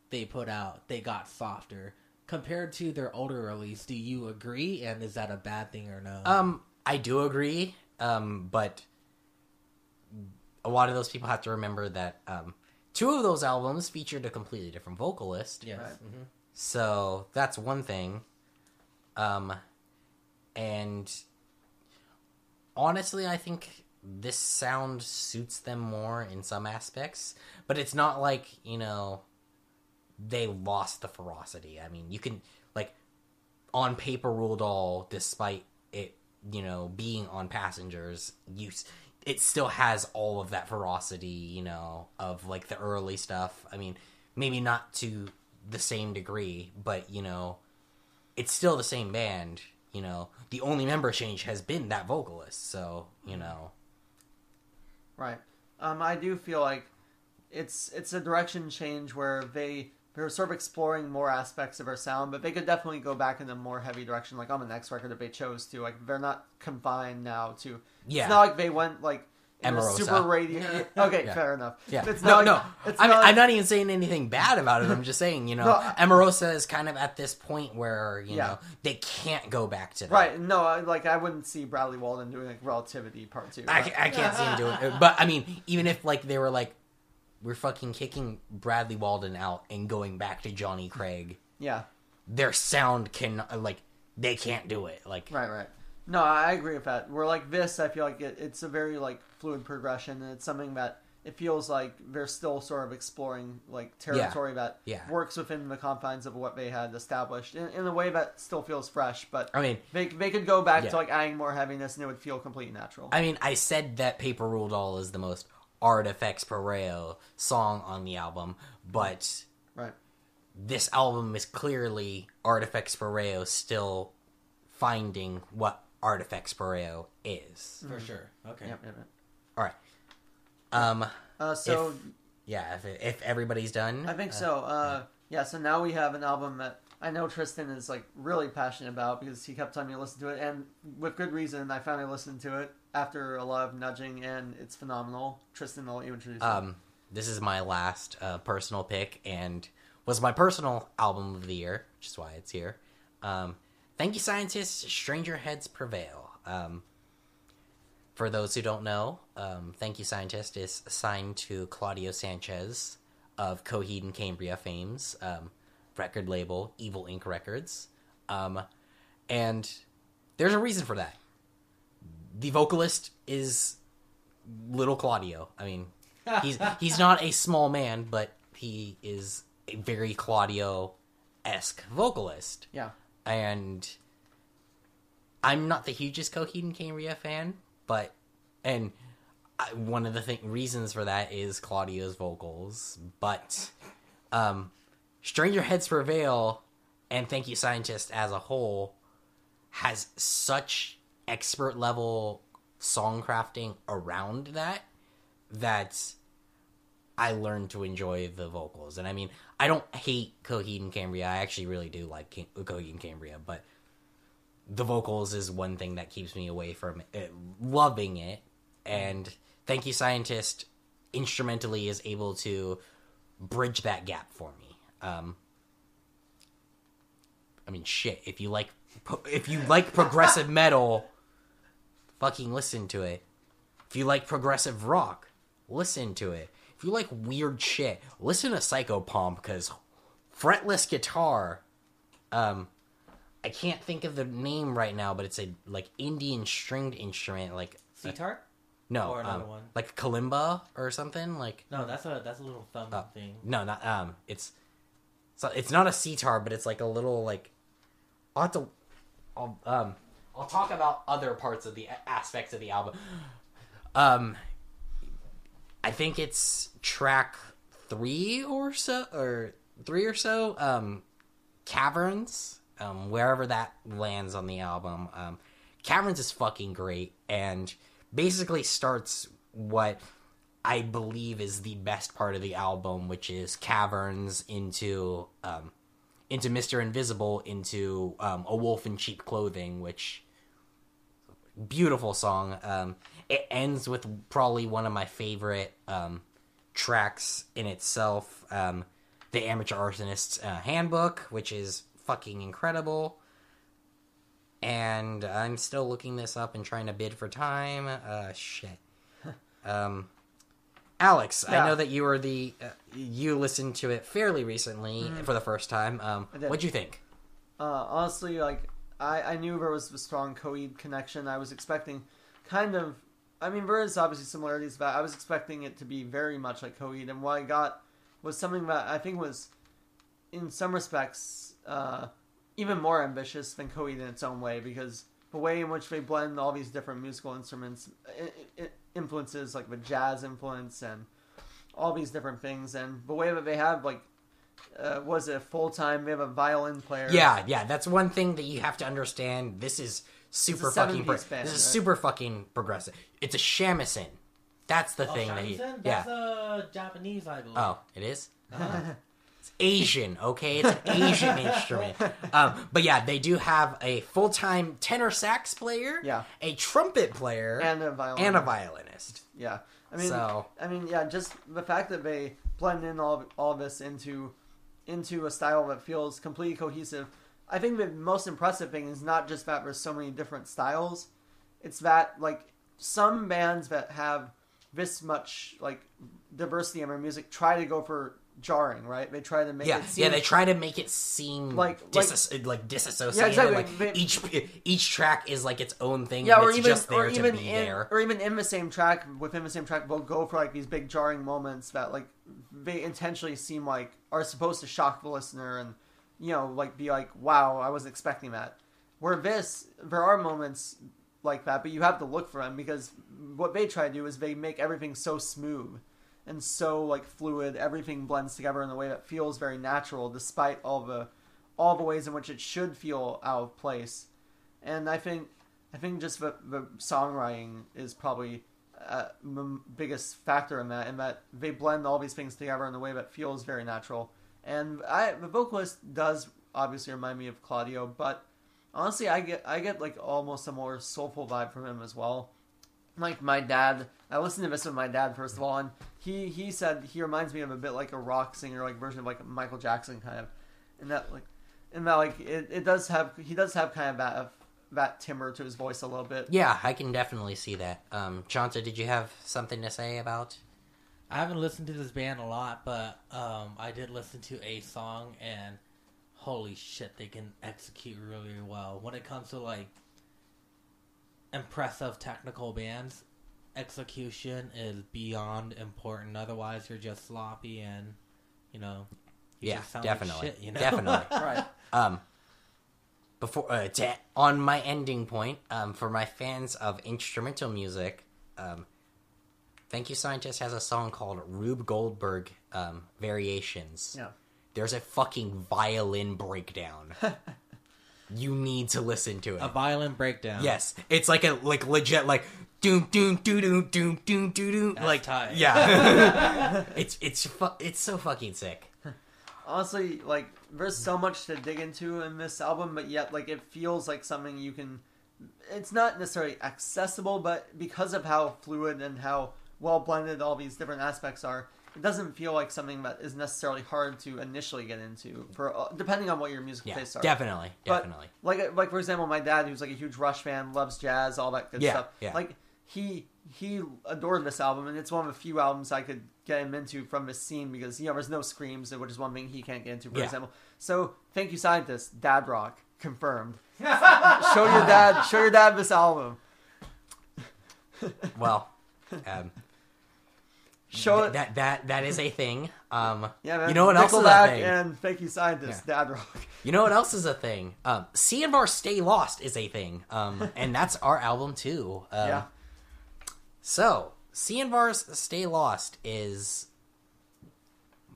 C: they put out, they got softer compared to their older release. Do you agree? And is that a bad thing or no?
B: I do agree, but a lot of those people have to remember that two of those albums featured a completely different vocalist.
C: Yes.
A: Right.
C: Mm-hmm.
B: So that's one thing. And honestly, I think this sound suits them more in some aspects, but it's not like, they lost the ferocity. I mean, you can, on Paper Ruled All, despite it being on Passengers, it still has all of that ferocity, of like the early stuff. I mean, maybe not to the same degree, but it's still the same band. The only member change has been that vocalist. So
A: Right. I do feel like it's a direction change where they're sort of exploring more aspects of our sound, but they could definitely go back in a more heavy direction, like on the next record if they chose to. Like, they're not confined now to...
B: Yeah.
A: It's not like they went, like, in a
B: Emarosa.
A: super radio... Okay,
B: Yeah.
A: fair enough.
B: Yeah.
A: It's
B: No,
A: not
B: no.
A: like- it's
B: I'm,
A: not like-
B: I'm not even saying anything bad about it. I'm just saying, Emarosa is kind of at this point where,
A: Yeah.
B: they can't go back to that.
A: Right, no, I wouldn't see Bradley Walden doing, like, Relativity Part 2.
B: I can't see him doing it. But, I mean, even if, like, they were like, we're fucking kicking Bradley Walden out and going back to Johnny Craig,
A: Yeah.
B: their sound can, they can't do it. Like,
A: Right. No, I agree with that. Where, like, this, I feel like it's a very, like, fluid progression, and it's something that it feels like they're still sort of exploring, like, territory that works within the confines of what they had established in a way that still feels fresh, but
B: I mean,
A: they could go back to, like, adding more heaviness, and it would feel completely natural.
B: I mean, I said that Paper Rule Doll is the most Artifacts Pareo song on the album, but
A: Right.
B: this album is clearly Artifacts Pareo still finding what Artifacts Pareo is.
C: For sure. Okay.
A: Yep.
B: All right.
A: So
B: If everybody's done,
A: I think so. So now we have an album that I know Trystan is, like, really passionate about because he kept telling me to listen to it, and with good reason. I finally listened to it after a lot of nudging, and it's phenomenal. Trystan, I'll let you introduce it.
B: This is my last personal pick, and was my personal album of the year, which is why it's here. Thank You, Scientists, Stranger Heads Prevail. For those who don't know, Thank You, Scientist is signed to Claudio Sanchez of Coheed and Cambria fame's record label, Evil Inc. Records. And there's a reason for that. The vocalist is little Claudio. I mean, he's not a small man, but he is a very Claudio-esque vocalist.
A: Yeah.
B: And I'm not the hugest Coheed and Cambria fan, but one of the reasons for that is Claudio's vocals. But Stranger Heads Prevail and Thank You, Scientist as a whole has such expert level song crafting around that I learned to enjoy the vocals. And I mean, I don't hate Coheed and Cambria. I actually really do like Coheed and Cambria, but the vocals is one thing that keeps me away from loving it. And Thank You, Scientist instrumentally is able to bridge that gap for me. I mean, shit, if you like progressive metal, fucking listen to it. If you like progressive rock, listen to it. If you like weird shit, listen to Psychopomp, because fretless guitar, I can't think of the name right now, but it's a, like, Indian stringed instrument, like...
C: Sitar?
B: No,
C: Or another one.
B: like kalimba or something, like...
C: No, that's a little thumb thing.
B: No, not, it's not a sitar, but it's like a little, like... I'll talk about other parts of the aspects of the album. I think it's track 3 or so, Caverns, wherever that lands on the album. Caverns is fucking great, and basically starts what I believe is the best part of the album, which is Caverns into Mr. Invisible, into A Wolf in Cheap Clothing, which... beautiful song. It ends with probably one of my favorite tracks in itself, The Amateur Arsonist's Handbook, which is fucking incredible. And I'm still looking this up and trying to bid for time. Shit. Alex,
A: Yeah.
B: I know that you were you listened to it fairly recently for the first time. What'd you think?
A: Honestly, like, I knew there was a strong Coheed connection. I was expecting there is obviously similarities, but I was expecting it to be very much like Coheed, and what I got was something that I think was, in some respects, even more ambitious than Coheed in its own way, because the way in which they blend all these different musical instruments, influences like the jazz influence and all these different things, and the way that they have like was it full time? They have a violin player.
B: Yeah, that's one thing that you have to understand. This is super fucking. This is super fucking progressive. It's a shamisen. That's the thing
C: shamisen? That's a Japanese, I believe.
B: Oh, it is. It's Asian, okay? It's an Asian instrument. But yeah, they do have a full-time tenor sax player, a trumpet player,
A: and a
B: violinist.
A: Yeah, I mean, yeah, just the fact that they blend in all this into a style that feels completely cohesive. I think the most impressive thing is not just that there's so many different styles. It's that like some bands that have this much like diversity in their music try to go for jarring, right? They try to make it seem...
B: Yeah, they try to make it seem disassociated. Yeah,
A: exactly.
B: Like each track is like its own thing.
A: Yeah,
B: and it's just there to be there.
A: Or even in the same track, they'll go for like these big jarring moments that like they intentionally seem like are supposed to shock the listener and, you know, like be like, wow, I wasn't expecting that. Where there are moments like that, but you have to look for them because what they try to do is they make everything so smooth and so like fluid. Everything blends together in a way that feels very natural, despite all the ways in which it should feel out of place. And I think just the songwriting is probably the biggest factor in that they blend all these things together in a way that feels very natural. And the vocalist does obviously remind me of Claudio, but honestly, I get like almost a more soulful vibe from him as well. Like my dad, I listened to this with my dad first of all, and he said he reminds me of a bit like a rock singer, like version of like Michael Jackson kind of, he does have kind of that timbre to his voice a little bit.
B: Yeah, I can definitely see that. Chanta, did you have something to say about?
C: I haven't listened to this band a lot, but I did listen to a song, and holy shit, they can execute really well when it comes to like impressive technical bands. Execution is beyond important. Otherwise, you're just sloppy and, you know, just sound
B: definitely,
C: like shit, you know?
B: Definitely.
A: Right.
B: Before on my ending point, for my fans of instrumental music, Thank You Scientist has a song called Rube Goldberg Variations.
A: Yeah.
B: There's a fucking violin breakdown. You need to listen to it.
C: A violin breakdown.
B: Yes, it's like a legit like doom doom doom doom doom doom doom like
C: tight.
B: Yeah. it's so fucking sick.
A: Honestly, like there's so much to dig into in this album, but yet like it feels like something you can. It's not necessarily accessible, but because of how fluid and how well blended all these different aspects are, it doesn't feel like something that is necessarily hard to initially get into, for depending on what your musical tastes are.
B: Definitely.
A: Like for example, my dad, who's like a huge Rush fan, loves jazz, all that good stuff.
B: Yeah.
A: Like he adored this album, and it's one of the few albums I could get him into from this scene because there's no screams, which is one thing he can't get into, for example. So Thank You Scientist, dad rock confirmed. Show your dad this album.
B: Well,
A: show it.
B: That is a thing.
A: Yeah, man.
B: You know what else is a thing?
A: And Thank You Scientist, dad rock.
B: You know what else is a thing? CNVAR Stay Lost is a thing. And that's our album too.
A: Yeah.
B: So, CNVAR's Stay Lost is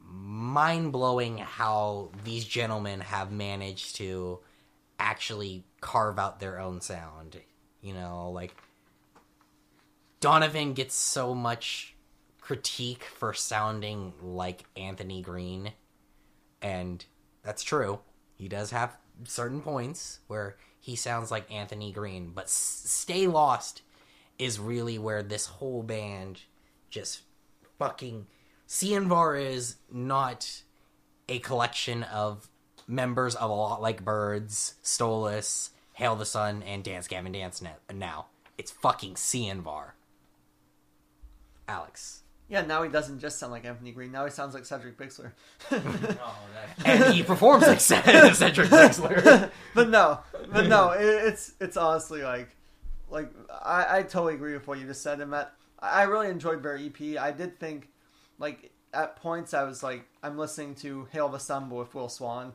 B: mind-blowing how these gentlemen have managed to actually carve out their own sound. You know, like, Donovan gets so much critique for sounding like Anthony Green, and that's true. He does have certain points where he sounds like Anthony Green, but Stay Lost is really where this whole band just fucking... CNVAR is not a collection of members of A Lot Like Birds, Stolus, Hail the Sun, and Dance Gavin Dance now. It's fucking CNVAR. Alex.
A: Yeah, now he doesn't just sound like Anthony Green. Now he sounds like Cedric Bixler.
B: And he performs like Cedric Bixler.
A: But no, it's honestly like I totally agree with what you just said, and that I really enjoyed their EP. I did think, like, at points I was like, I'm listening to Hail the Sun with Will Swan,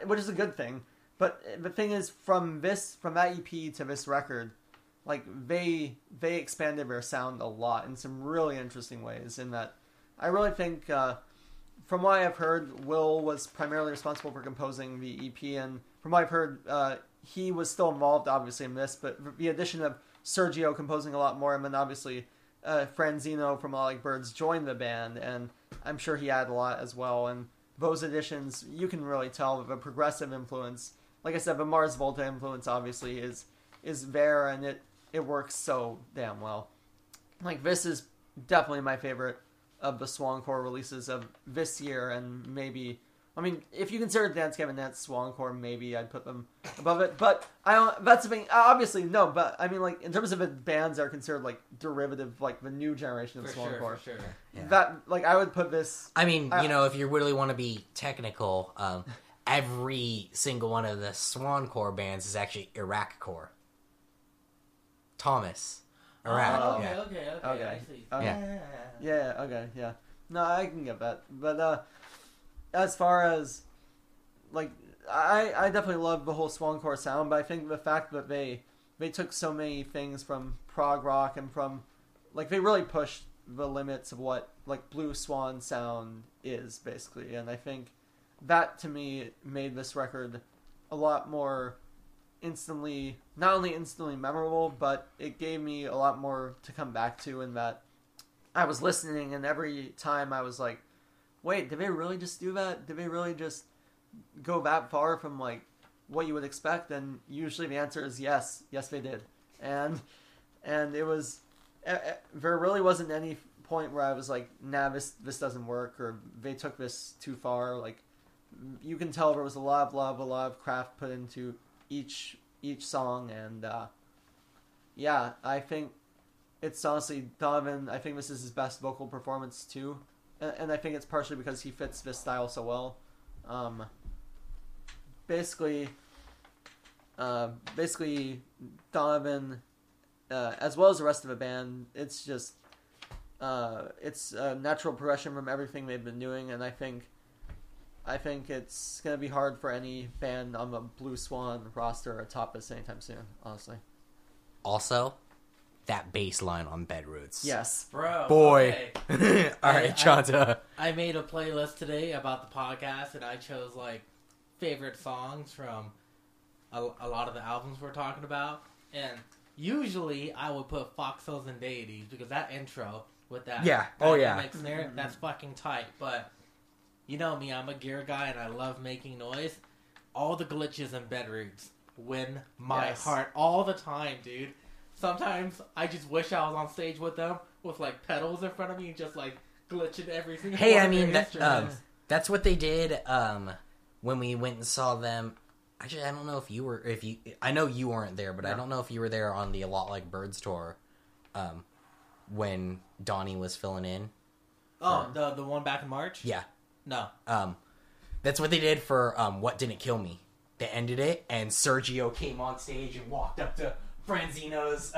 A: which is a good thing. But the thing is, from that EP to this record, like they expanded their sound a lot in some really interesting ways. In that, I really think, from what I've heard, Will was primarily responsible for composing the EP, and from what I've heard, he was still involved, obviously, in this. But the addition of Sergio composing a lot more, and then obviously Franzino from All Like Birds joined the band, and I'm sure he added a lot as well. And those additions, you can really tell the progressive influence. Like I said, the Mars Volta influence obviously is there, and it works so damn well. Like, this is definitely my favorite of the Swancore releases of this year, and maybe, I mean, if you consider Dance Gavin Dance Swancore, maybe I'd put them above it. But I don't. That's the thing. Obviously, no. But I mean, like, in terms of the bands that are considered like derivative, like the new generation of Swancore.
C: For sure.
B: Yeah.
A: That, like, I would put this.
B: I mean, if you really want to be technical, every single one of the Swancore bands is actually Iraq-core. Thomas. Iraq.
C: Oh, okay,
B: yeah.
C: okay. I see.
A: Okay. Yeah. Okay. Yeah. No, I can get that. But as far as, like, I definitely love the whole Swancore sound. But I think the fact that they took so many things from prog rock and from, like, they really pushed the limits of what, like, Blue Swan sound is, basically. And I think that, to me, made this record a lot more not only instantly memorable, but it gave me a lot more to come back to, in that I was listening, and every time I was like, wait, did they really just do that? Did they really just go that far from, like, what you would expect? And usually the answer is yes. Yes, they did. And it was, there really wasn't any point where I was like, nah, this doesn't work, or they took this too far. Like, you can tell there was a lot of love, a lot of craft put into each song, and yeah, I think it's honestly Donovan. I think this is his best vocal performance too, and I think it's partially because he fits this style so well. Basically, Donovan, as well as the rest of the band, it's just it's a natural progression from everything they've been doing, and I think it's going to be hard for any band on the Blue Swan roster to top this anytime soon, honestly.
B: Also, that bass line on Bed Roots.
A: Yes.
C: Bro.
B: Boy.
C: Okay.
B: All right, Chanta.
C: I made a playlist today about the podcast, and I chose, like, favorite songs from a lot of the albums we're talking about. And usually I would put Foxholes and Deities, because that intro with that dynamic snare, that's fucking tight. But you know me, I'm a gear guy, and I love making noise. All the glitches in Bed Roots win my heart all the time, dude. Sometimes I just wish I was on stage with them, with, like, pedals in front of me, and just, like, glitching every single one of their instruments.
B: That's what they did when we went and saw them. Actually, I don't know I know you weren't there, but I don't know if you were there on the A Lot Like Birds tour when Donnie was filling in.
C: Oh, the one back in March?
B: Yeah.
C: No.
B: That's what they did for What Didn't Kill Me. They ended it, and Sergio came on stage and walked up to Franzino's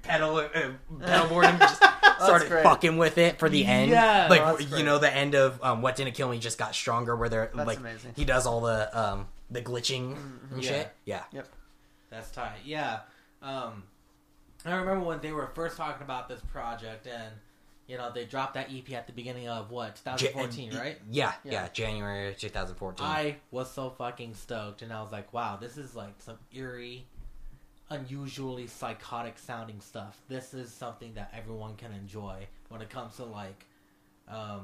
B: pedalboard and just started fucking with it for the end.
C: Yeah,
B: like, the end of What Didn't Kill Me just got stronger, where they're
A: that's
B: like
A: amazing.
B: He does all the glitching and shit. Yeah.
A: Yep.
C: That's tight. Yeah. I remember when they were first talking about this project, and they dropped that EP at the beginning of 2014, right?
B: Yeah, January 2014.
C: I was so fucking stoked, and I was like, wow, this is like some eerie, unusually psychotic sounding stuff. This is something that everyone can enjoy when it comes to, like, I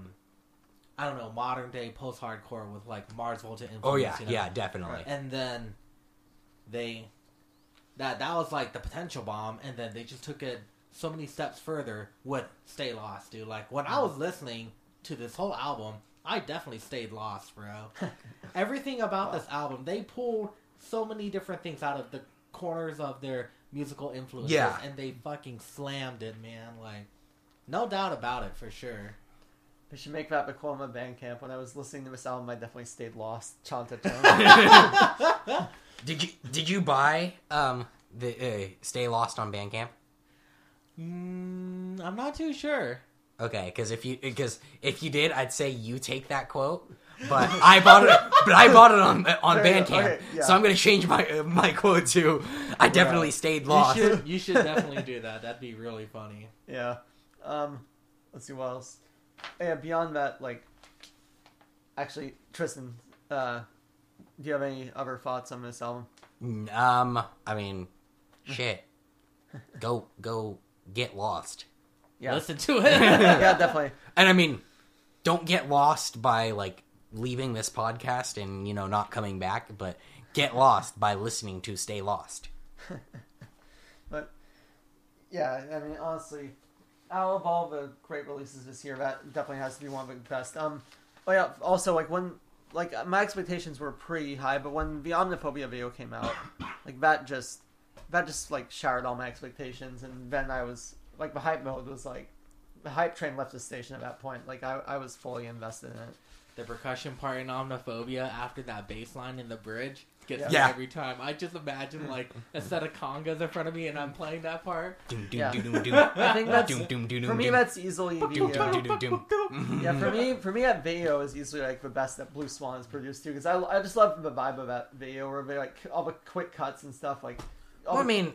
C: don't know, modern day post hardcore with, like, Mars Volta influence.
B: Oh yeah, yeah, definitely.
C: And then that was like the potential bomb, and then they just took it so many steps further with Stay Lost, dude. Like, when I was listening to this whole album, I definitely stayed lost, bro. Everything about this album, they pulled so many different things out of the corners of their musical influences, and they fucking slammed it, man. Like, no doubt about it, for sure.
A: They should make that the quote on Bandcamp. When I was listening to this album, I definitely stayed lost. Chanta Choung.
B: Did you buy the Stay Lost on Bandcamp?
C: I'm not too sure.
B: Okay, because if you did, I'd say you take that quote. but I bought it. But I bought it on Bandcamp,
A: okay, yeah.
B: so I'm gonna change my quote to I definitely stayed lost.
C: You should definitely do that. That'd be really funny.
A: Yeah. Let's see what else. Yeah, beyond that, like, actually, Trystan, do you have any other thoughts on this album?
B: I mean, shit. Go get lost.
A: Yeah.
C: Listen to it.
A: Yeah, definitely.
B: And I mean, don't get lost by like leaving this podcast and not coming back, but get lost by listening to Stay Lost.
A: But yeah, I mean, honestly, out of all the great releases this year, that definitely has to be one of the best. Oh yeah, also like when my expectations were pretty high, but when the Omniphobia video came out, like that just like shattered all my expectations, and then I was like, the hype mode was like, the hype train left the station at that point. Like I was fully invested in it.
C: The percussion part in Omniphobia after that bass line in the bridge gets
B: Yeah.
C: me every time. I just imagine like a set of congas in front of me and I'm playing that part.
A: Yeah. I think that's for me. That's easily the for me that video is easily like the best that Blue Swan has produced too, because I just love the vibe of that video where they like all the quick cuts and stuff like.
B: Well, I mean,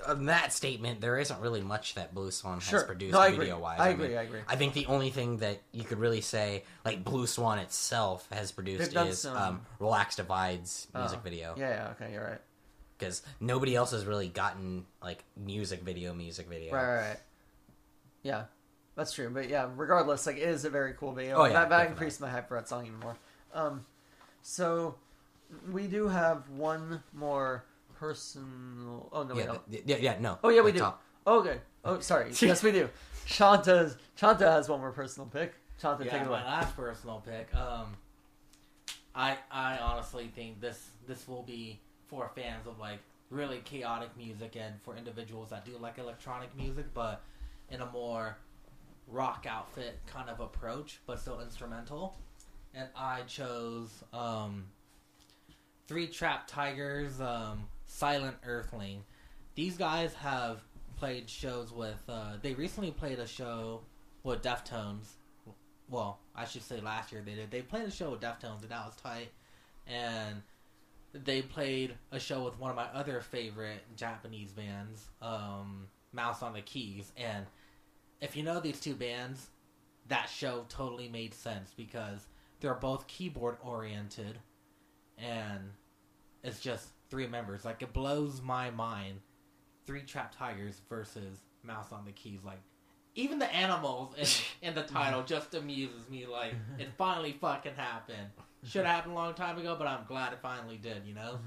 B: on that statement, there isn't really much that Blue Swan has produced video-wise.
A: I agree.
B: I think the only thing that you could really say, like Blue Swan itself has produced is Relax Divide's music video.
A: Yeah, okay, you're right.
B: Because nobody else has really gotten like music video.
A: Right. Yeah, that's true. But yeah, regardless, like it is a very cool video.
B: Oh yeah,
A: that increased my hype for that song even more. So we do have one more personal. Oh no, we don't.
B: No.
A: Oh yeah, we do. Okay. Oh, sorry. Yes, we do. Chanta has one more personal pick. Chanta, take it away.
C: My last personal pick. I honestly think this will be for fans of like really chaotic music and for individuals that do like electronic music, but in a more rock outfit kind of approach, but still instrumental. And I chose Three Trapped Tigers, Silent Earthling. These guys have played shows with, they recently played a show with Deftones. Well, I should say last year they did. They played a show with Deftones and that was tight. And they played a show with one of my other favorite Japanese bands, Mouse on the Keys. And if you know these two bands, that show totally made sense because they're both keyboard oriented and it's just three members. Like, it blows my mind. Three Trapped Tigers versus Mouse on the Keys. Like, even the animals in the title just amuses me. Like, it finally fucking happened. Should have happened a long time ago, but I'm glad it finally did, you know?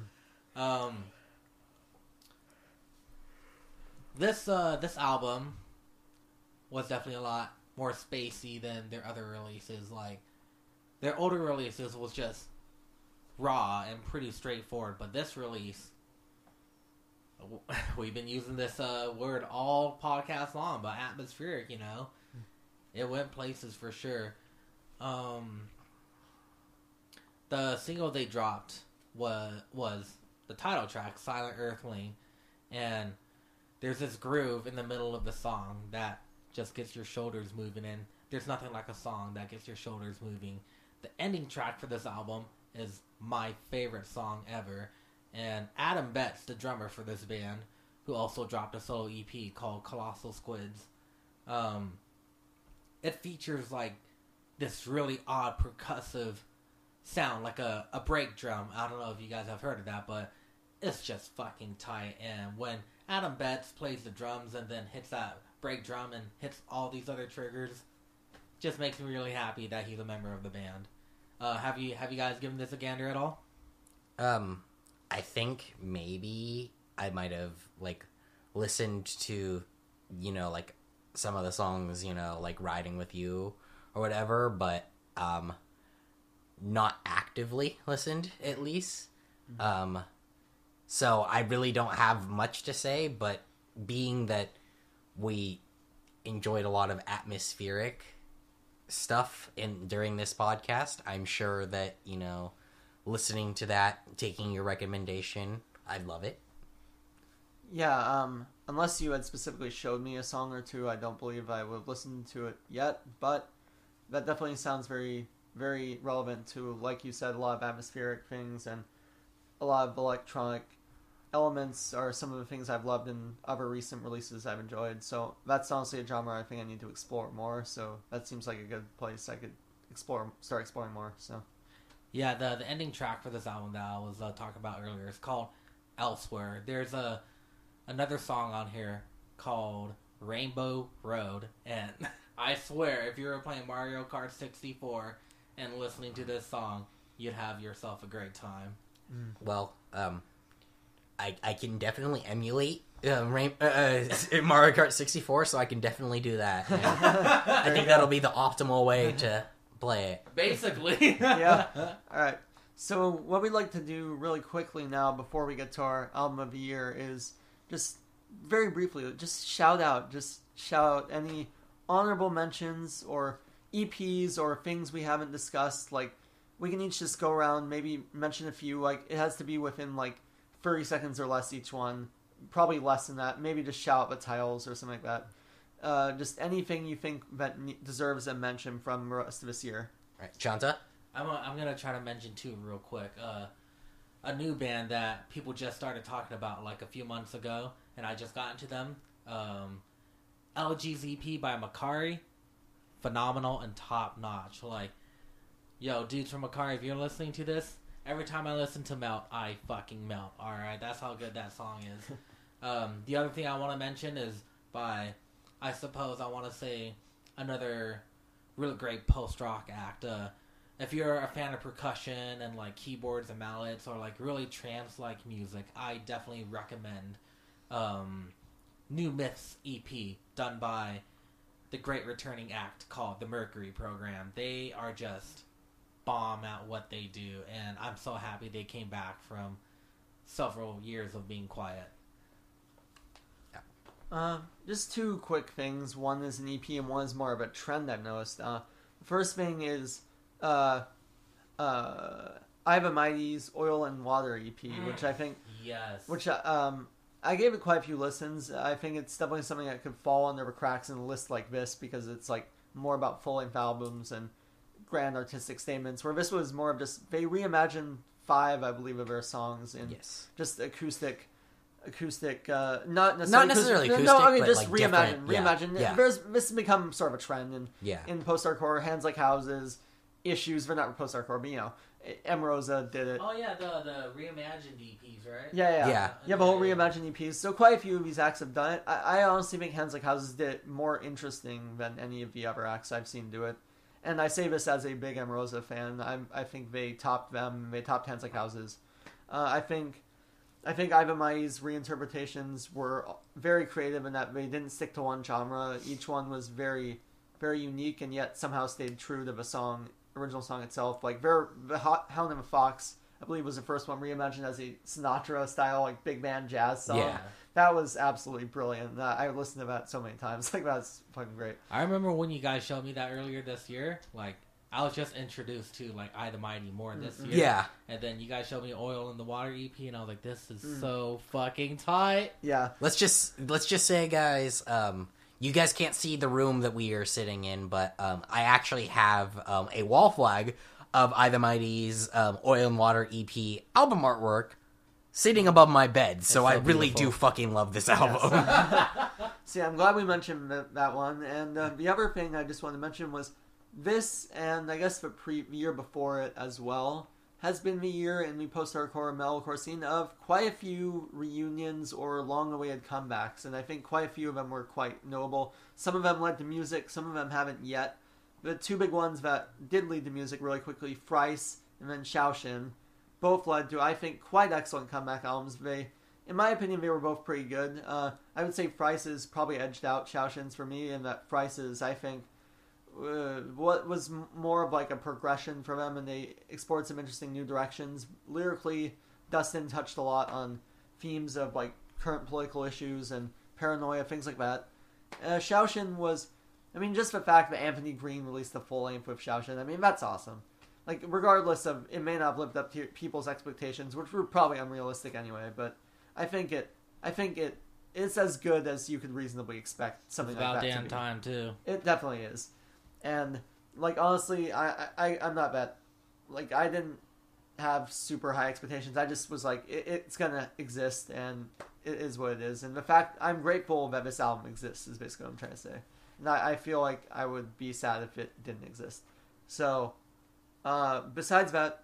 C: This album was definitely a lot more spacey than their other releases. Like, their older releases was just raw and pretty straightforward, but this release, we've been using this word all podcast long, but atmospheric, you know? It went places for sure. The single they dropped was the title track, Silent Earthling, and there's this groove in the middle of the song that just gets your shoulders moving, and there's nothing like a song that gets your shoulders moving. The ending track for this album is my favorite song ever, and Adam Betts, the drummer for this band, who also dropped a solo EP called Colossal Squids, it features like this really odd percussive sound, like a break drum. I don't know if you guys have heard of that, but it's just fucking tight. And when Adam Betts plays the drums and then hits that break drum and hits all these other triggers, just makes me really happy that he's a member of the band. Have you guys given this a gander at all?
B: I think maybe I might have like listened to, like some of the songs, like Riding With You or whatever, but not actively listened at least. So I really don't have much to say, but being that we enjoyed a lot of atmospheric stuff during this podcast, I'm sure that, listening to that, taking your recommendation, I'd love it.
A: Yeah, unless you had specifically showed me a song or two, I don't believe I would have listened to it yet, but that definitely sounds very very relevant to, like you said, a lot of atmospheric things, and a lot of electronic elements are some of the things I've loved in other recent releases I've enjoyed. So that's honestly a genre I think I need to explore more. So that seems like a good place I could start exploring more. So
C: Yeah, the ending track for this album that I was talking about earlier is called Elsewhere. There's another song on here called Rainbow Road, and I swear if you were playing Mario Kart 64 and listening to this song, you'd have yourself a great time.
B: Well, I can definitely emulate Mario Kart 64, so I can definitely do that. And I think that'll be the optimal way to play it.
C: Basically.
A: Yeah. All right. So what we'd like to do really quickly now before we get to our album of the year is just very briefly, just shout out any honorable mentions or EPs or things we haven't discussed. Like, we can each just go around, maybe mention a few. Like, it has to be within like 30 seconds or less each one. Probably less than that. Maybe just shout out the titles or something like that. Just anything you think that deserves a mention from the rest of this year.
B: All right, Chanta?
C: I'm going to try to mention two real quick. A new band that people just started talking about like a few months ago, and I just got into them. LG's EP by Makari. Phenomenal and top notch. Like, yo, dudes from Makari, if you're listening to this, every time I listen to Melt, I fucking melt. Alright, that's how good that song is. The other thing I want to mention is by, I suppose I want to say, another really great post-rock act. If you're a fan of percussion and like keyboards and mallets or like really trance-like music, I definitely recommend New Myths EP done by the great returning act called the Mercury Program. They are just bomb at what they do, and I'm so happy they came back from several years of being quiet.
A: Just two quick things. One is an EP and one is more of a trend I've noticed. The first thing is Iva Mighty's Oil and Water EP, which I think...
C: Yes.
A: Which I gave it quite a few listens. I think it's definitely something that could fall under the cracks in a list like this because it's like more about full-length albums and grand artistic statements, where this was more of just... They reimagined 5, I believe, of their songs in just acoustic, not necessarily acoustic,
B: no,
A: I mean,
B: but
A: just
B: like
A: reimagine.
B: Yeah.
A: This has become sort of a trend
B: in
A: in post-hardcore, Hands Like Houses, Issues, they're not post-hardcore, but you know, M. Rosa did it.
C: Oh yeah, the reimagined EPs, right?
A: Yeah. You have a whole reimagined EPs, so quite a few of these acts have done it. I honestly think Hands Like Houses did it more interesting than any of the other acts I've seen do it. And I say this as a big M. Rosa fan. I think they topped them. They topped Hands Like Houses. I think Ivan Mai's reinterpretations were very creative in that they didn't stick to one genre. Each one was very, very unique, and yet somehow stayed true to the original song itself. Like the Hound and the Fox, I believe, was the first one reimagined as a Sinatra style, like big band jazz song.
B: Yeah.
A: That was absolutely brilliant. I listened to that so many times. Like, that's fucking great.
C: I remember when you guys showed me that earlier this year. Like, I was just introduced to like I the Mighty more this year.
B: Yeah.
C: And then you guys showed me Oil in the Water EP, and I was like, this is so fucking tight.
A: Yeah.
B: Let's just say, guys, you guys can't see the room that we are sitting in, but I actually have a wall flag of I the Mighty's Oil and Water EP album artwork sitting above my bed, so I really do fucking love this album.
A: Yes. See, I'm glad we mentioned that one. And the other thing I just wanted to mention was this, and I guess the year before it as well, has been the year in the post-hardcore metalcore scene of quite a few reunions or long-awaited comebacks, and I think quite a few of them were quite notable. Some of them led to music, some of them haven't yet. The two big ones that did lead to music really quickly, Thrice and then Shaoshin, both led to, I think, quite excellent comeback albums. In my opinion, they were both pretty good. I would say Thrice's probably edged out Shaoshin's for me, and that Thrice's, I think, what was more of like a progression for them, and they explored some interesting new directions. Lyrically, Dustin touched a lot on themes of like current political issues and paranoia, things like that. Shaoshin was, I mean, just the fact that Anthony Green released the full length with Shaoshin, I mean, that's awesome. Like, regardless of, it may not have lived up to people's expectations, which were probably unrealistic anyway, but I think it's as good as you could reasonably expect something like that to be.
C: It's about damn time, too.
A: It definitely is. And like honestly, I'm not that like I didn't have super high expectations. I just was like it's gonna exist and it is what it is. And the fact I'm grateful that this album exists is basically what I'm trying to say. And I feel like I would be sad if it didn't exist. So besides that,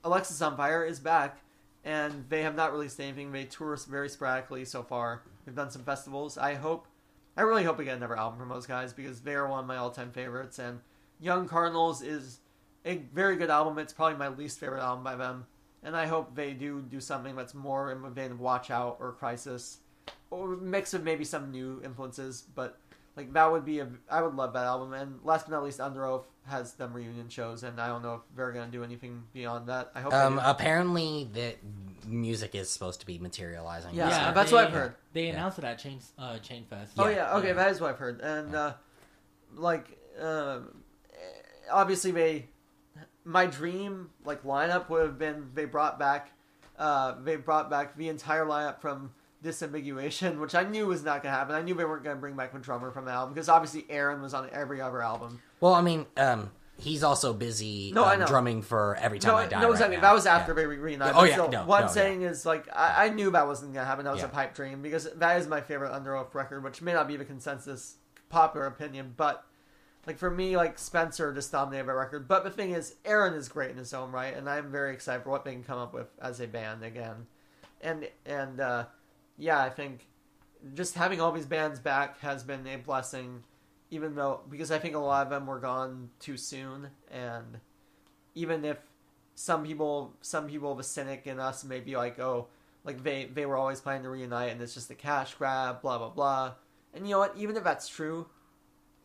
A: Alexis on Fire is back, and they have not released anything. They tour very sporadically so far. They've done some festivals. I really hope we get another album from those guys because they are one of my all-time favorites. And Young Cardinals is a very good album. It's probably my least favorite album by them. And I hope they do something that's more in the vein of Watch Out or Crisis, or a mix of maybe some new influences. But like that would be I would love that album. And last but not least, Under Oath has them reunion shows, and I don't know if they're gonna do anything beyond that. I hope.
B: Apparently, the music is supposed to be materializing.
A: Yeah, that's what I've heard.
C: They announced it at Chain Fest.
A: Oh yeah, okay, that is what I've heard. And obviously my dream like lineup would have been they brought back the entire lineup from Disambiguation, which I knew was not going to happen. I knew they weren't going to bring back the drummer from the album because obviously Aaron was on every other album.
B: Well, I mean, he's also busy drumming for Every Time I Die.
A: No, exactly.
B: Right
A: that was after they reunited.
B: Oh yeah.
A: What I'm saying is like I knew that wasn't going to happen. That was a pipe dream because that is my favorite Under Oath record, which may not be the consensus popular opinion, but like for me, like Spencer just dominated that record. But the thing is, Aaron is great in his own right, and I'm very excited for what they can come up with as a band again. And yeah, I think just having all these bands back has been a blessing, because I think a lot of them were gone too soon, and even if some people, the cynic in us may be like, oh, like they were always planning to reunite and it's just a cash grab, blah blah blah. And you know what? Even if that's true,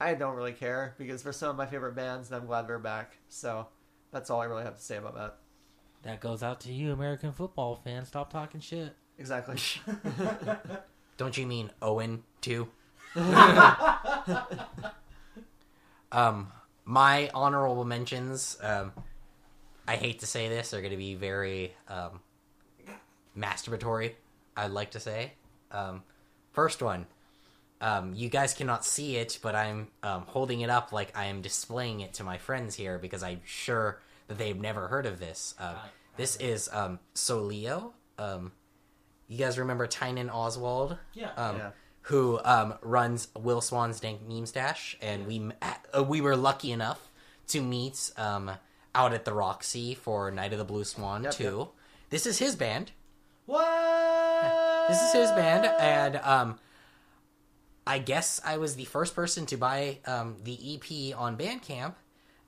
A: I don't really care because they're some of my favorite bands, and I'm glad they're back. So that's all I really have to say about that.
C: That goes out to you, American football fans. Stop talking shit.
A: Exactly.
B: Don't you mean Owen too? My honorable mentions, I hate to say this, are going to be very masturbatory, I'd like to say. First one, you guys cannot see it, but I'm holding it up like I am displaying it to my friends here because I'm sure that they've never heard of this. This is Soleo. You guys remember Tynan Oswald?
C: Yeah.
B: Who runs Will Swan's Dank Meme Stash, and we were lucky enough to meet out at the Roxy for Night of the Blue Swan 2. Yep. This is his band.
C: What?
B: This is his band, and I guess I was the first person to buy the EP on Bandcamp,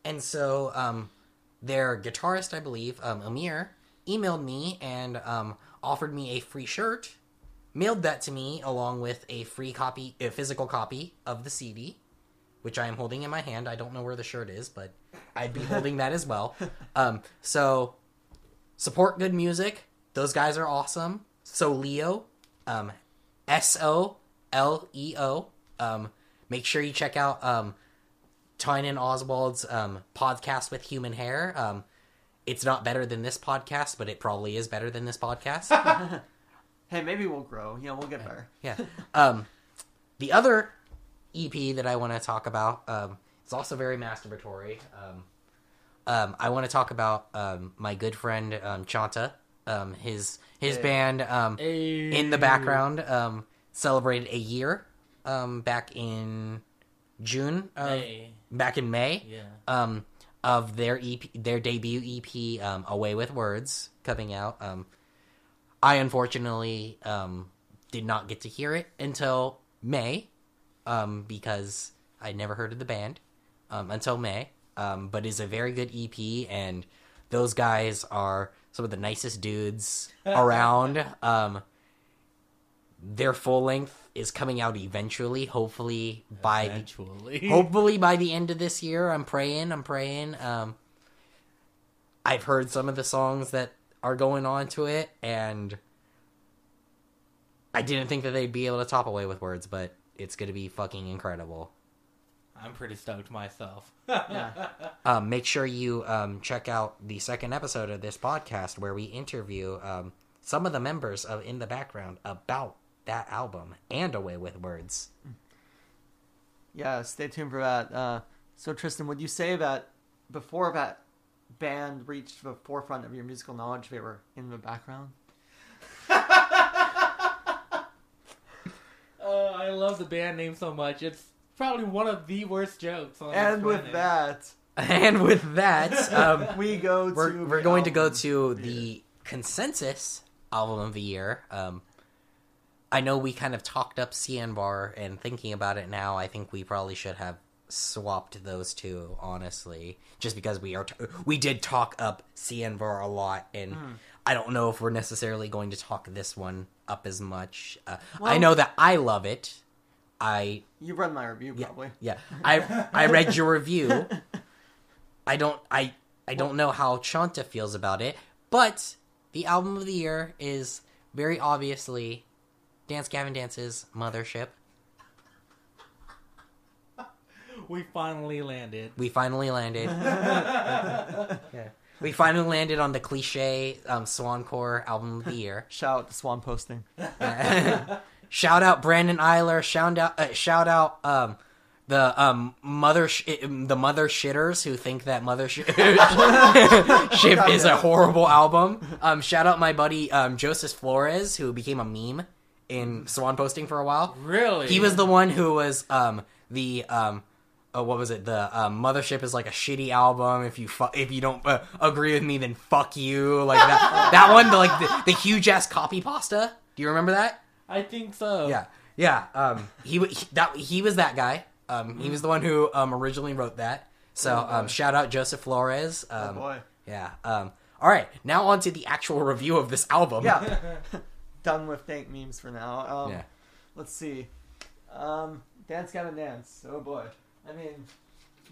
B: and so their guitarist, I believe, Amir, emailed me and offered me a free shirt, mailed that to me along with a physical copy of the CD, which I am holding in my hand. I don't know where the shirt is, but I'd be holding that as well. So support good music. Those guys are awesome. Soleo, SOLEO. Make sure you check out Tynan Oswald's podcast with human hair. It's not better than this podcast, but it probably is better than this podcast.
A: Hey, maybe we'll grow. We'll get better.
B: Yeah. The other EP that I want to talk about, it's also very masturbatory. I want to talk about my good friend Chanta. His band In the Background celebrated a year back in June. Back in May.
C: Yeah.
B: Of their debut EP, Away with Words, coming out. I unfortunately did not get to hear it until May, because I never heard of the band until May. But it's a very good EP, and those guys are some of the nicest dudes around. Their full length is coming out eventually, hopefully by the end of this year. I'm praying. I've heard some of the songs that are going on to it, and I didn't think that they'd be able to top Away with Words, but it's going to be fucking incredible.
C: I'm pretty stoked myself.
A: Yeah.
B: Make sure you check out the second episode of this podcast where we interview some of the members of In the Background about that album and Away with Words.
A: Yeah, stay tuned for that. So Trystan, would you say that before that band reached the forefront of your musical knowledge, they were in the background?
C: I love the band name so much. It's probably one of the worst jokes on
A: And
C: this
A: with
C: planet.
B: that,
A: we go to
B: we're going to go to the consensus album of the year. I know we kind of talked up CN Bar, and thinking about it now, I think we probably should have swapped those two, honestly, just because we did talk up CN Bar a lot, and I don't know if we're necessarily going to talk this one up as much. I know that I love it.
A: You read my review, probably.
B: Yeah. I read your review. I don't know how Chanta feels about it, but the album of the year is very obviously Dance Gavin Dance's Mothership.
C: We finally landed.
B: Yeah. We finally landed on the cliche Swancore album of the year.
A: Shout out to Swan Posting.
B: Shout out Brandon Eiler. Shout out the mother shitters who think that Mothership is a horrible album. Shout out my buddy Joseph Flores, who became a meme in Swan Posting for a while.
C: Really?
B: He was the one who was what was it? The Mothership is like a shitty album. If you don't agree with me, then fuck you. Like that that one, the huge ass copy pasta. Do you remember that?
C: I think so.
B: Yeah. He was that guy. He was the one who originally wrote that. So shout out Joseph Flores.
A: Oh boy.
B: Yeah. All right. Now on to the actual review of this album.
A: Yeah. Done with dank memes for now.
B: Yeah.
A: Let's see. Dance Gavin Dance. Oh boy. I mean,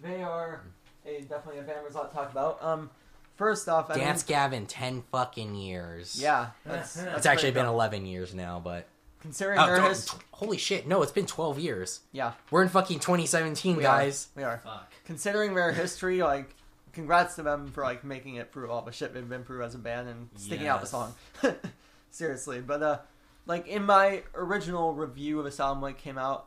A: they are definitely a band there's a lot to talk about. First off,
B: Dance Gavin, 10 fucking years.
A: Yeah.
B: It's actually been 11 years now, but...
A: Considering their history...
B: Holy shit, no, it's been 12 years.
A: Yeah.
B: We're in fucking 2017, guys.
A: We are.
C: Fuck.
A: Considering their history, like, congrats to them for, like, making it through all the shit they've been through as a band and sticking out the song. Seriously. But, like, in my original review of this album, like, came out,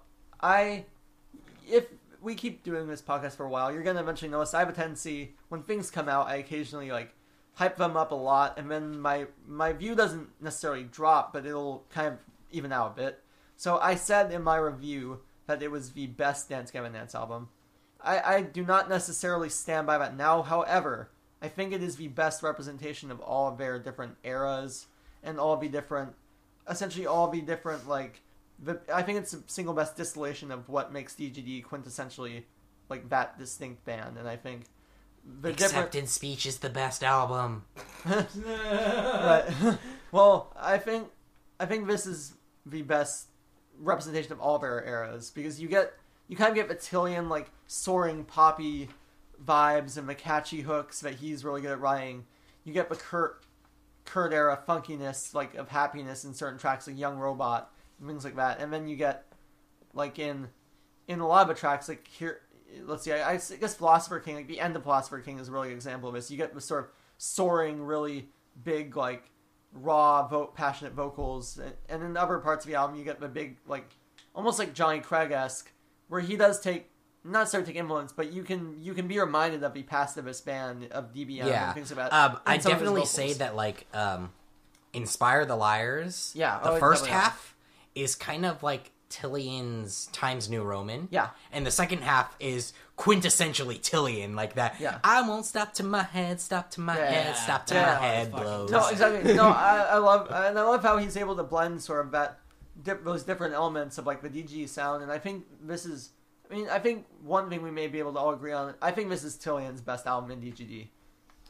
A: if we keep doing this podcast for a while, you're gonna eventually notice I have a tendency, when things come out, I occasionally, like, hype them up a lot, and then my view doesn't necessarily drop, but it'll kind of even out a bit. So I said in my review that it was the best Dance Gavin Dance album. I do not necessarily stand by that now. However, I think it is the best representation of all of their different eras and all the different, like, I think it's the single best distillation of what makes DGD quintessentially, like, that distinct band. And I think the
B: Acceptance Speech is the best album.
A: Right. Well, I think this is the best representation of all their eras, because you kind of get the Tillian, like, soaring poppy vibes and the catchy hooks that he's really good at writing. You get the Kurt era funkiness, like, of happiness in certain tracks, like Young Robot and things like that. And then you get, like, in a lot of the tracks, like, here, let's see, I guess Philosopher King, like, the end of Philosopher King is a really good example of this. You get the sort of soaring, really big, like, raw, passionate vocals, and in other parts of the album you get the big, like, almost like Johnny Craig-esque, where he does not necessarily take influence, but you can be reminded of the pacifist band of DBM and things like that.
B: I definitely say that, like, Inspire the Liars,
A: yeah,
B: the first half is kind of like Tillian's Times New Roman.
A: Yeah.
B: And the second half is quintessentially Tillian, like that.
A: Yeah.
B: I won't stop to my head, stop to my head, stop to my head blows.
A: No, exactly. No, I love how he's able to blend sort of those different elements of, like, the DG sound, and I think I think one thing we may be able to all agree on, I think this is Tillian's best album in DGD.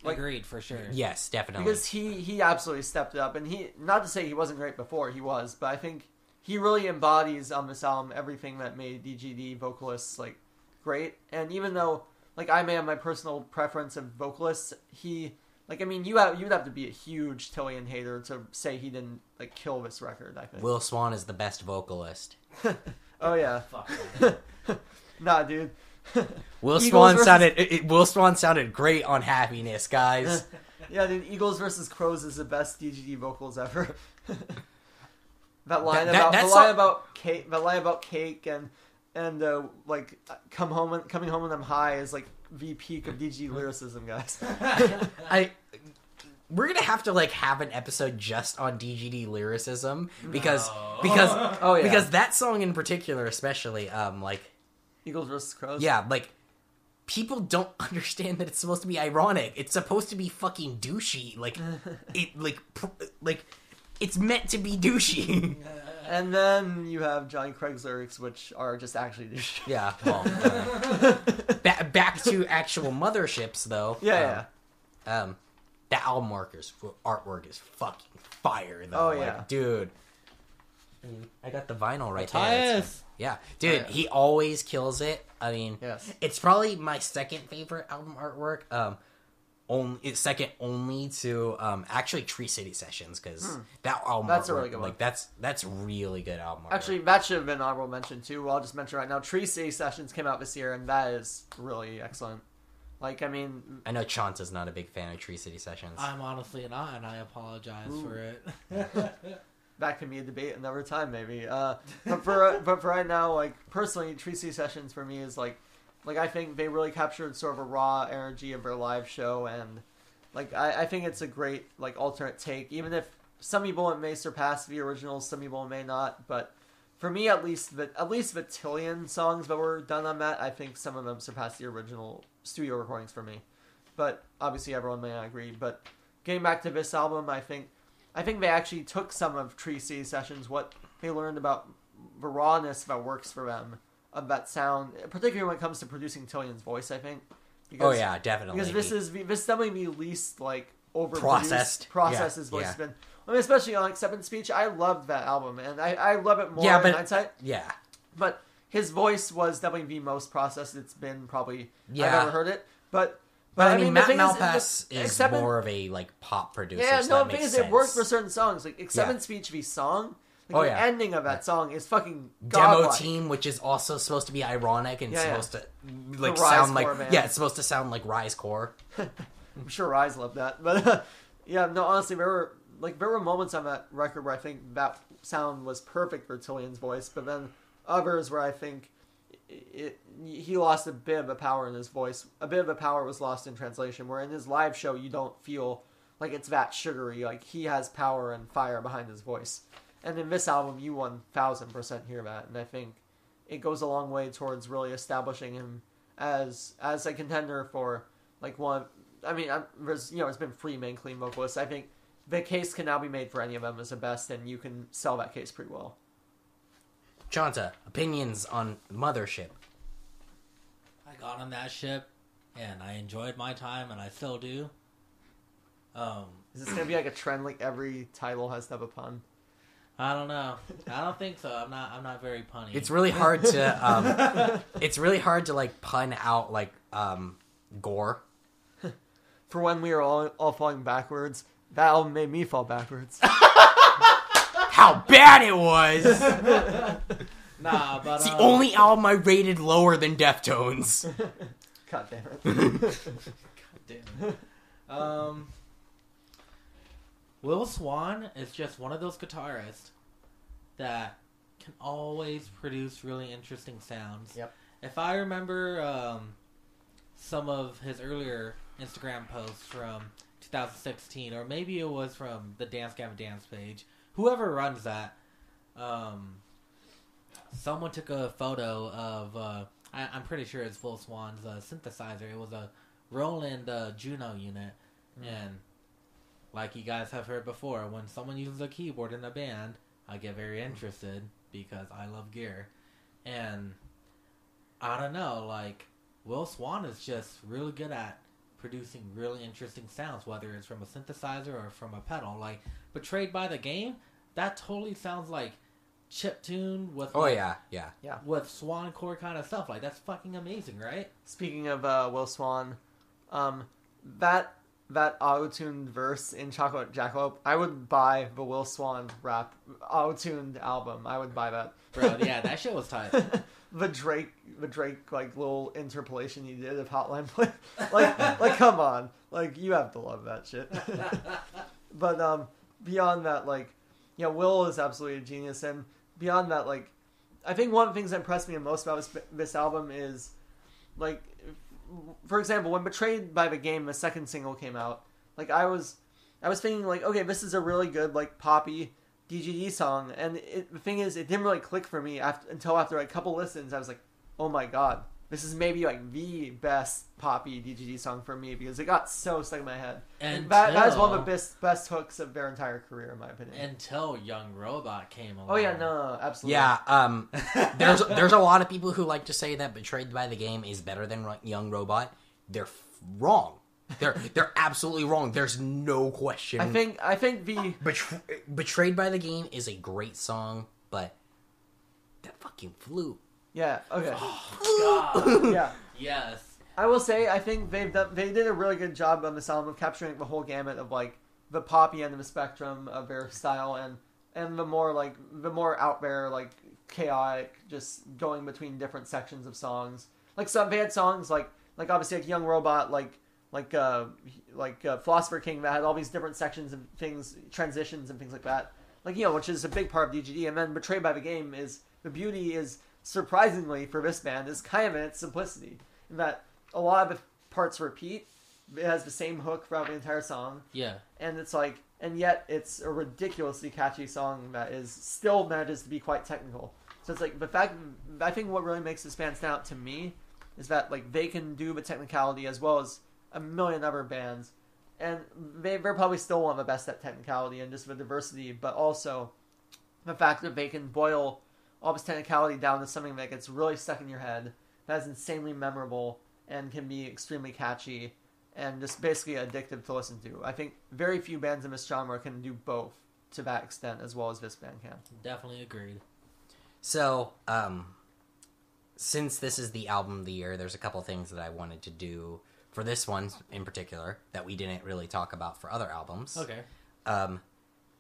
C: Like, agreed, for sure.
B: Yes, definitely.
A: Because he absolutely stepped it up, and not to say he wasn't great before, he was, but I think he really embodies on this album everything that made DGD vocalists, like, great. And even though, like, I may have my personal preference of vocalists, you'd have to be a huge Tillian hater to say he didn't, like, kill this record, I think.
B: Will Swan is the best vocalist.
A: Oh yeah.
C: Fuck that.
A: Nah, dude.
B: Will Swan sounded great on Happiness, guys.
A: Yeah, dude. Eagles versus Crows is the best DGD vocals ever. That line about cake, and and like coming home when I'm high is like the peak of DG lyricism, guys.
B: We're gonna have to like have an episode just on DGD lyricism because that song in particular, especially like
A: Eagles vs. Crows.
B: Yeah, like people don't understand that it's supposed to be ironic. It's supposed to be fucking douchey. Like like it's meant to be douchey.
A: And then you have Johnny Craig's lyrics, which are just actually douchey.
B: Yeah. Well, back to actual motherships, though.
A: Yeah.
B: The album artwork is fucking fire, though.
A: Oh,
B: like,
A: yeah.
B: Dude. I got the vinyl right
C: there.
B: Yeah. Dude, he always kills it. I mean,
A: yes.
B: It's probably my second favorite album artwork. It's second only to actually Tree City Sessions, because that album
A: that's
B: artwork,
A: a really good one.
B: Like that's really good album artwork.
A: Actually, that should have been honorable mention too. I'll just mention right now. Tree City Sessions came out this year, and that is really excellent. Like, I mean,
B: I know Chanta's not a big fan of Tree City Sessions.
C: I'm honestly not, and I apologize for it.
A: That can be a debate another time, maybe. But for right now, like personally, Tree City Sessions for me is like I think they really captured sort of a raw energy of their live show, and like I think it's a great like alternate take. Even if some people it may surpass the originals, some people it may not. But for me, at least the Tillion songs that were done on that, I think some of them surpass the original studio recordings for me. But obviously, everyone may not agree. But getting back to this album, I think they actually took some of Tree City Sessions, what they learned about the rawness that works for them, of that sound, particularly when it comes to producing Tillion's voice, I think.
B: Because, oh yeah, definitely.
A: Because this is definitely the least like
B: processed
A: his voice has been. I mean, especially on Acceptance Speech, I loved that album, and I love it more in hindsight.
B: Yeah.
A: But his voice was definitely the most processed it's been probably I've ever heard it. But
B: I mean, Matt Malpass is more of a like pop producer.
A: Yeah,
B: so
A: no,
B: that
A: the thing
B: makes
A: is,
B: sense.
A: it worked for certain songs. Like Acceptance Speech, the song, like the ending of that song is fucking
B: Demo
A: godlike.
B: Team, which is also supposed to be ironic and supposed to like
A: Rise
B: sound like
A: Core,
B: it's supposed to sound like Rise Core.
A: I'm sure Rise loved that, but no, honestly, there were moments on that record where I think that sound was perfect for Tillion's voice, but then others where I think he lost a bit of the power in his voice. A bit of the power was lost in translation, where in his live show you don't feel like it's that sugary. Like, he has power and fire behind his voice. And in this album, you 1000% hear that, and I think it goes a long way towards really establishing him as a contender for like one. I mean, there's it's been 3 main clean vocalists. I think the case can now be made for any of them as the best, and you can sell that case pretty well.
B: Chanta, opinions on Mothership?
C: I got on that ship, and I enjoyed my time, and I still do.
A: Is this gonna be like a trend? Like every title has to have a pun.
C: I don't know. I don't think so. I'm not very punny.
B: It's really hard to. It's really hard to like pun out like gore.
A: For when we were all falling backwards, that album made me fall backwards.
B: How bad it was!
C: Nah, but
B: it's the only album I rated lower than Deftones.
A: God damn it!
C: God damn it! Will Swan is just one of those guitarists that can always produce really interesting sounds.
A: Yep.
C: If I remember some of his earlier Instagram posts from 2016, or maybe it was from the Dance Gavin Dance page, whoever runs that, someone took a photo of, I'm pretty sure it's Will Swan's synthesizer. It was a Roland Juno unit, and like you guys have heard before, when someone uses a keyboard in a band, I get very interested because I love gear. And I don't know, like, Will Swan is just really good at producing really interesting sounds, whether it's from a synthesizer or from a pedal. Like, Betrayed by the Game, that totally sounds like chiptune with with Swan chord kind of stuff. Like, that's fucking amazing, right?
A: Speaking of Will Swan, that auto-tuned verse in Chocolate Jackalope, I would buy the Will Swan rap auto-tuned album. I would buy that.
C: Bro, yeah, that shit was tight.
A: the Drake like little interpolation he did of Hotline Play. like come on. Like, you have to love that shit. But beyond that, like, Will is absolutely a genius, and beyond that, like, I think one of the things that impressed me the most about this album is, like, for example, when Betrayed by the Game, the second single came out, like, I was thinking, like, okay, this is a really good, like, poppy DGD song, and the thing is, it didn't really click for me until after like, a couple listens. I was like, oh my god, this is maybe like the best poppy DGD song for me, because it got so stuck in my head. And that is one of the best hooks of their entire career, in my opinion.
D: Until Young Robot came along.
A: Oh yeah, no, absolutely.
B: Yeah, there's a lot of people who like to say that Betrayed by the Game is better than Young Robot. They're wrong. They're absolutely wrong. There's no question.
A: I think the
B: Betrayed by the Game is a great song, but that fucking flute.
A: Yeah. Okay.
D: Oh, God.
A: Yeah.
D: Yes.
A: I will say, I think they did a really good job on this album of capturing the whole gamut of like the poppy end of the spectrum of their style and the more out there, like, chaotic, just going between different sections of songs. Like, some they had songs like obviously like Young Robot, like Philosopher King, that had all these different sections and things, transitions and things like that. Like, which is a big part of DGD. And then Betrayed by the Game is, the beauty is, surprisingly for this band, is kind of in its simplicity, in that a lot of the parts repeat. It has the same hook throughout the entire song.
D: Yeah.
A: And it's like, and yet it's a ridiculously catchy song that is still manages to be quite technical. So it's like, the fact, I think what really makes this band stand out to me is that, like, they can do the technicality as well as a million other bands, and they're probably still one of the best at technicality and just the diversity, but also the fact that they can boil all this technicality down to something that gets really stuck in your head, that is insanely memorable and can be extremely catchy and just basically addictive to listen to. I think very few bands in this genre can do both to that extent as well as this band can.
D: Definitely agreed.
B: So, since this is the album of the year, there's a couple things that I wanted to do for this one in particular that we didn't really talk about for other albums.
D: Okay.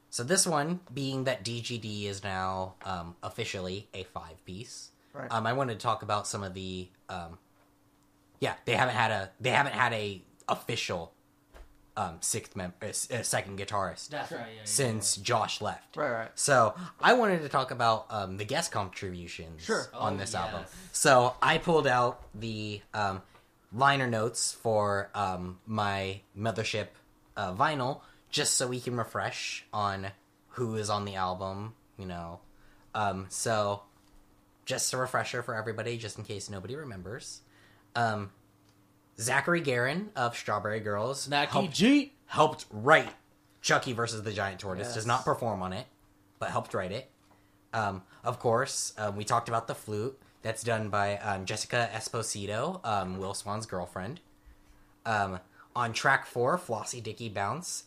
B: So this one, being that DGD is now officially a 5-piece,
A: Right.
B: I wanted to talk about some of the they haven't had a official second guitarist
D: That's right. Yeah,
B: since Josh left.
A: Right.
B: So I wanted to talk about the guest contributions on this album. So I pulled out the liner notes for my Mothership vinyl, just so we can refresh on who is on the album, so just a refresher for everybody, just in case nobody remembers. Zachary Guerin of Strawberry Girls helped write Chucky versus the Giant Tortoise.
A: Yes.
B: Does not perform on it, but helped write it. Of course, we talked about the flute. That's done by Jessica Esposito, Will Swan's girlfriend. On track 4, Flossie Dicky Bounce,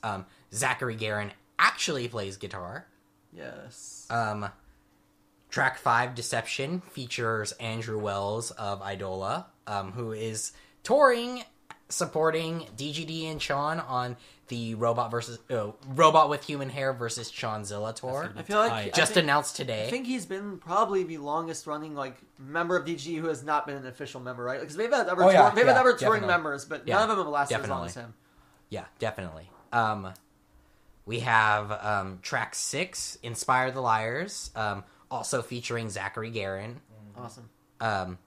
B: Zachary Guerin actually plays guitar.
A: Yes.
B: Track 5, Deception, features Andrew Wells of Idola, who is touring, supporting DGD and Chon on the Robot with Human Hair versus Chonzilla tour.
A: I feel like
B: announced today.
A: I think he's been probably the longest running member of DG who has not been an official member, right? Because they've had other touring members, but none of them have lasted as long as him.
B: Yeah, definitely. We have track 6, Inspire the Liars, also featuring Zachary Guerin.
A: Awesome.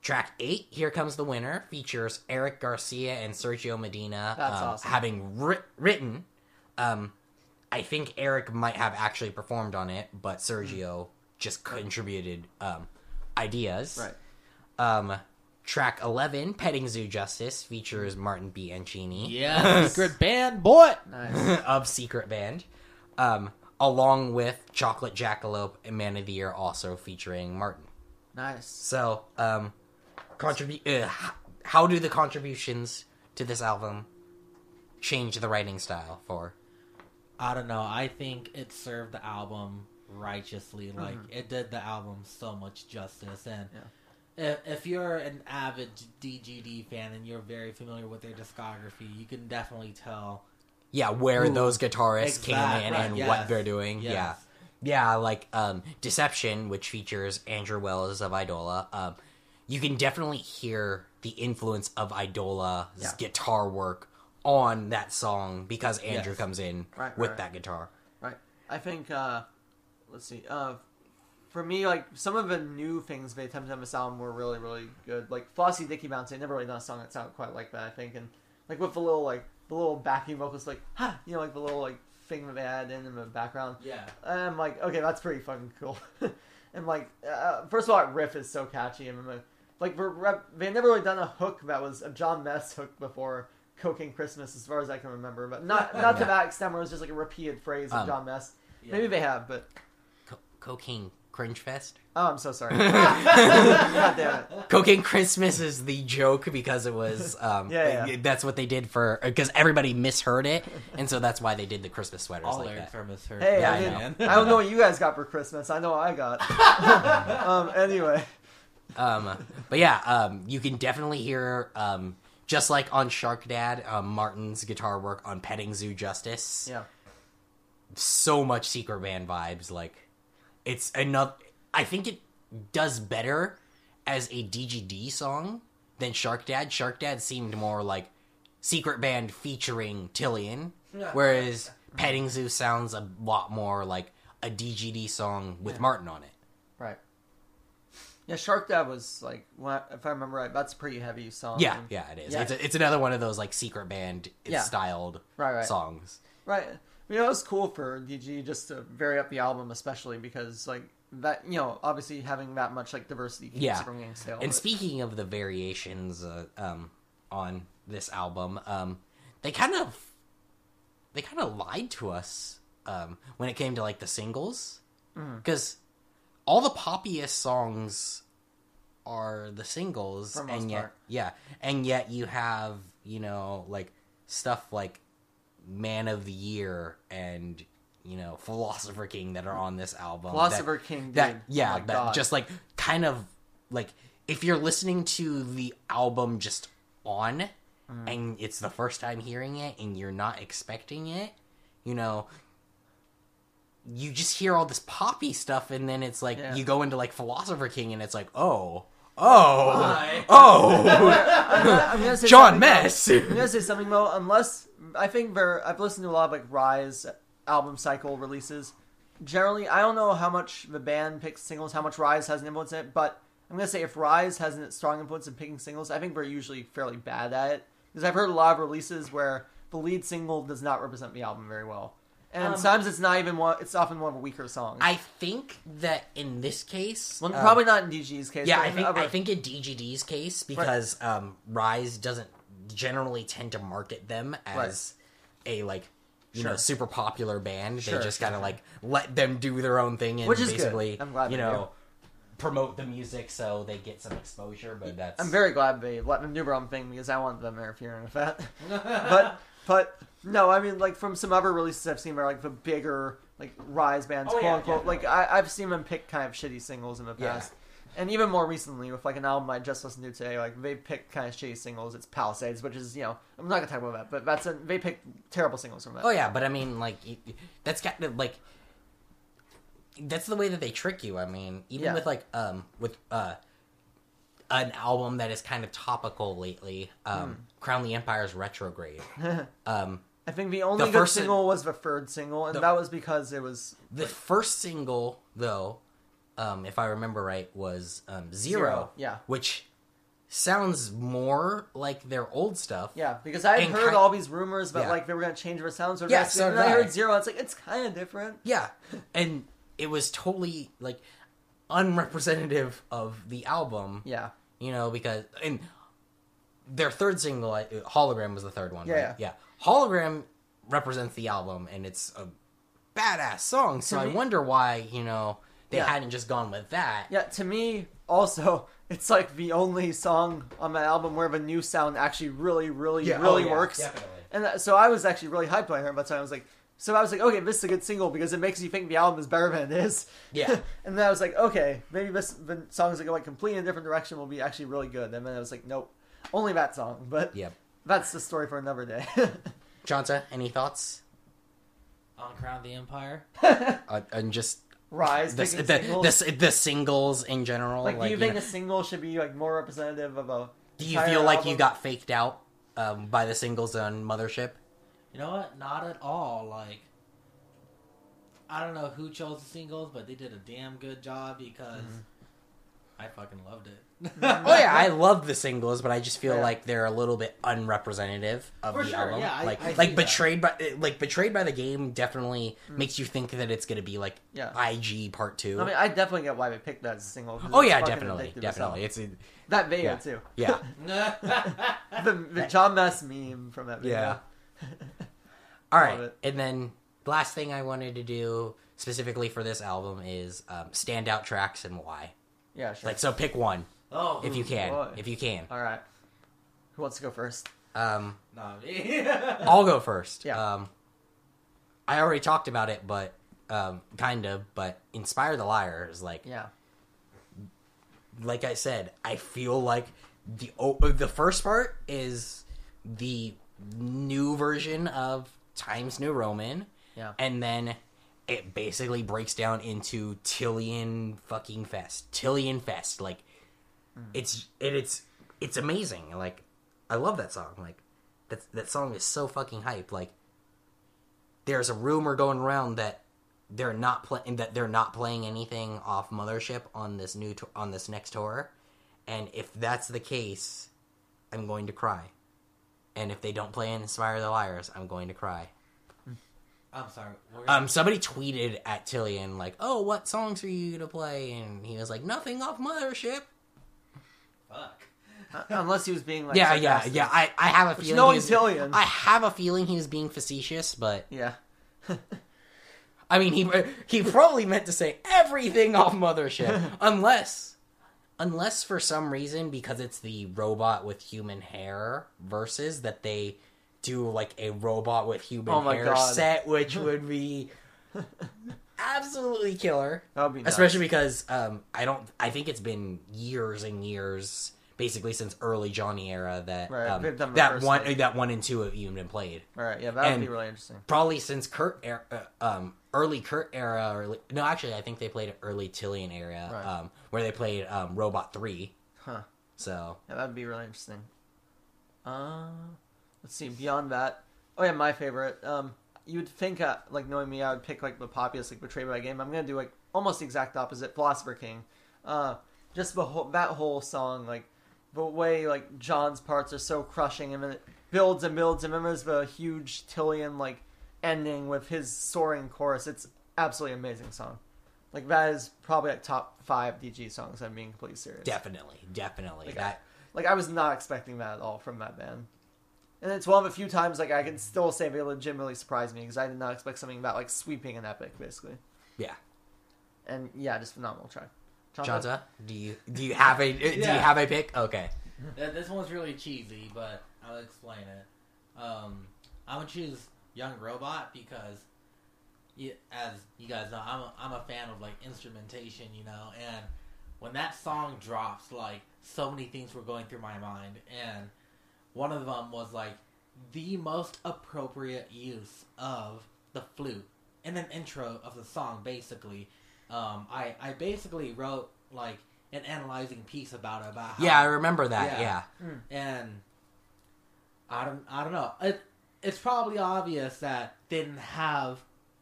B: Track 8, Here Comes the Winner, features Eric Garcia and Sergio Medina.
A: That's awesome.
B: Having written. I think Eric might have actually performed on it, but Sergio just contributed ideas.
A: Right.
B: Track 11, Petting Zoo Justice, features Martin B. Ancini.
D: Yeah, Secret Band, boy!
A: Nice.
B: Of Secret Band. Along with Chocolate Jackalope and Man of the Year, also featuring Martin.
A: Nice.
B: So, how do the contributions to this album change the writing style for?
C: I don't know. I think it served the album righteously. Like, it did the album so much justice. And if you're an avid DGD fan and you're very familiar with their discography, you can definitely tell.
B: Yeah, where those guitarists came in and what they're doing.
C: Yes.
B: Yeah, like Deception, which features Andrew Wells of Idola. You can definitely hear the influence of Idola's guitar work on that song because Andrew comes in with that guitar.
A: Right. I think, let's see, for me, like, some of the new things they attempted on this album were really, really good. Like, Flossie Dicky Bounce, they never really done a song that sounded quite like that, I think. And, like, with the little backing vocals, like, ha! You know, like, the little, like, thing that they add in the background.
C: Yeah.
A: And I'm like, okay, that's pretty fucking cool. And, like, first of all, that riff is so catchy. And, like, they never really done a hook that was a John Mess hook before Cocaine Christmas, as far as I can remember. But not to that extent where it was just, like, a repeated phrase of John Mess. Yeah. Maybe they have, but...
B: Cocaine Cringe Fest?
A: Oh, I'm so sorry. God damn it.
B: Cocaine Christmas is the joke because it was... that's what they did for... Because everybody misheard it, and so that's why they did the Christmas sweaters
C: All
B: like
C: lyrics
B: that.
C: are misheard.
A: Hey,
B: Yeah,
A: I don't know what you guys got for Christmas. I know what I got. Anyway.
B: But yeah, you can definitely hear... just like on Shark Dad, Martin's guitar work on Petting Zoo Justice.
A: Yeah.
B: So much Secret Band vibes. Like, it's enough. I think it does better as a DGD song than Shark Dad. Shark Dad seemed more like Secret Band featuring Tillian, whereas Petting Zoo sounds a lot more like a DGD song with Martin on it.
A: Right. Yeah, Shark Dad was, like, if I remember right, that's a pretty heavy song.
B: Yeah, it is.
A: Yeah.
B: It's another one of those, like, Secret Band styled
A: right.
B: songs.
A: Right. You know, it was cool for DG just to vary up the album, especially because, like, that, you know, obviously having that much, like, diversity keeps it from getting stale.
B: And speaking of the variations on this album, they kind of lied to us when it came to, like, the singles. Because all the poppiest songs are the singles,
A: for the most part.
B: And yet you have, you know, like, stuff like Man of the Year and, you know, Philosopher King that are on this album.
A: Philosopher King, dude.
B: Just, like, kind of, like, if you're listening to the album just on, and it's the first time hearing it, and you're not expecting it, you know, you just hear all this poppy stuff, and then it's like, you go into, like, Philosopher King, and it's like, I'm
A: gonna say
B: John Mess!
A: I'm gonna say something, though, unless... I think I've listened to a lot of, like, Rise album cycle releases. Generally, I don't know how much the band picks singles, how much Rise has an influence in it, but I'm going to say if Rise has a strong influence in picking singles, I think they're usually fairly bad at it. Because I've heard a lot of releases where the lead single does not represent the album very well. And sometimes it's not even it's often one of the weaker songs.
B: I think that in this case...
A: Well, probably not in DG's case.
B: Yeah, I think in DGD's case, because Rise doesn't generally tend to market them as a, like, you know, super popular band. They just kind of, like, let them do their own thing and basically,
A: I'm glad
B: you know, promote the music so they get some exposure, but that's...
A: I'm very glad they let them do their own thing because I want them interfering with that. But no, I mean, like, from some other releases I've seen where, like, the bigger, like, Rise bands, quote-unquote, like, I've seen them pick kind of shitty singles in the past. And even more recently, with, like, an album I just listened to today, like, they picked kind of shitty singles. It's Palisades, which is, you know, I'm not going to talk about that, but they picked terrible singles from that.
B: Oh, yeah, but I mean, like, that's got to, like, that's the way that they trick you. I mean, even with, like, with an album that is kind of topical lately, Crown the Empire's Retrograde.
A: I think the only good single was the third single, and that was because it was...
B: The first single, though... if I remember right, was Zero.
A: Yeah.
B: Which sounds more like their old stuff.
A: Yeah, because I had heard all these rumors about, like, they were going to change their sound. So and I heard Zero, it's like, it's kind of different.
B: Yeah. And it was totally, like, unrepresentative of the album.
A: Yeah.
B: You know, because... And their third single, Hologram was the third one, right?
A: Yeah.
B: Hologram represents the album, and it's a badass song, so I wonder why, you know... They hadn't just gone with that.
A: Yeah, to me, also, it's like the only song on that album where the new sound actually really works.
B: Definitely.
A: And so I was actually really hyped by her, but I was like, okay, this is a good single because it makes you think the album is better than it is.
B: Yeah.
A: And then I was like, okay, maybe the songs that go, like, completely in a different direction will be actually really good. And then I was like, nope, only that song. But that's the story for another day.
B: Chanta, any thoughts?
C: On Crown the Empire?
B: And just...
A: Rise,
B: the singles in general.
A: Like, do you think a single should be, like, more representative of a...
B: Do you feel like you got faked out by the singles on Mothership?
C: You know what? Not at all. Like, I don't know who chose the singles, but they did a damn good job because I fucking loved it.
B: Oh yeah, I love the singles, but I just feel
A: Yeah.
B: like they're a little bit unrepresentative of
C: For
B: the
C: sure,
B: album.
C: yeah, I see
B: like
C: that.
B: betrayed by the game definitely makes you think that it's gonna be like
A: Yeah.
B: IG Part 2.
A: I mean, I definitely get why they picked that as a single. 'cause
B: Oh
A: it's
B: yeah,
A: fucking
B: definitely.
A: addictive as hell.
B: It's
A: That video
B: yeah.
A: too.
B: yeah.
A: The John Mess meme from that video.
B: Yeah. All
A: Love
B: right,
A: it.
B: and then the last thing I wanted to do specifically for this album is standout tracks and why.
A: Yeah, sure.
B: Like, so pick one
C: Oh,
B: if you can.
A: boy.
B: If you can.
A: All right. Who wants to go first?
C: nah, me.
B: I'll go first.
A: Yeah.
B: I already talked about it, but kind of. But Inspire the Liar is like,
A: Yeah.
B: like I said, I feel like the first part is the new version of Times New Roman,
A: Yeah.
B: and then it basically breaks down into Tillian fucking Fest. Tillian Fest, like it's amazing. Like, I love that song. Like, that song is so fucking hype. Like, there's a rumor going around that they're not playing anything off Mothership on this on this next tour, and if that's the case, I'm going to cry. And if they don't play Inspire the Liars, I'm going to cry.
C: I'm sorry.
B: Somebody tweeted at Tillian like, "Oh, what songs are you gonna play?" And he was like, "Nothing off Mothership."
C: Fuck.
A: Unless he was being like
B: Yeah.
A: sarcastic.
B: I have a feeling.
A: knowing Tillian.
B: I have a feeling he was being facetious, but
A: Yeah.
B: I mean, he probably meant to say everything off Mothership, unless for some reason, because it's the robot with human hair versus that they do like a robot with human
A: Oh my
B: hair
A: God.
B: set, which would be absolutely killer.
A: That would be nuts.
B: Especially because I think it's been years and years, basically since early Johnny era that
A: Right, they've done the
B: that
A: first
B: one
A: one.
B: that 1 and 2 have even been played.
A: All right. Yeah, that would
B: And-
A: be really interesting.
B: Probably since early Kurt era, no, actually, I think they played an early Tillian era,
A: Right.
B: where they played Robot 3.
A: Huh.
B: So,
A: Yeah, that'd be really interesting. Let's see. Beyond that, oh yeah, my favorite. You would think, like knowing me, I would pick like the poppiest, like Betrayed by Game. I'm gonna do like almost the exact opposite. Philosopher King. Just that whole song, like the way like John's parts are so crushing, and then it builds and builds, and then there's the huge Tillian like ending with his soaring chorus. It's absolutely amazing song. Like that is probably like top 5 DG songs. I'm being completely serious.
B: definitely.
A: Like,
B: That
A: Like, I was not expecting that at all from that band. And it's one of a few times, like, I can still say they legitimately surprised me, because I did not expect something that, like, sweeping and epic, basically.
B: yeah.
A: And, yeah, just phenomenal track.
B: Chanta, do you have a do you have a pick? Okay.
C: This one's really cheesy, but I'll explain it. I'm gonna choose Young Robot because, as you guys know, I'm a fan of like instrumentation, you know. And when that song drops, like so many things were going through my mind, and one of them was like the most appropriate use of the flute in an intro of the song. Basically, I basically wrote like an analyzing piece about it, about how,
B: Yeah, I remember that. Yeah.
C: and I don't know. It's probably obvious that they didn't have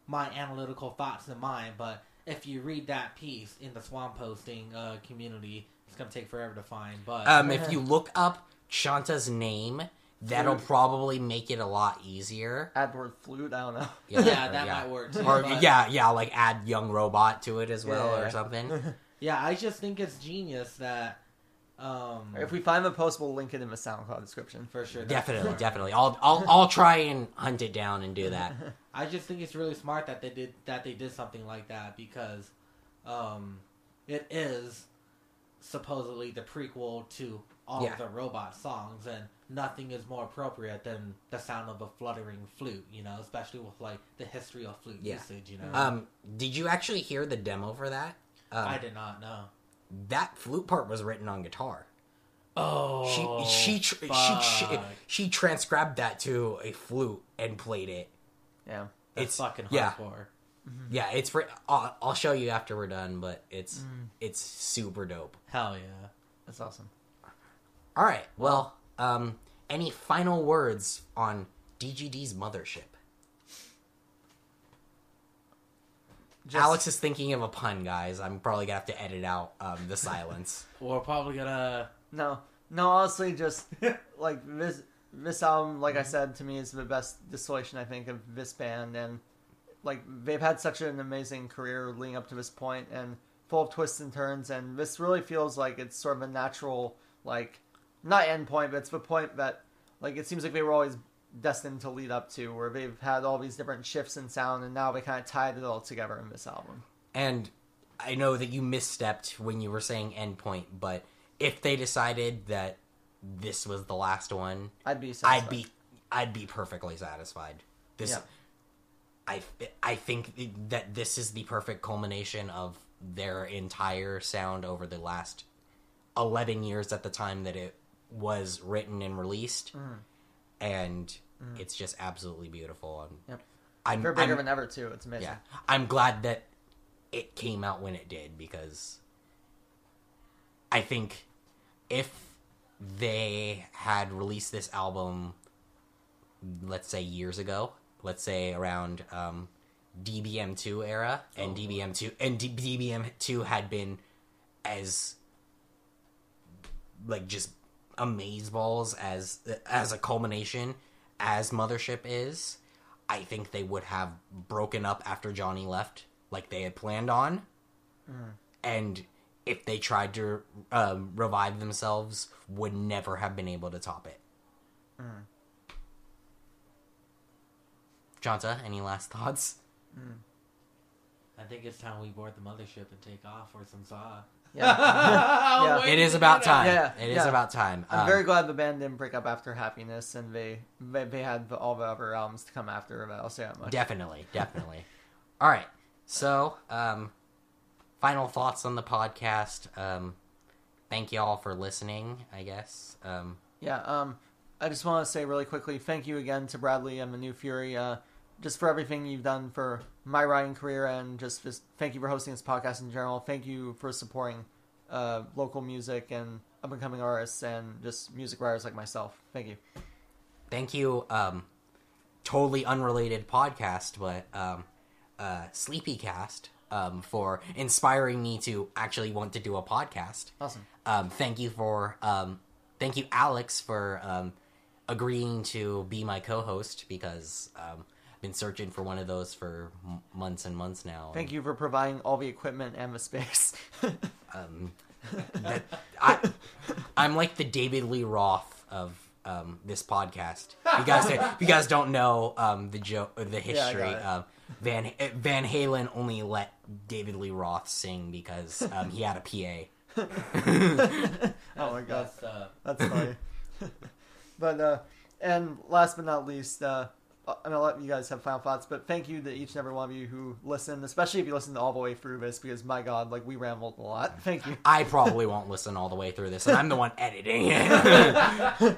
C: my analytical thoughts in mind, but if you read that piece in the Swan Posting community, it's gonna take forever to find. But
B: If you look up Chanta's name, that'll probably make it a lot easier.
A: Add the word flute, I don't know.
C: yeah, that might work too.
B: Or
C: but-
B: like add Young Robot to it as well,
A: Yeah.
B: or something.
C: yeah, I just think it's genius that.
A: If we find the post, we'll link it in the SoundCloud description.
C: For sure, that's
B: Definitely,
C: smart.
B: definitely. I'll try and hunt it down and do that.
C: I just think it's really smart that they did something like that because, it is supposedly the prequel to all
B: Yeah.
C: of the robot songs, and nothing is more appropriate than the sound of a fluttering flute, you know, especially with like the history of flute
B: Yeah.
C: usage, you know.
B: Did you actually hear the demo for that?
C: I did not know.
B: That flute part was written on guitar.
C: Oh,
B: She transcribed that to a flute and played it.
A: Yeah.
C: That's fucking
B: yeah.
C: hardcore.
B: Yeah, it's for. I'll show you after we're done, but it's super dope.
C: Hell yeah.
A: That's awesome.
B: All right, well, any final words on DGD's Mothership? Alex is thinking of a pun, guys. I'm probably gonna have to edit out the silence.
C: We're probably gonna...
A: No, honestly, just like this album, like I said, to me is the best distillation I think of this band, and like they've had such an amazing career leading up to this point, and full of twists and turns, and this really feels like it's sort of a natural, like, not end point, but it's the point that, like, it seems like they were always destined to lead up to, where they've had all these different shifts in sound, and now they kind of tied it all together in this album.
B: And I know that you misstepped when you were saying end point, but if they decided that this was the last one,
A: I'd be satisfied.
B: I'd be perfectly satisfied. This, yeah. I think that this is the perfect culmination of their entire sound over the last 11 years at the time that it was written and released, and it's just absolutely beautiful. And
A: yep. They're bigger than ever too. It's amazing.
B: Yeah, I'm glad that it came out when it did, because I think if they had released this album, let's say years ago, let's say around DBM2 era, and DBM2 had been as like just amazeballs as a culmination as Mothership is, I think they would have broken up after Johnny left, like they had planned on. And if they tried to revive themselves, would never have been able to top it. Chanta, any last thoughts?
C: I think it's time we board the mothership and take off for some saw.
A: Yeah.
B: It is about time.
A: Yeah.
B: It is about time.
A: I'm very glad the band didn't break up after Happiness, and they had all the other albums to come after. But I'll say that much.
B: Definitely. All right. So, final thoughts on the podcast. Thank you all for listening, I guess.
A: I just want to say really quickly, thank you again to Bradley and the New Fury, just for everything you've done for my writing career, and just thank you for hosting this podcast in general. Thank you for supporting local music and up-and-coming artists and just music writers like myself. Thank you.
B: Thank you. Totally unrelated podcast, but Sleepycast, for inspiring me to actually want to do a podcast.
A: Awesome.
B: Thank you, Alex, for agreeing to be my co-host, because I've been searching for one of those for months and months now.
A: Thank you for providing all the equipment and the space.
B: I'm like the David Lee Roth of this podcast. If you guys don't know the history,
A: yeah,
B: Van Halen only let David Lee Roth sing because he had a PA.
A: Oh my god, that's funny. But and last but not least, I'm gonna let you guys have final thoughts. But thank you to each and every one of you who listened, especially if you listened all the way through this, because my god, like, we rambled a lot. Thank you.
B: I probably won't listen all the way through this, and I'm the one editing it.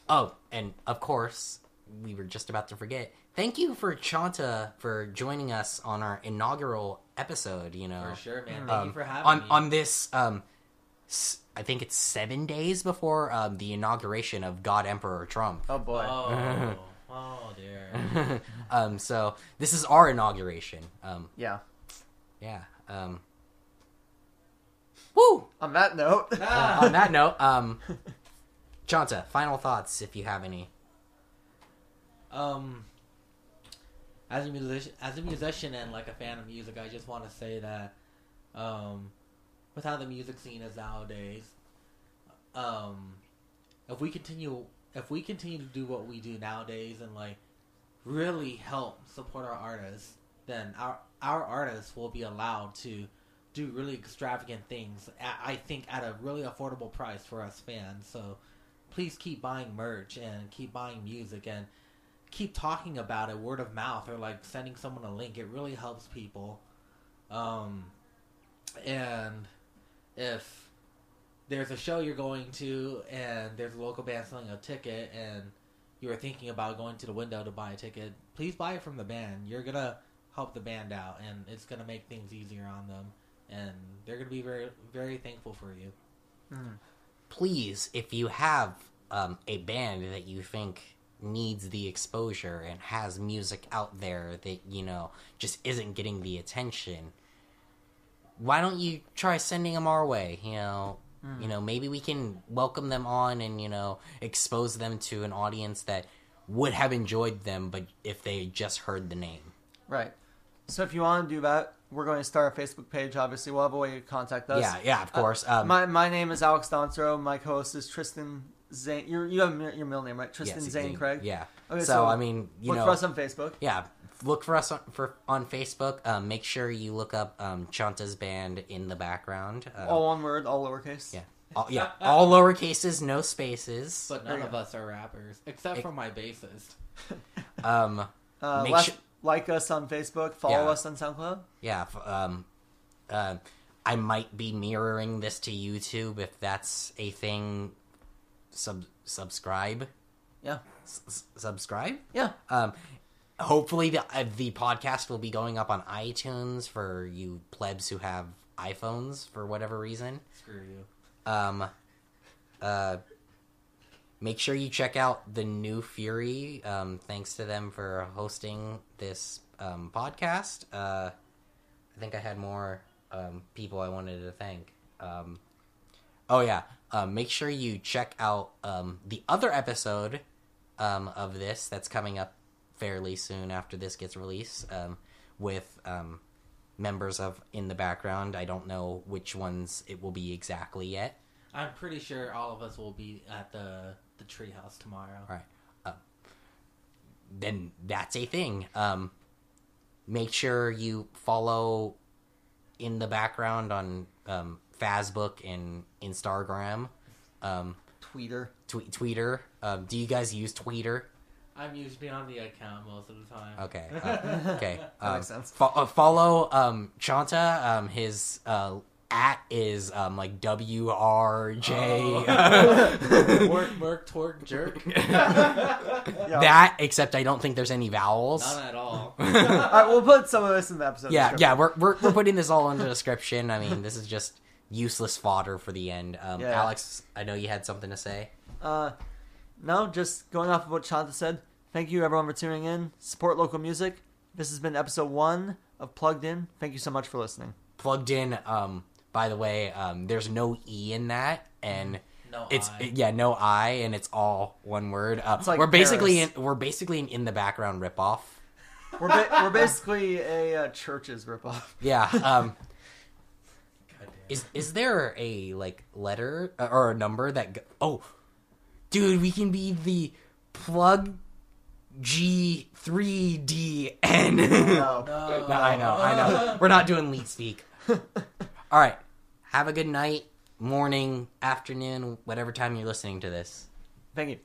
B: Oh, and of course, we were just about to forget. Thank you for Chanta for joining us on our inaugural episode.
C: For sure, man. Thank you for having me
B: on this. I think it's 7 days before the inauguration of God Emperor Trump.
A: Oh boy.
C: Oh dear.
B: So this is our inauguration.
A: Yeah.
B: Woo!
A: On that note.
B: On that note, Chanta, final thoughts if you have any.
C: As a musician and like a fan of music, I just want to say that with how the music scene is nowadays, if we continue to do what we do nowadays and like really help support our artists, then our artists will be allowed to do really extravagant things, I think at a really affordable price for us fans. So please keep buying merch and keep buying music and keep talking about it, word of mouth, or like sending someone a link. It really helps people. And if there's a show you're going to and there's a local band selling a ticket and you're thinking about going to the window to buy a ticket, please buy it from the band. You're going to help the band out, and it's going to make things easier on them, and they're going to be very, very thankful for you.
B: Please, if you have a band that you think needs the exposure and has music out there that, you know, just isn't getting the attention, why don't you try sending them our way? You know, you know, maybe we can welcome them on and, you know, expose them to an audience that would have enjoyed them, but if they just heard the name.
A: Right. So if you want to do that, we're going to start a Facebook page. Obviously, we'll have a way to contact us.
B: Yeah, of course.
A: My name is Alex Dontro. My co-host is Trystan Zane. You have your middle name, right? Trystan
B: Yes,
A: Zane Craig.
B: Yeah.
A: Okay,
B: so I mean, you
A: look
B: know,
A: for us on Facebook.
B: Yeah, look for us on Facebook. Make sure you look up Chanta's band in the background.
A: All one word, all lowercase.
B: Yeah. All lowercases, no spaces.
D: But none of us are rappers, except for my bassist.
A: Like us on Facebook. Follow us on SoundCloud.
B: Yeah. I might be mirroring this to YouTube if that's a thing. Subscribe.
A: Yeah.
B: Subscribe.
A: Yeah.
B: Hopefully the podcast will be going up on iTunes for you plebs who have iPhones for whatever reason.
D: Screw you.
B: Make sure you check out the New Fury. Thanks to them for hosting this podcast. I think I had more people I wanted to thank. Make sure you check out the other episode of this that's coming up fairly soon after this gets released with members of In the Background. I don't know which ones it will be exactly yet.
D: I'm pretty sure all of us will be at the treehouse tomorrow.
B: All right. Then that's a thing. Make sure you follow In the Background on Facebook and Instagram.
A: Tweeter.
B: Tweeter. Do you guys use Tweeter?
D: I'm usually on the account most of the time.
B: Okay. Okay.
A: That makes sense.
B: Follow Chanta. His at is like WRJ.
D: Work, twerk, jerk.
B: That, except I don't think there's any vowels.
D: None at all.
A: All right, we'll put some of this in the episode.
B: Yeah. We're putting this all in the description. I mean, this is just useless fodder for the end. Alex, I know you had something to say.
A: No, just going off of what Chanta said. Thank you, everyone, for tuning in. Support local music. This has been episode 1 of Plugged In. Thank you so much for listening.
B: Plugged In. By the way, there's no E in that, and
D: no
B: I, and it's all one word.
A: It's like
B: we're basically
A: Paris.
B: in the background ripoff.
A: We're basically a church's ripoff.
B: Yeah. Is there a like letter or a number that? Dude, we can be the Plug G3DN.
A: No.
B: No, I know. We're not doing leet speak. All right. Have a good night, morning, afternoon, whatever time you're listening to this.
A: Thank you.